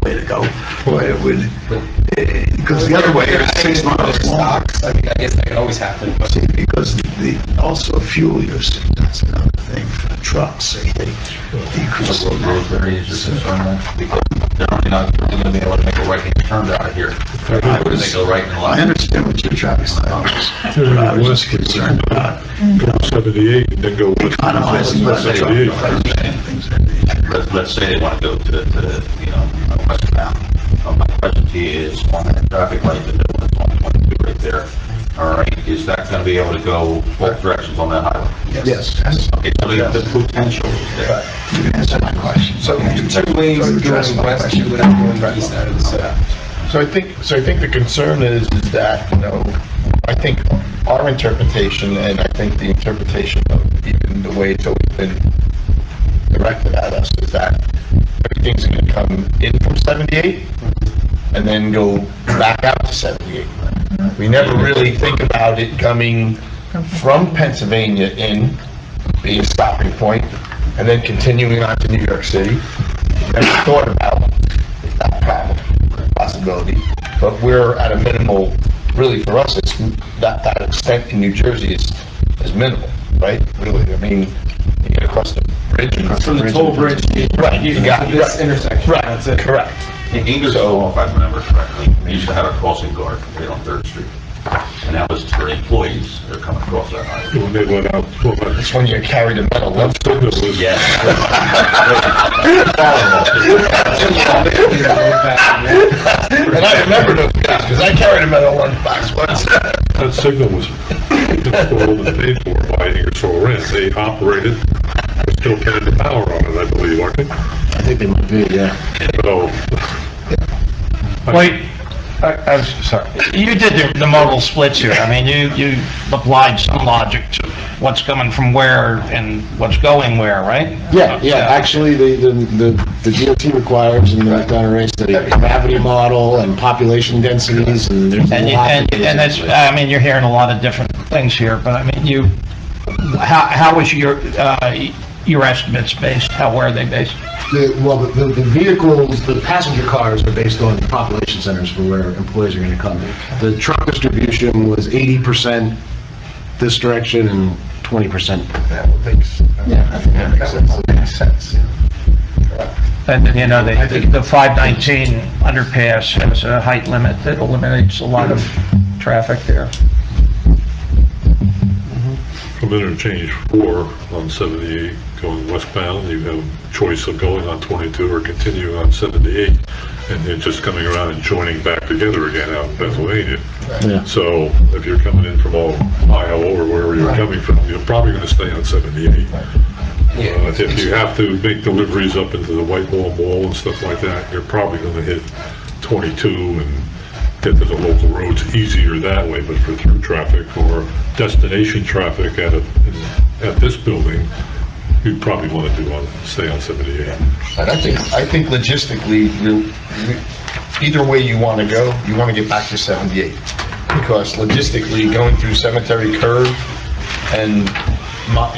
way to go. But it would, because the other way is 6 miles long. I mean, I guess that could always happen. But see, because also fuel usage, that's another thing for the trucks. So they decrease. Rosemary is just concerned that because they're only not going to be able to make a right-hand turn out here. I would make a right and left. I understand what you're trying to say. I was just concerned about 78, then go west. Economizing Let's say, 78. let's say they want to go to westbound. My question to you is on that traffic light, the middle that's on 22 right there. All right, is that going to be able to go both directions on that highway? Yes. Okay, so the potential is there. You can answer my question. so two lanes going west, two lanes going east out of the site. So I think the concern is that, you know, I think our interpretation, and I think the interpretation of even the way it's always been directed at us, is that everything's going to come in from 78 and then go back out to 78. We never really think about it coming from Pennsylvania in, being a stopping point, and then continuing on to New York City. Never thought about that possibility, but we're at a minimal, really for us, it's that extent in New Jersey is minimal, right? Really, I mean, you get across the bridge. From the toll bridge, right, you got this intersection. Right, That's it. correct. In English, if I remember correctly, we used to have a crossing guard right on 3rd Street. And that was for employees that are coming across that highway. When they let out, That's when you carry the metal. Yes. And I remember those guys, because I carried a metal lunchbox once. that signal was installed and paid for by Ingersoll Rand. They operated, they still paying the power on it, I believe, aren't they? I think they might be, yeah. So, Wait, I'm sorry. You did the modal splits here. I mean, you applied some logic to what's coming from where and what's going where, right? Yeah, actually, the DOT requires in the Montana race that a gravity model and population densities, and there's a lot. And that's, I mean, you're hearing a lot of different things here, but I mean, how was your estimates based? How were they based? The vehicles, the passenger cars are based on population centers for where employees are going to come. The truck distribution was 80% this direction and 20%. Yeah, I think that makes sense. And, you know, the 519 underpass has a height limit that eliminates a lot of traffic there. From interchange 4 on 78 going westbound, you have choice of going on 22 or continuing on 78, and then just coming around and joining back together again out in Pennsylvania. Yeah. So if you're coming in from Ohio or wherever you're coming from, you're probably going to stay on 78. If you have to make deliveries up into the Whitehall Mall and stuff like that, you're probably going to hit 22 and get to the local roads easier that way. But for through traffic or destination traffic at this building, you'd probably want to stay on 78. And I think logistically, either way you want to go, you want to get back to 78. Because logistically, going through Cemetery Curve and,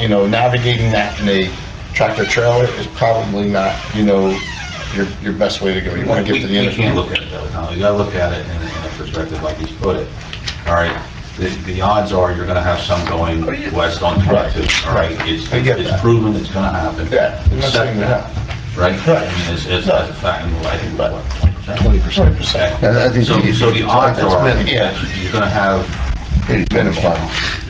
you know, navigating that in a tractor trailer is probably not, you know, your best way to go. You want to get to the end. We can't look at it though, no, you gotta look at it in a perspective like he's put it. All right, the odds are you're gonna have some going west on 22, all right? It's proven it's gonna happen. Yeah, I'm not saying that. Right? I mean, as a fact, I think, what, 20%? 20%. So the odds are, you're gonna have, minimum.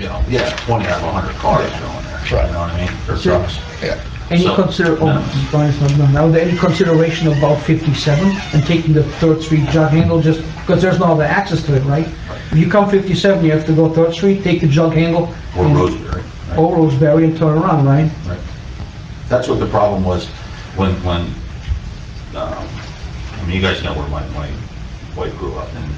you know, 20 out of 100 cars going there. Right. You know what I mean? Or trucks. Yeah. Any any consideration about 57 and taking the 3rd Street jog handle, just because there's no other access to it, right? If you come 57, you have to go 3rd Street, take the jog handle. Or Roseberry. Right? Or Roseberry and turn around, right? Right. That's what the problem was when I mean, you guys know where my wife grew up, and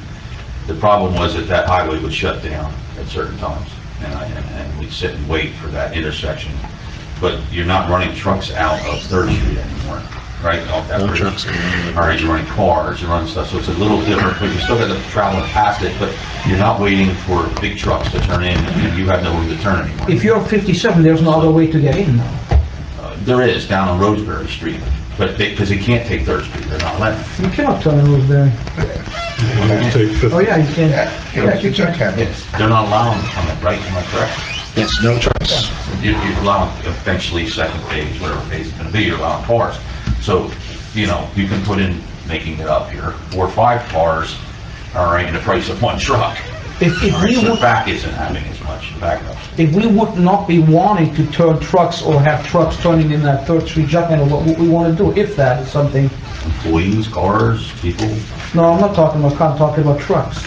the problem was that highway would shut down at certain times, and we'd sit and wait for that intersection. But you're not running trucks out of 3rd Street anymore, right? No trucks. All right, you're running cars, you're running stuff, so it's a little different, but you're still got to travel past it, but you're not waiting for big trucks to turn in, and you have nowhere to turn anymore. If you're 57, there's no other way to get in. There is, down on Roseberry Street, but because they can't take 3rd Street, they're not letting them. You cannot turn in Roseberry. Oh, yeah, you can. Yeah, you can. Yes, they're not allowing them to come in, right? Am I correct? Yes, no trucks. You're allowing eventually 2nd phase, whatever phase it's going to be, you're allowing cars. So, you know, you can put in, making it up here, 4 or 5 cars, all right, in the price of 1 truck. If All right, we so would, back isn't having as much backup. if we would not be wanting to turn trucks or have trucks turning in that 3rd Street jog handle, what would we want to do if that is something? Employees, cars, people. No, I'm not talking about cars, I'm talking about trucks.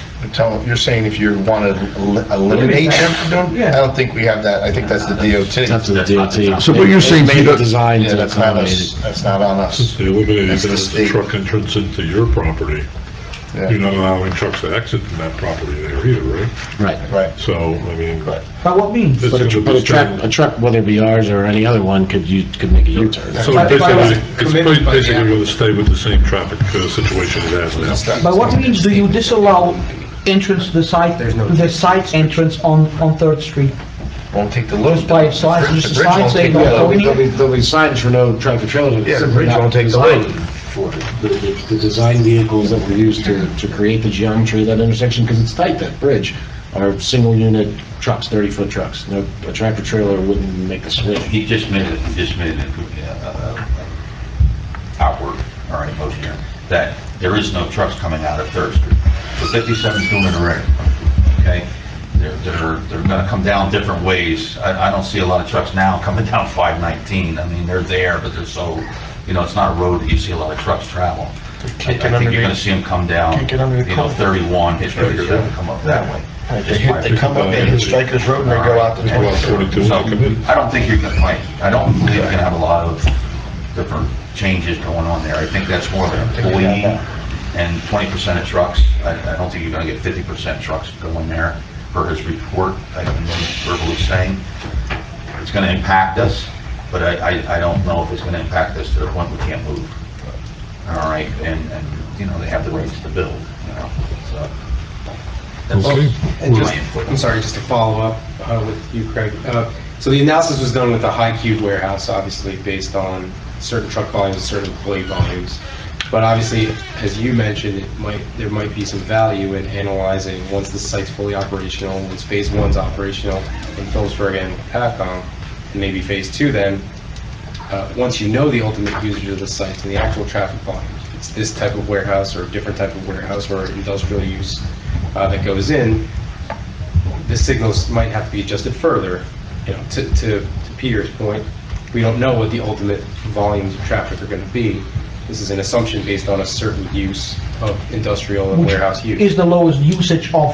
You're saying if you want to eliminate them from doing? Yeah. I don't think we have that. I think that's the DOT. That's the DOT. So what you're saying, Made Peter- a design Yeah, to that's not accommodate us. it. That's not on us. Since they eliminated That's the that as a state. truck entrance into your property, Yeah. you're not allowing trucks to exit from that property there either, right? Right. Right. So, I mean, Right. By what means? it's But gonna be a truck, whether it be ours or any other one, could make a U-turn. So By- basically, by- it's basically going to stay with the same traffic situation it has now. By what means do you disallow entrance to the site, to the site entrance on 3rd Street? Won't take the load. By signs, just a The bridge sign won't saying take the no load. going in? There'll be signage for no tractor trailers. Yeah, the bridge won't take the load. For it. The design vehicles that were used to create the geometry of that intersection, because it's tight, that bridge, are single unit trucks, 30-foot trucks. No, a tractor trailer wouldn't make a switch. He just made it outward, all right, motion here, that there is no trucks coming out of 3rd Street. So 57's doing it already, okay? They're gonna come down different ways. I don't see a lot of trucks now coming down 519. I mean, they're there, but they're so, you know, it's not a road that you see a lot of trucks travel. I think you're gonna see them come down, you know, 31, hit 37, come up that way. They come up, they hit Strikers Road, and they go out to 22. So, I don't think you're gonna, I don't believe you're gonna have a lot of different changes going on there. I think that's more of an employee and 20% of trucks. I don't think you're gonna get 50% trucks going there per his report, I don't know verbally saying. It's gonna impact us, but I don't know if it's gonna impact us to the point we can't move. All right, and you know, they have the rights to build, you know, so. That's Okay. And my just, input. I'm sorry, just to follow up with you, Craig. So the analysis was done with the high cube warehouse, obviously based on certain truck volumes and certain employee volumes. But obviously, as you mentioned, there might be some value in analyzing once the site's fully operational, once phase 1's operational in Phillipsburg and Lopatcong, and maybe phase 2 then, once you know the ultimate usage of the site and the actual traffic volume, it's this type of warehouse or a different type of warehouse or industrial use that goes in, the signals might have to be adjusted further. You know, to Peter's point, we don't know what the ultimate volumes of traffic are going to be. This is an assumption based on a certain use of industrial and warehouse use. Is the lowest usage of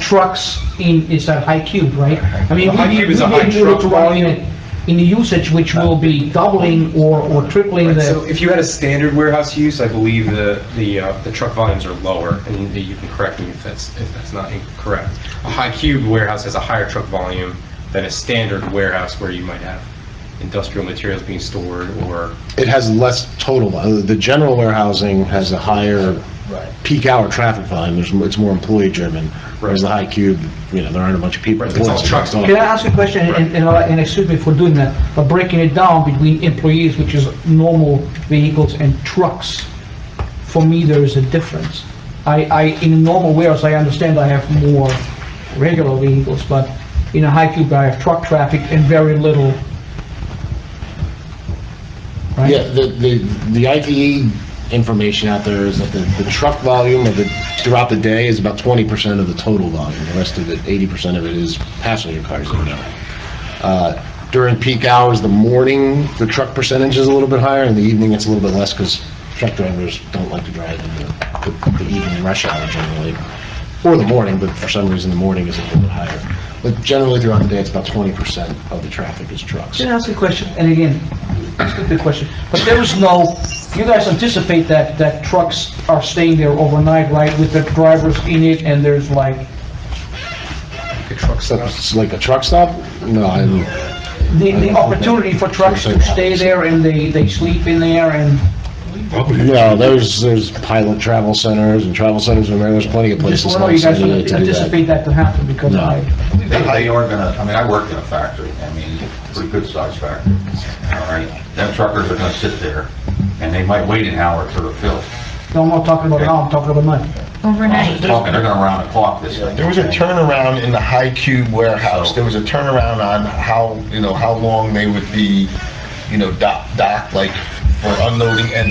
trucks is a high cube, right? I mean, High cube is a high truck volume. In the usage, which will be doubling or tripling the... So if you had a standard warehouse use, I believe the truck volumes are lower, and you can correct me if that's not incorrect. A high cube warehouse has a higher truck volume than a standard warehouse where you might have industrial materials being stored or... It has less total, the general warehousing has a higher peak hour traffic volume, it's more employee driven, whereas the high cube, you know, there aren't a bunch of people. Can I ask a question, and excuse me for doing that, but breaking it down between employees, which is normal vehicles, and trucks, for me there is a difference. In a normal warehouse, I understand I have more regular vehicles, but in a high cube I have truck traffic and very little. Right? Yeah, the ITE information out there is that the truck volume throughout the day is about 20% of the total volume. The rest of it, 80% of it, is passenger cars that are down. During peak hours, the morning, the truck percentage is a little bit higher, and the evening it's a little bit less because truck drivers don't like to drive in the evening rush hour generally, or the morning, but for some reason the morning is a little bit higher. But generally throughout the day, it's about 20% of the traffic is trucks. Can I ask a question? And again, it's a good question, but there is no, you guys anticipate that trucks are staying there overnight, right, with the drivers in it, and there's like... A truck stop? It's like a truck stop? No, I don't. The opportunity for trucks to stay there and they sleep in there and... No, there's pilot travel centers and travel centers, and there's plenty of places. Just wonder you guys anticipate that to happen, because They are gonna, I mean, I worked in a factory, I mean, pretty good sized factory, all right? Them truckers are gonna sit there, and they might wait an hour to refill. No, I'm not talking about now, I'm talking about night. Overnight. Talking, they're gonna round the clock this thing. There was a turnaround in the high cube warehouse. There was a turnaround on how long they would be, docked, like, for unloading, and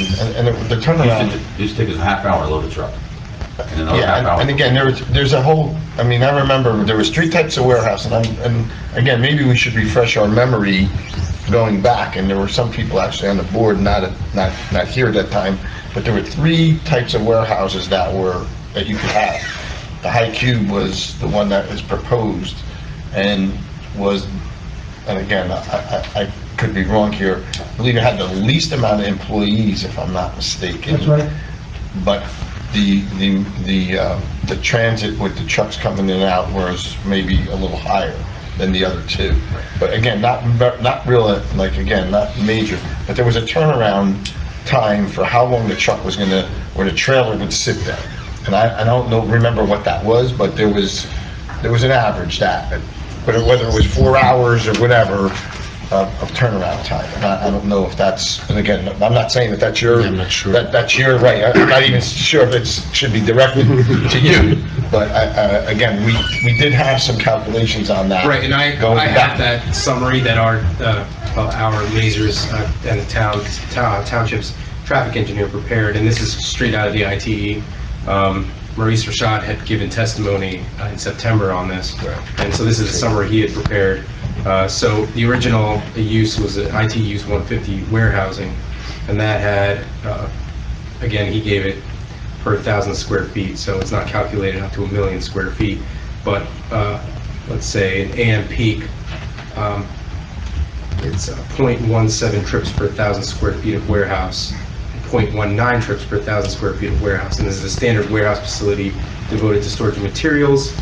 the turnaround. Used to take us a half hour to load a truck. And another half Yeah, hour. and again, there's a whole, I mean, I remember there was 3 types of warehouse, and again, maybe we should refresh our memory going back, and there were some people actually on the board, not here at that time, but there were 3 types of warehouses that you could have. The high cube was the one that was proposed, and again, I could be wrong here, I believe it had the least amount of employees, if I'm not mistaken. That's right. But the transit with the trucks coming in and out was maybe a little higher than the other 2. But again, not real, like, again, not major, but there was a turnaround time for how long the truck was or the trailer would sit there. And I don't remember what that was, but there was an average but whether it was 4 hours or whatever of turnaround time. And I don't know if that's, and again, I'm not saying that's your, I'm not sure. That's your right. I'm not even sure if it should be directed to you. But again, we did have some calculations on that. Right, and I have that summary that our lasers and the township's traffic engineer prepared, and this is straight out of the ITE. Maurice Rashad had given testimony in September on this, and so this is a summary he had prepared. So the original use was an IT use 150 warehousing, and that had, again, he gave it per 1,000 square feet, so it's not calculated up to 1 million square feet, but let's say an AM peak, it's 0.17 trips per 1,000 square feet of warehouse, 0.19 trips per 1,000 square feet of warehouse, and this is a standard warehouse facility devoted to storage of materials,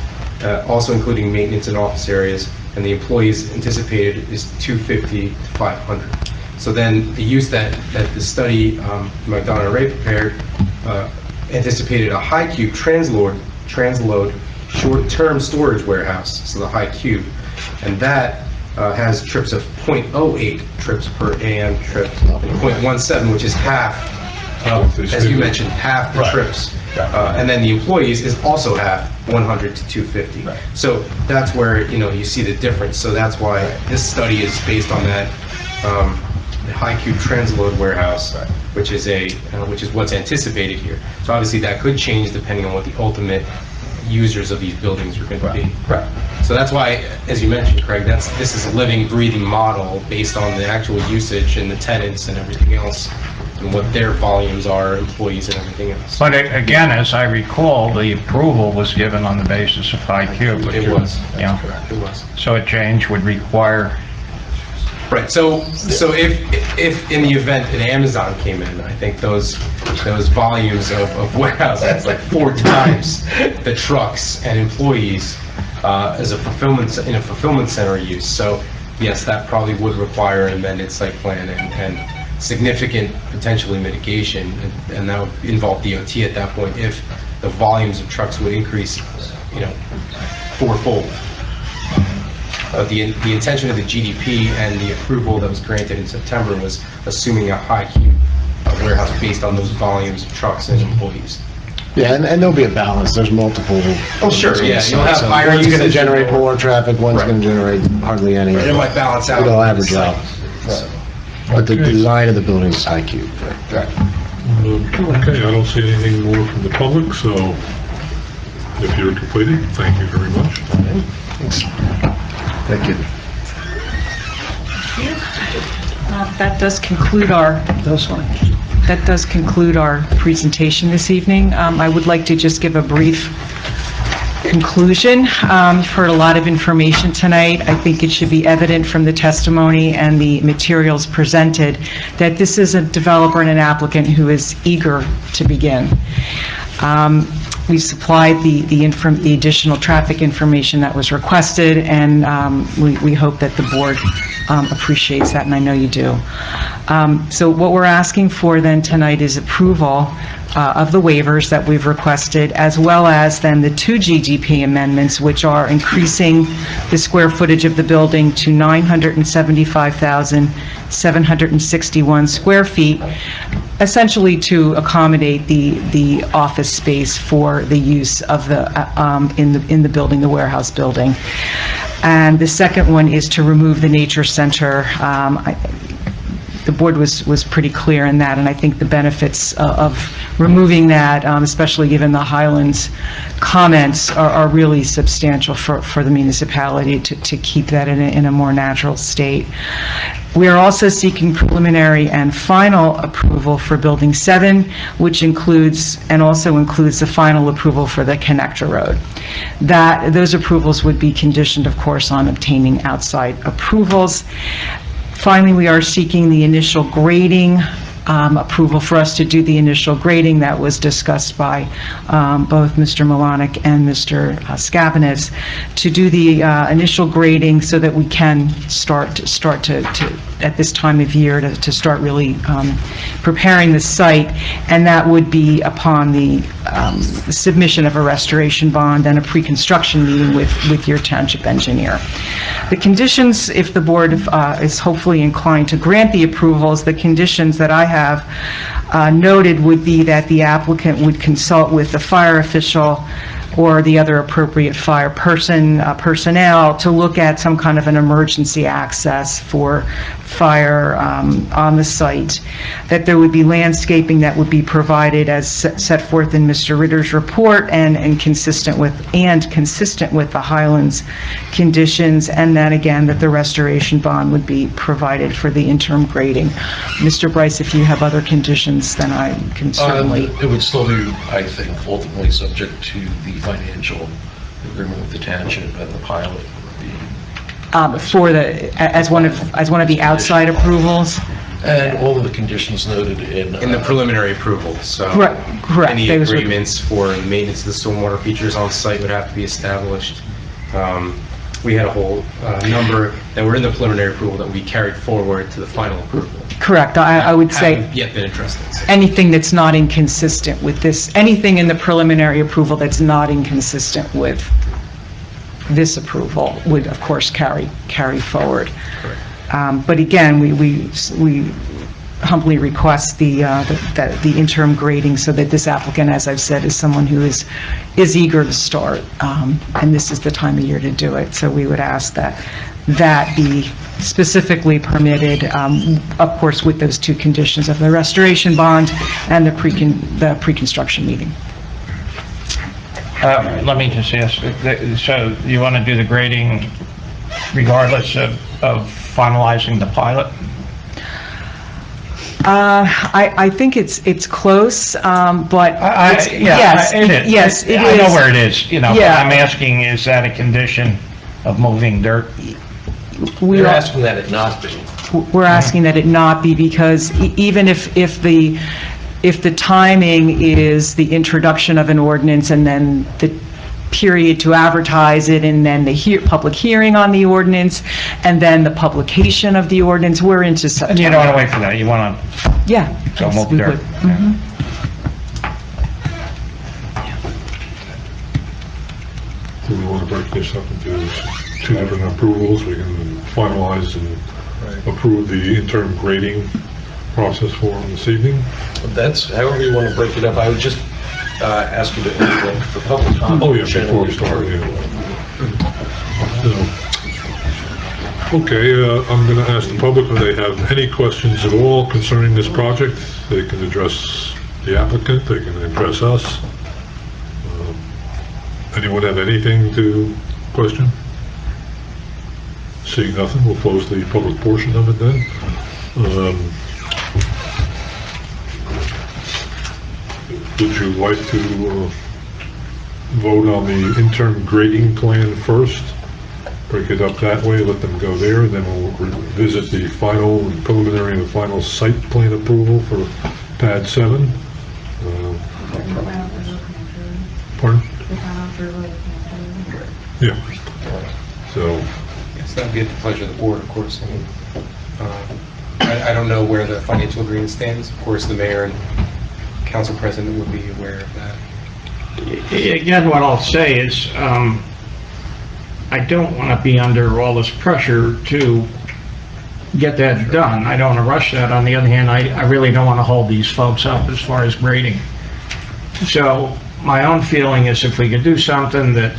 also including maintenance and office areas, and the employees anticipated is 250 to 500. So then the use that the study McDonough and Ray prepared anticipated a high cube transload short-term storage warehouse, so the high cube, and that has trips of 0.08 trips per AM trip, and 0.17, which is half as you mentioned, half the trips. And then the employees is also half, 100 to 250. So that's where, you see the difference. So that's why this study is based on that the high cube transload warehouse, which is what's anticipated here. So obviously that could change depending on what the ultimate users of these buildings are going to be. So that's why, as you mentioned, Craig, this is a living, breathing model based on the actual usage and the tenants and everything else, and what their volumes are, employees and everything else. But again, as I recall, the approval was given on the basis of high cube. It was. Yeah. It was. So a change would require... Right, so if in the event that Amazon came in, I think those volumes of warehouse, that's like 4 times the trucks and employees as a fulfillment center use. So yes, that probably would require an amended site plan and significant potentially mitigation, and that would involve DOT at that point if the volumes of trucks would increase, 4-fold. The intention of the GDP and the approval that was granted in September was assuming a high cube warehouse based on those volumes of trucks and employees. Yeah, and there'll be a balance. There's multiple. Oh, sure, yeah. You'll have higher One's going to usage generate or- more traffic, one's going to generate hardly any. It might balance out. It'll average out. But the design of the building is high cube. Okay, I don't see anything more from the public, so if you're completed, thank you very much. Thanks. Thank you. That does conclude our presentation this evening. I would like to just give a brief conclusion. You've heard a lot of information tonight. I think it should be evident from the testimony and the materials presented that this is a developer and an applicant who is eager to begin. We supplied the additional traffic information that was requested, and we hope that the board appreciates that, and I know you do. So what we're asking for then tonight is approval of the waivers that we've requested, as well as then the 2 GDP amendments, which are increasing the square footage of the building to 975,761 square feet, essentially to accommodate the office space for the use of the in the building, the warehouse building. And the second one is to remove the nature center. The board was pretty clear in that, and I think the benefits of removing that, especially given the Highlands comments, are really substantial for the municipality to keep that in a more natural state. We are also seeking preliminary and final approval for Building 7, which also includes the final approval for the connector road. Those approvals would be conditioned, of course, on obtaining outside approvals. Finally, we are seeking the initial grading approval for us to do the initial grading that was discussed by both Mr. Milonic and Mr. Skapanitz, to do the initial grading so that we can start to at this time of year to start really preparing the site, and that would be upon the submission of a restoration bond and a pre-construction meeting with your township engineer. The conditions, if the board is hopefully inclined to grant the approvals, the conditions that I have noted would be that the applicant would consult with the fire official or the other appropriate fire personnel to look at some kind of an emergency access for fire on the site, that there would be landscaping that would be provided as set forth in Mr. Ritter's report and consistent with the Highlands conditions, and then again that the restoration bond would be provided for the interim grading. Mr. Bryce, if you have other conditions, then I can certainly... It would still be, I think, ultimately subject to the financial agreement with the township and the pilot. as one of the outside approvals. And all of the conditions noted in the preliminary approval, so. Correct. Any agreements for the maintenance of the stormwater features on site would have to be established. We had a whole number that were in the preliminary approval that we carried forward to the final approval. Correct. I would say Haven't yet been addressed. anything that's not inconsistent with this, anything in the preliminary approval that's not inconsistent with this approval would, of course, carry forward. Correct. But again, we humbly request the interim grading so that this applicant, as I've said, is someone who is eager to start, and this is the time of year to do it. So we would ask that that be specifically permitted, of course, with those two conditions of the restoration bond and the pre-construction meeting. Let me just ask, so you want to do the grading regardless of finalizing the pilot? I think it's close, but yes, it is. Yes, it is. I know where it is, but Yeah. I'm asking, is that a condition of moving dirt? We're asking that it not be. We're asking that it not be, because even if the timing is the introduction of an ordinance and then the period to advertise it and then the public hearing on the ordinance and then the publication of the ordinance, we're into September. And you don't want to wait for that, you want to Yeah. go yes, move we dirt? would. Mhm. Do we want to break this up into two different approvals? We can finalize and approve the interim grading process for them this evening. That's however you want to break it up. I would just ask you to implement the public comment. Oh, yeah, before we start, yeah. Okay, I'm going to ask the public if they have any questions at all concerning this project. They can address the applicant, they can address us. Anyone have anything to question? Seeing nothing, we'll close the public portion of it then. Would you like to vote on the interim grading plan first? Break it up that way, let them go there, and then we'll revisit the final and preliminary and the final site plan approval for pad 7. Pardon? Yeah. So. Yes, that would be at the pleasure of the board, of course. I don't know where the financial agreement stands. Of course, the mayor and council president would be aware of that. Again, what I'll say is, I don't want to be under all this pressure to get that done. I don't want to rush that. On the other hand, I really don't want to hold these folks up as far as grading. So my own feeling is if we could do something that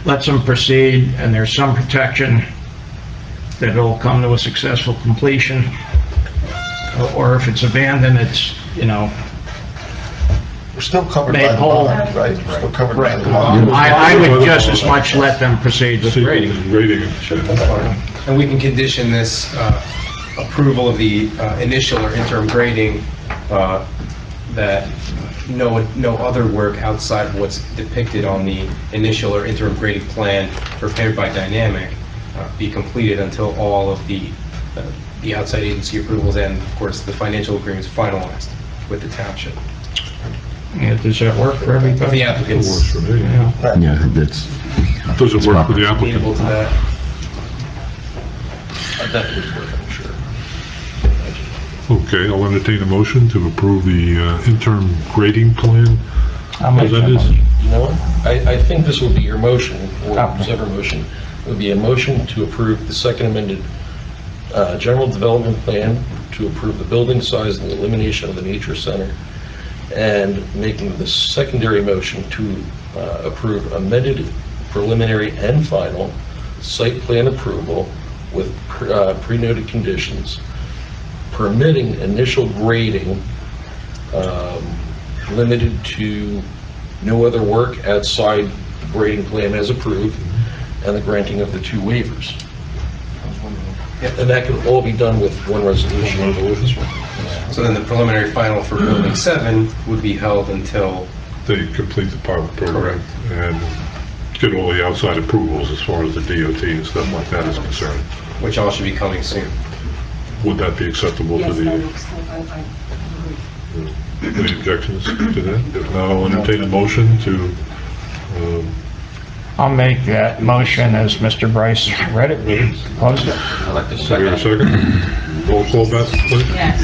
lets them proceed and there's some protection that it'll come to a successful completion, or if it's abandoned, it's, We're still covered by made the whole. bond, right? We're still covered by the bond. I would just as much let them proceed with grading. And we can condition this approval of the initial or interim grading that no other work outside of what's depicted on the initial or interim grading plan prepared by Dynamic be completed until all of the outside agency approvals and, of course, the financial agreements finalized with the township. Yeah, does that work for everybody? The applicants. Works for me. Yeah, that's. Does it work for the applicant? Amenable to that. That would work, I'm sure. Okay, I'll entertain a motion to approve the interim grading plan. I'll make that As motion. You know what? I think this will be your motion, or whichever motion. It would be a motion to approve the second amended general development plan, to approve the building size and the elimination of the nature center, and making the secondary motion to approve amended preliminary and final site plan approval with pre-noted conditions, permitting initial grading limited to no other work outside grading plan as approved, and the granting of the 2 waivers. And that can all be done with one resolution. So then the preliminary final for building 7 would be held until They complete the pilot program and get all the outside approvals as far as the DOT and stuff like that is concerned. which all should be coming soon. Would that be acceptable to the, any objections to that? If not, I'll entertain a motion to, I'll make that motion as Mr. Bryce read it. Close it. I'd like to second. A second. second. Roll call, Beth, please. Yes.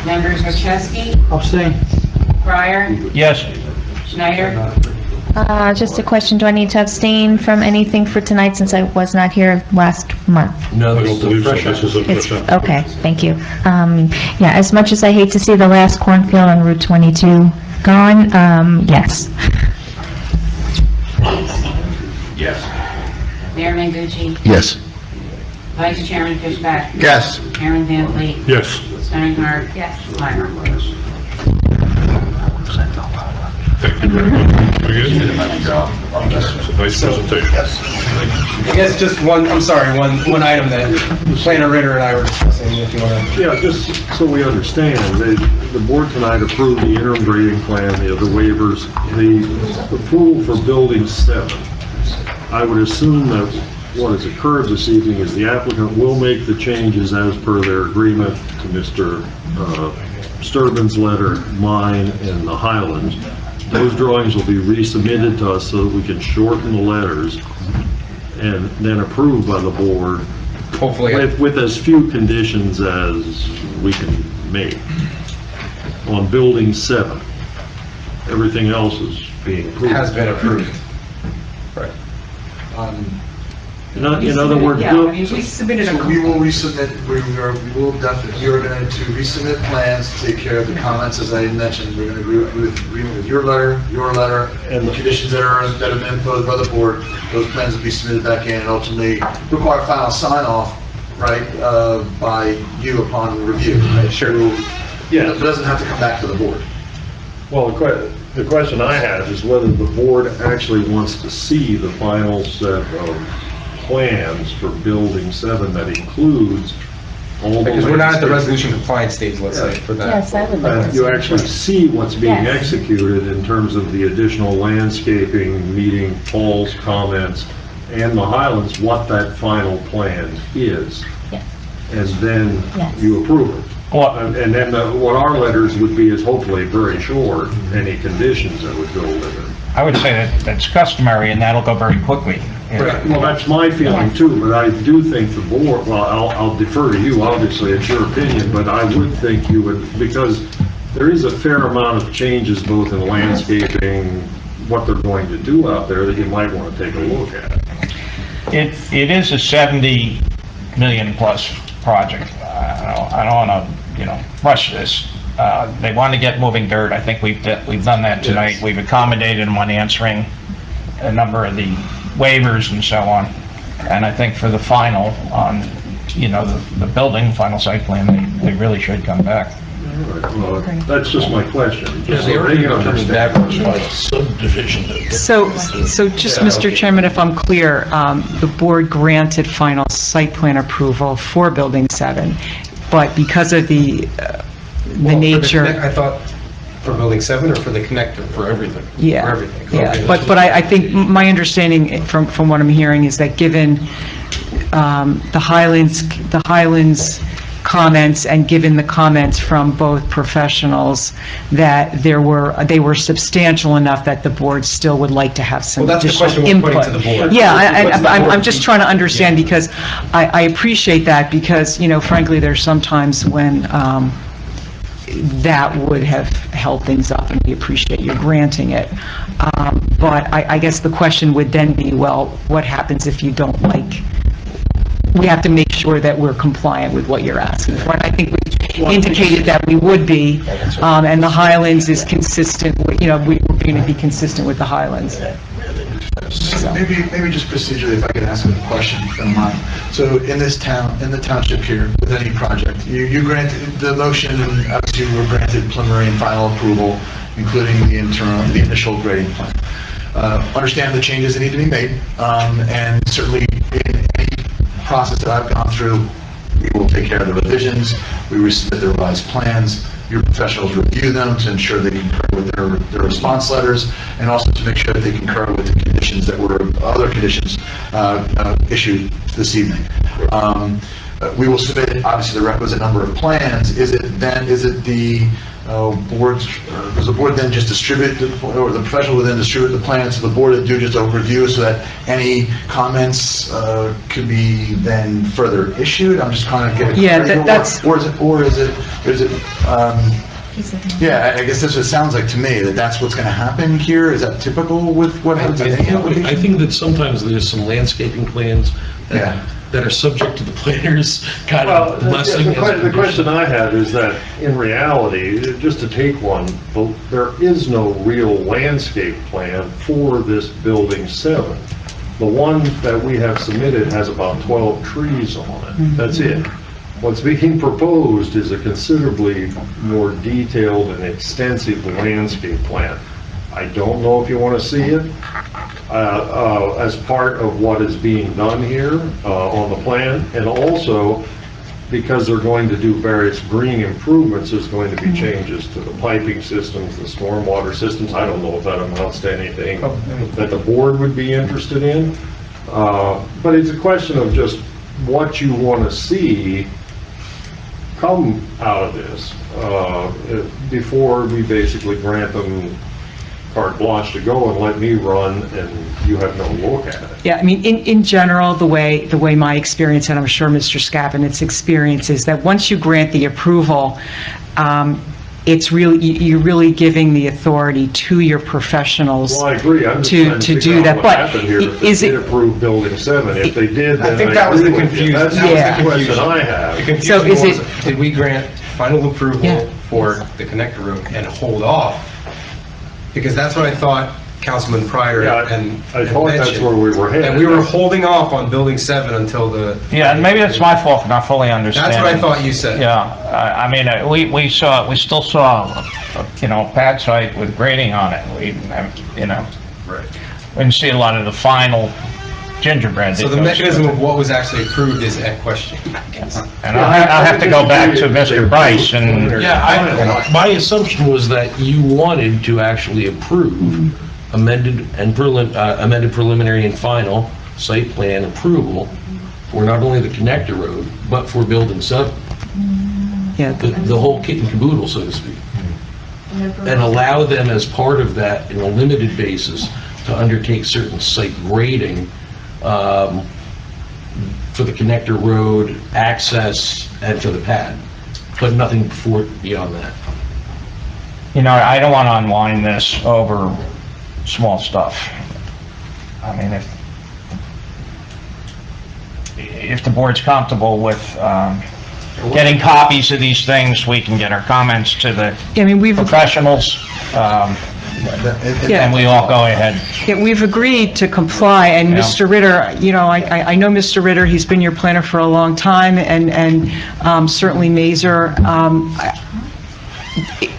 Members Wachowski, Abstain. Breyer, Yes. Schneider, Just a question, do I need to abstain from anything for tonight since I was not here last month? No, I this don't is a believe so. fresh This is a fresh It's, application. okay, thank you. Yeah, as much as I hate to see the last cornfield on Route 22 gone, yes. Yes. Mayor Mangucci, Yes. Vice Chairman Fishback, Yes. Chairman Van Fleet, Yes. Steinhardt, Yes. Meyer. Thank you very much. It's a nice presentation. I guess just one one item that Planner Ritter and I were discussing, if you want to. Yeah, just so we understand, the board tonight approved the interim grading plan, the waivers, the approval for building 7. I would assume that what has occurred this evening is the applicant will make the changes as per their agreement to Mr. Sturban's letter, mine, and the Highlands. Those drawings will be resubmitted to us so that we can shorten the letters and then approved by the board. Hopefully. With as few conditions as we can make. On building 7, everything else is being approved. Has been approved. Right. In other words, Yeah, I mean, we submitted a... So we will resubmit, we will definitely, we are going to resubmit plans to take care of the comments, as I mentioned. We're going to agree with your letter, and the conditions that have been imposed by the board. Those plans will be submitted back in and ultimately require final sign-off, right, by you upon review. Right? Sure. Yeah. It doesn't have to come back to the board. Well, the question I have is whether the board actually wants to see the final set of plans for building 7 that includes all the... Because we're not at the resolution compliance stage, let's say, for that. Yes, I would like to. You actually see what's being Yes. executed in terms of the additional landscaping, meeting Paul's comments, and the Highlands, what that final plan is. Yes. And then Yes. you approve it. Well, And then what our letters would be is hopefully very short, any conditions that would go with it. I would say that that's customary, and that'll go very quickly. Well, that's my feeling too, but I do think the board, well, I'll defer to you, obviously, it's your opinion, but I would think you would, because there is a fair amount of changes both in landscaping, what they're going to do out there that you might want to take a look at. It is a 70 million plus project. I don't want to, rush this. They want to get moving dirt. I think we've done that tonight. Yes. We've accommodated them on answering a number of the waivers and so on. And I think for the final, on, the building, final site plan, they really should come back. Well, that's just my question. Yeah, they already are coming back by subdivision. So just, Mr. Chairman, if I'm clear, the board granted final site plan approval for Building 7, but because of the nature... I thought for Building 7 or for the connector? For everything? Yeah. For everything. Yeah, Okay. but I think my understanding from what I'm hearing is that given the Highlands comments and given the comments from both professionals, that they were substantial enough that the board still would like to have some Well, that's the additional question we're input. putting to the board. Yeah, What's the I'm board- just trying to understand, because I appreciate that, because, frankly, there's sometimes when that would have held things up, and we appreciate you granting it. But I guess the question would then be, well, what happens if you don't like? We have to make sure that we're compliant with what you're asking for. And I think we indicated that we would be, and the Highlands is consistent with, we're going to be consistent with the Highlands. So. Maybe just procedurally, if I could ask a question, if you don't mind. So in this town, in the township here, with any project, you granted the motion, and obviously you were granted preliminary and final approval, including the initial grading plan. Understand the changes that need to be made, and certainly in any process that I've gone through, we will take care of the revisions, we resubmit the revised plans, your professionals review them to ensure they concur with their response letters, and also to make sure that they concur with the conditions that were, other conditions issued this evening. We will submit, obviously, the requisite number of plans. Is it the board's, does the board then just distribute, or the professional will then distribute the plans to the board and do just a review so that any comments could be then further issued? I'm just kind of getting... Yeah, that's... Or is it piece of... Yeah, I guess it sounds like to me that that's what's going to happen here. Is that typical with what happens in any application? I think that sometimes there's some landscaping plans that are subject to the planner's kind Well, of blessing. the question I have is that, in reality, just to take one, there is no real landscape plan for this building 7. The one that we have submitted has about 12 trees on it. That's it. What's being proposed is a considerably more detailed and extensive landscape plan. I don't know if you want to see it as part of what is being done here on the plan, and also because they're going to do various green improvements, there's going to be changes to the piping systems, the stormwater systems. I don't know if that amounts to anything that the board would be interested in, but it's a question of just what you want to see come out of this before we basically grant them carte blanche to go and let me run and you have no look at it. Yeah, I mean, in general, the way my experience, and I'm sure Mr. Scapinet's experience, is that once you grant the approval, you're really giving the authority to your professionals. Well, I agree. I'm just to trying to do figure out that. what But happened here. If is they it- did approve building 7, if they did, then I think that was the agree with you. confusion. That's the question I have. The confusion So is was, did we grant final approval for the connector road and hold off? Because that's what I thought Councilman Pryor and I thought that's where we were headed. And we were holding off on building 7 until the... Yeah, and maybe it's my fault for not fully understanding. That's what I thought you said. Yeah, I mean, we still saw, a pad site with grading on it. We didn't see a lot of the final gingerbread. So the mechanism of what was actually approved is at question. And I'll have to go back to Mr. Bryce and... Yeah, my assumption was that you wanted to actually approve amended preliminary and final site plan approval for not only the connector road, but for building 7. Yeah. The whole kit and caboodle, so to speak. And allow them as part of that, in a limited basis, to undertake certain site grading for the connector road, access, and for the pad, but nothing beyond that. I don't want to unwind this over small stuff. I mean, if the board's comfortable with getting copies of these things, we can get our comments to the professionals, and we all go ahead. Yeah, we've agreed to comply, and Yeah. Mr. Ritter, I know Mr. Ritter, he's been your planner for a long time, and certainly Mazer,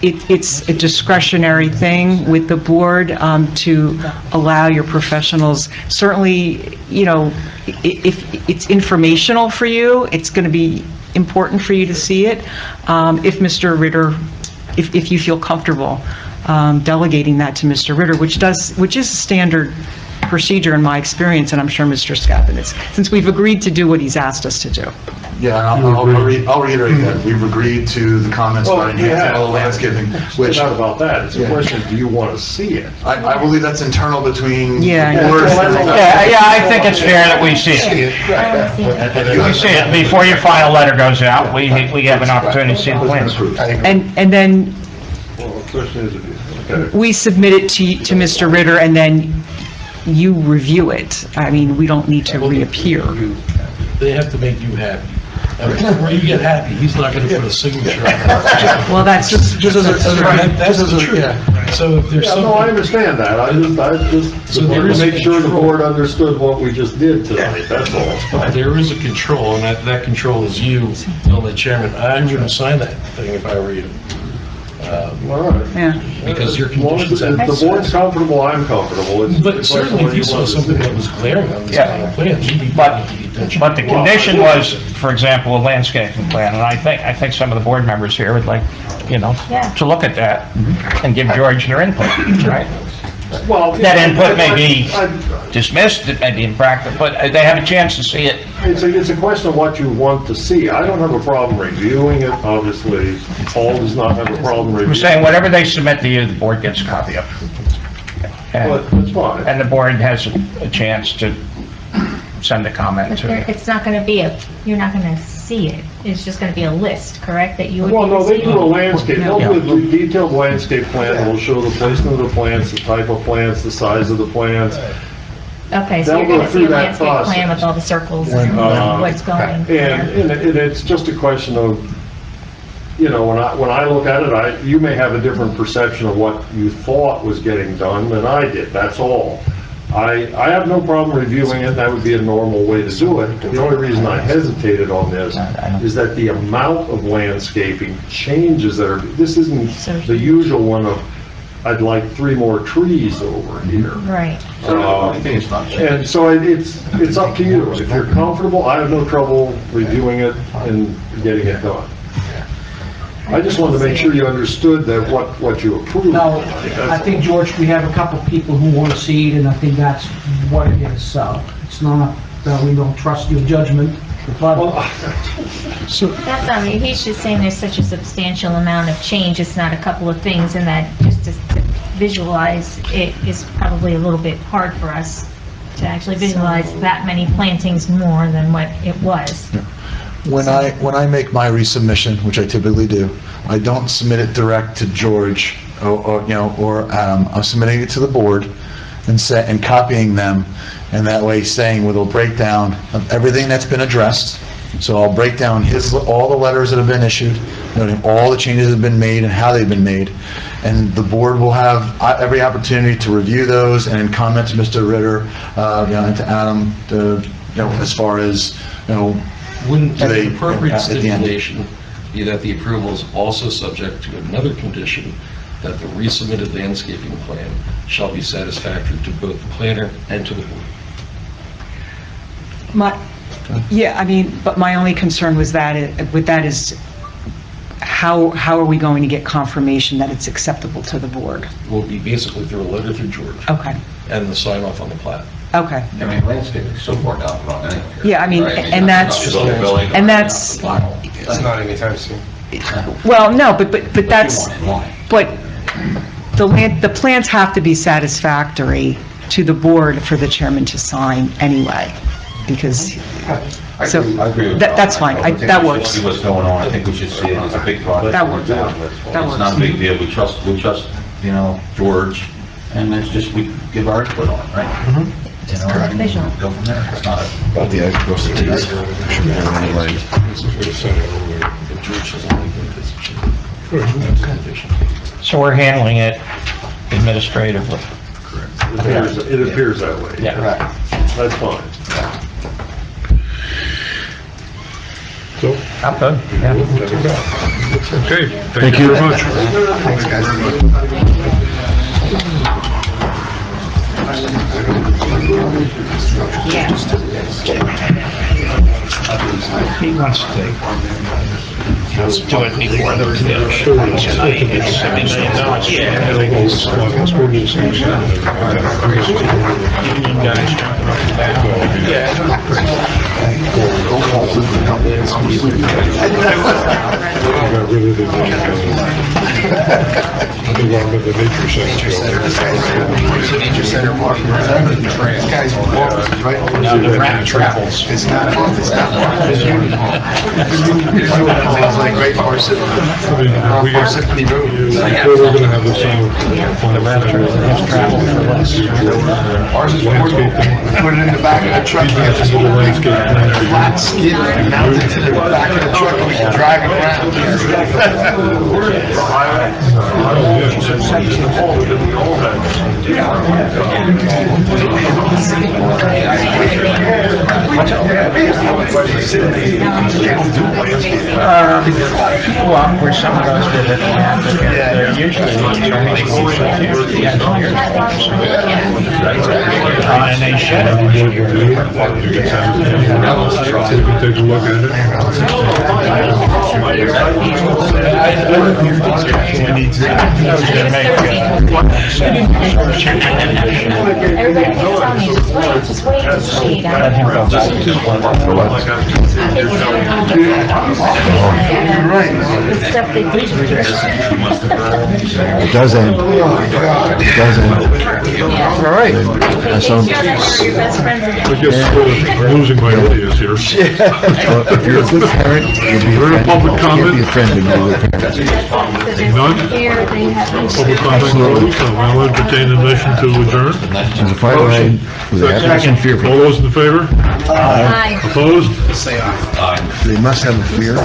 it's a discretionary thing with the board to allow your professionals. Certainly, if it's informational for you, it's going to be important for you to see it. If Mr. Ritter, if you feel comfortable delegating that to Mr. Ritter, which is a standard procedure in my experience, and I'm sure Mr. Scapinet's, since we've agreed to do what he's asked us to do. Yeah, and I'll reiterate that. We've agreed to the comments about enhancing all the landscaping, which... It's not about that. It's a question of, do you want to see it? I believe that's internal between the Yeah. board. Yeah, I think it's fair that we see it. We see it. Before your final letter goes out, we have an opportunity to see the plans. And then Well, the question is, okay. we submit it to Mr. Ritter, and then you review it. I mean, we don't need to reappear. They have to make you happy. Where you get happy, he's not going to put a signature on it. Well, that's That's the truth. So if there's Yeah, something... no, I understand that. I just So there wanted is to a make sure the control. board understood what we just did tonight, that's all. There is a control, and that control is you, the chairman. I wouldn't sign that thing if I were you. All right. Yeah. Because your As long as conditions... if the board's comfortable, I'm comfortable. It's But the certainly question if you saw want to something see. that was glaring on this Yeah. final plan, you'd be brought to the attention. But the condition was, for example, a landscaping plan, and I think some of the board members here would like, to look at that and give George their input, right? Well, That input may be dismissed, it may be impractical, but they have a chance to see it. It's a question of what you want to see. I don't have a problem reviewing it, obviously. Paul does not have a problem reviewing. I'm saying whatever they submit to you, the board gets a copy of. Well, that's fine. And the board has a chance to send a comment But to. it's not going to be you're not going to see see it? It's just gonna be a list, correct, that you would be Well, no, they do a receiving? landscape, they'll do a detailed landscape plan that will show the placement of the plants, the type of plants, the size of the plants. Okay, so They'll you're go gonna see through a that landscape plan process. with all the circles and what's going And it's just a question of, you know, when I look at it, you may have a different perception of what you thought was getting done than I did, that's all. I have no problem reviewing it, that would be a normal way to do it. The only reason I hesitated on this is that the amount of landscaping changes that are, this isn't the usual one of, I'd like 3 more trees over here. Right. And so it's up to you. If you're comfortable, I have no trouble reviewing it and getting it done. I just wanted to make sure you understood that what you approved. No, I think, George, we have a couple of people who want to see it, and I think that's what it is, so it's not that we don't trust your judgment, but... That's, I mean, he's just saying there's such a substantial amount of change, it's not a couple of things, and that just to visualize it is probably a little bit hard for us to actually visualize that many plantings more than what it was. When I make my resubmission, which I typically do, I don't submit it direct to George or Adam. I'm submitting it to the board and copying them, and that way saying with a breakdown of everything that's been addressed. So I'll break down all the letters that have been issued, noting all the changes that have been made and how they've been made. And the board will have every opportunity to review those and comment to Mr. Ritter, and to Adam, as far as, Wouldn't do they, the appropriate at the end? stipulation be that the approval is also subject to another condition, that the resubmitted landscaping plan shall be satisfactory to both the planner and to the board? Yeah, I mean, but my only concern was with that is how are we going to get confirmation that it's acceptable to the board? Will be basically through a letter through George. Okay, And the sign off on the plat. okay. I mean, landscaping is so far down the road anyway. Yeah, I mean, Right? and that's, It's not It's not anytime soon. well, no, but that's, but the plans have to be satisfactory to the board for the chairman to sign anyway, because, so, I agree with that's fine, I think that we should works. See what's going on, I think we should see it, it's a big project. That works. It's not a big deal, we trust, George, and it's just, we give our input on it, right? Just correct visual. Go from there, it's not a... About the expertise. So we're handling it administratively. It appears that way. Yeah. That's fine. So, I'm good. Yeah. okay, thank you very much. Thanks, guys. He wants to do it before the conditions. I mean, union guys trying to run it down. Got rid of the nature center. Nature center walking around the trail. Guys, right? Now the rat travels. It's not walking. It's like great horse sitting. Horse sitting in the road. We're gonna have this on. The rat travel for less. Ours is put it in the back of the truck. We have this little flat skid mounted to the back of the truck and we can drive it around. Well, where some of those did it, they're usually the engineers. And they should have. Take a look at it. Everybody keeps telling me, just wait, just wait. You're right. The stuff they do. It does end. It does end. All right. I saw- I guess I'm losing my audience here. Well, if you're a good parent, you'll be We're in a public friend. You'll be a comment. friend and you'll be a parent. None? Public comment closed, I'll entertain a motion to adjourn. There's a fire lane with a happy and fearful. All those in favor? Aye. Opposed? Say aye. They must have a fear.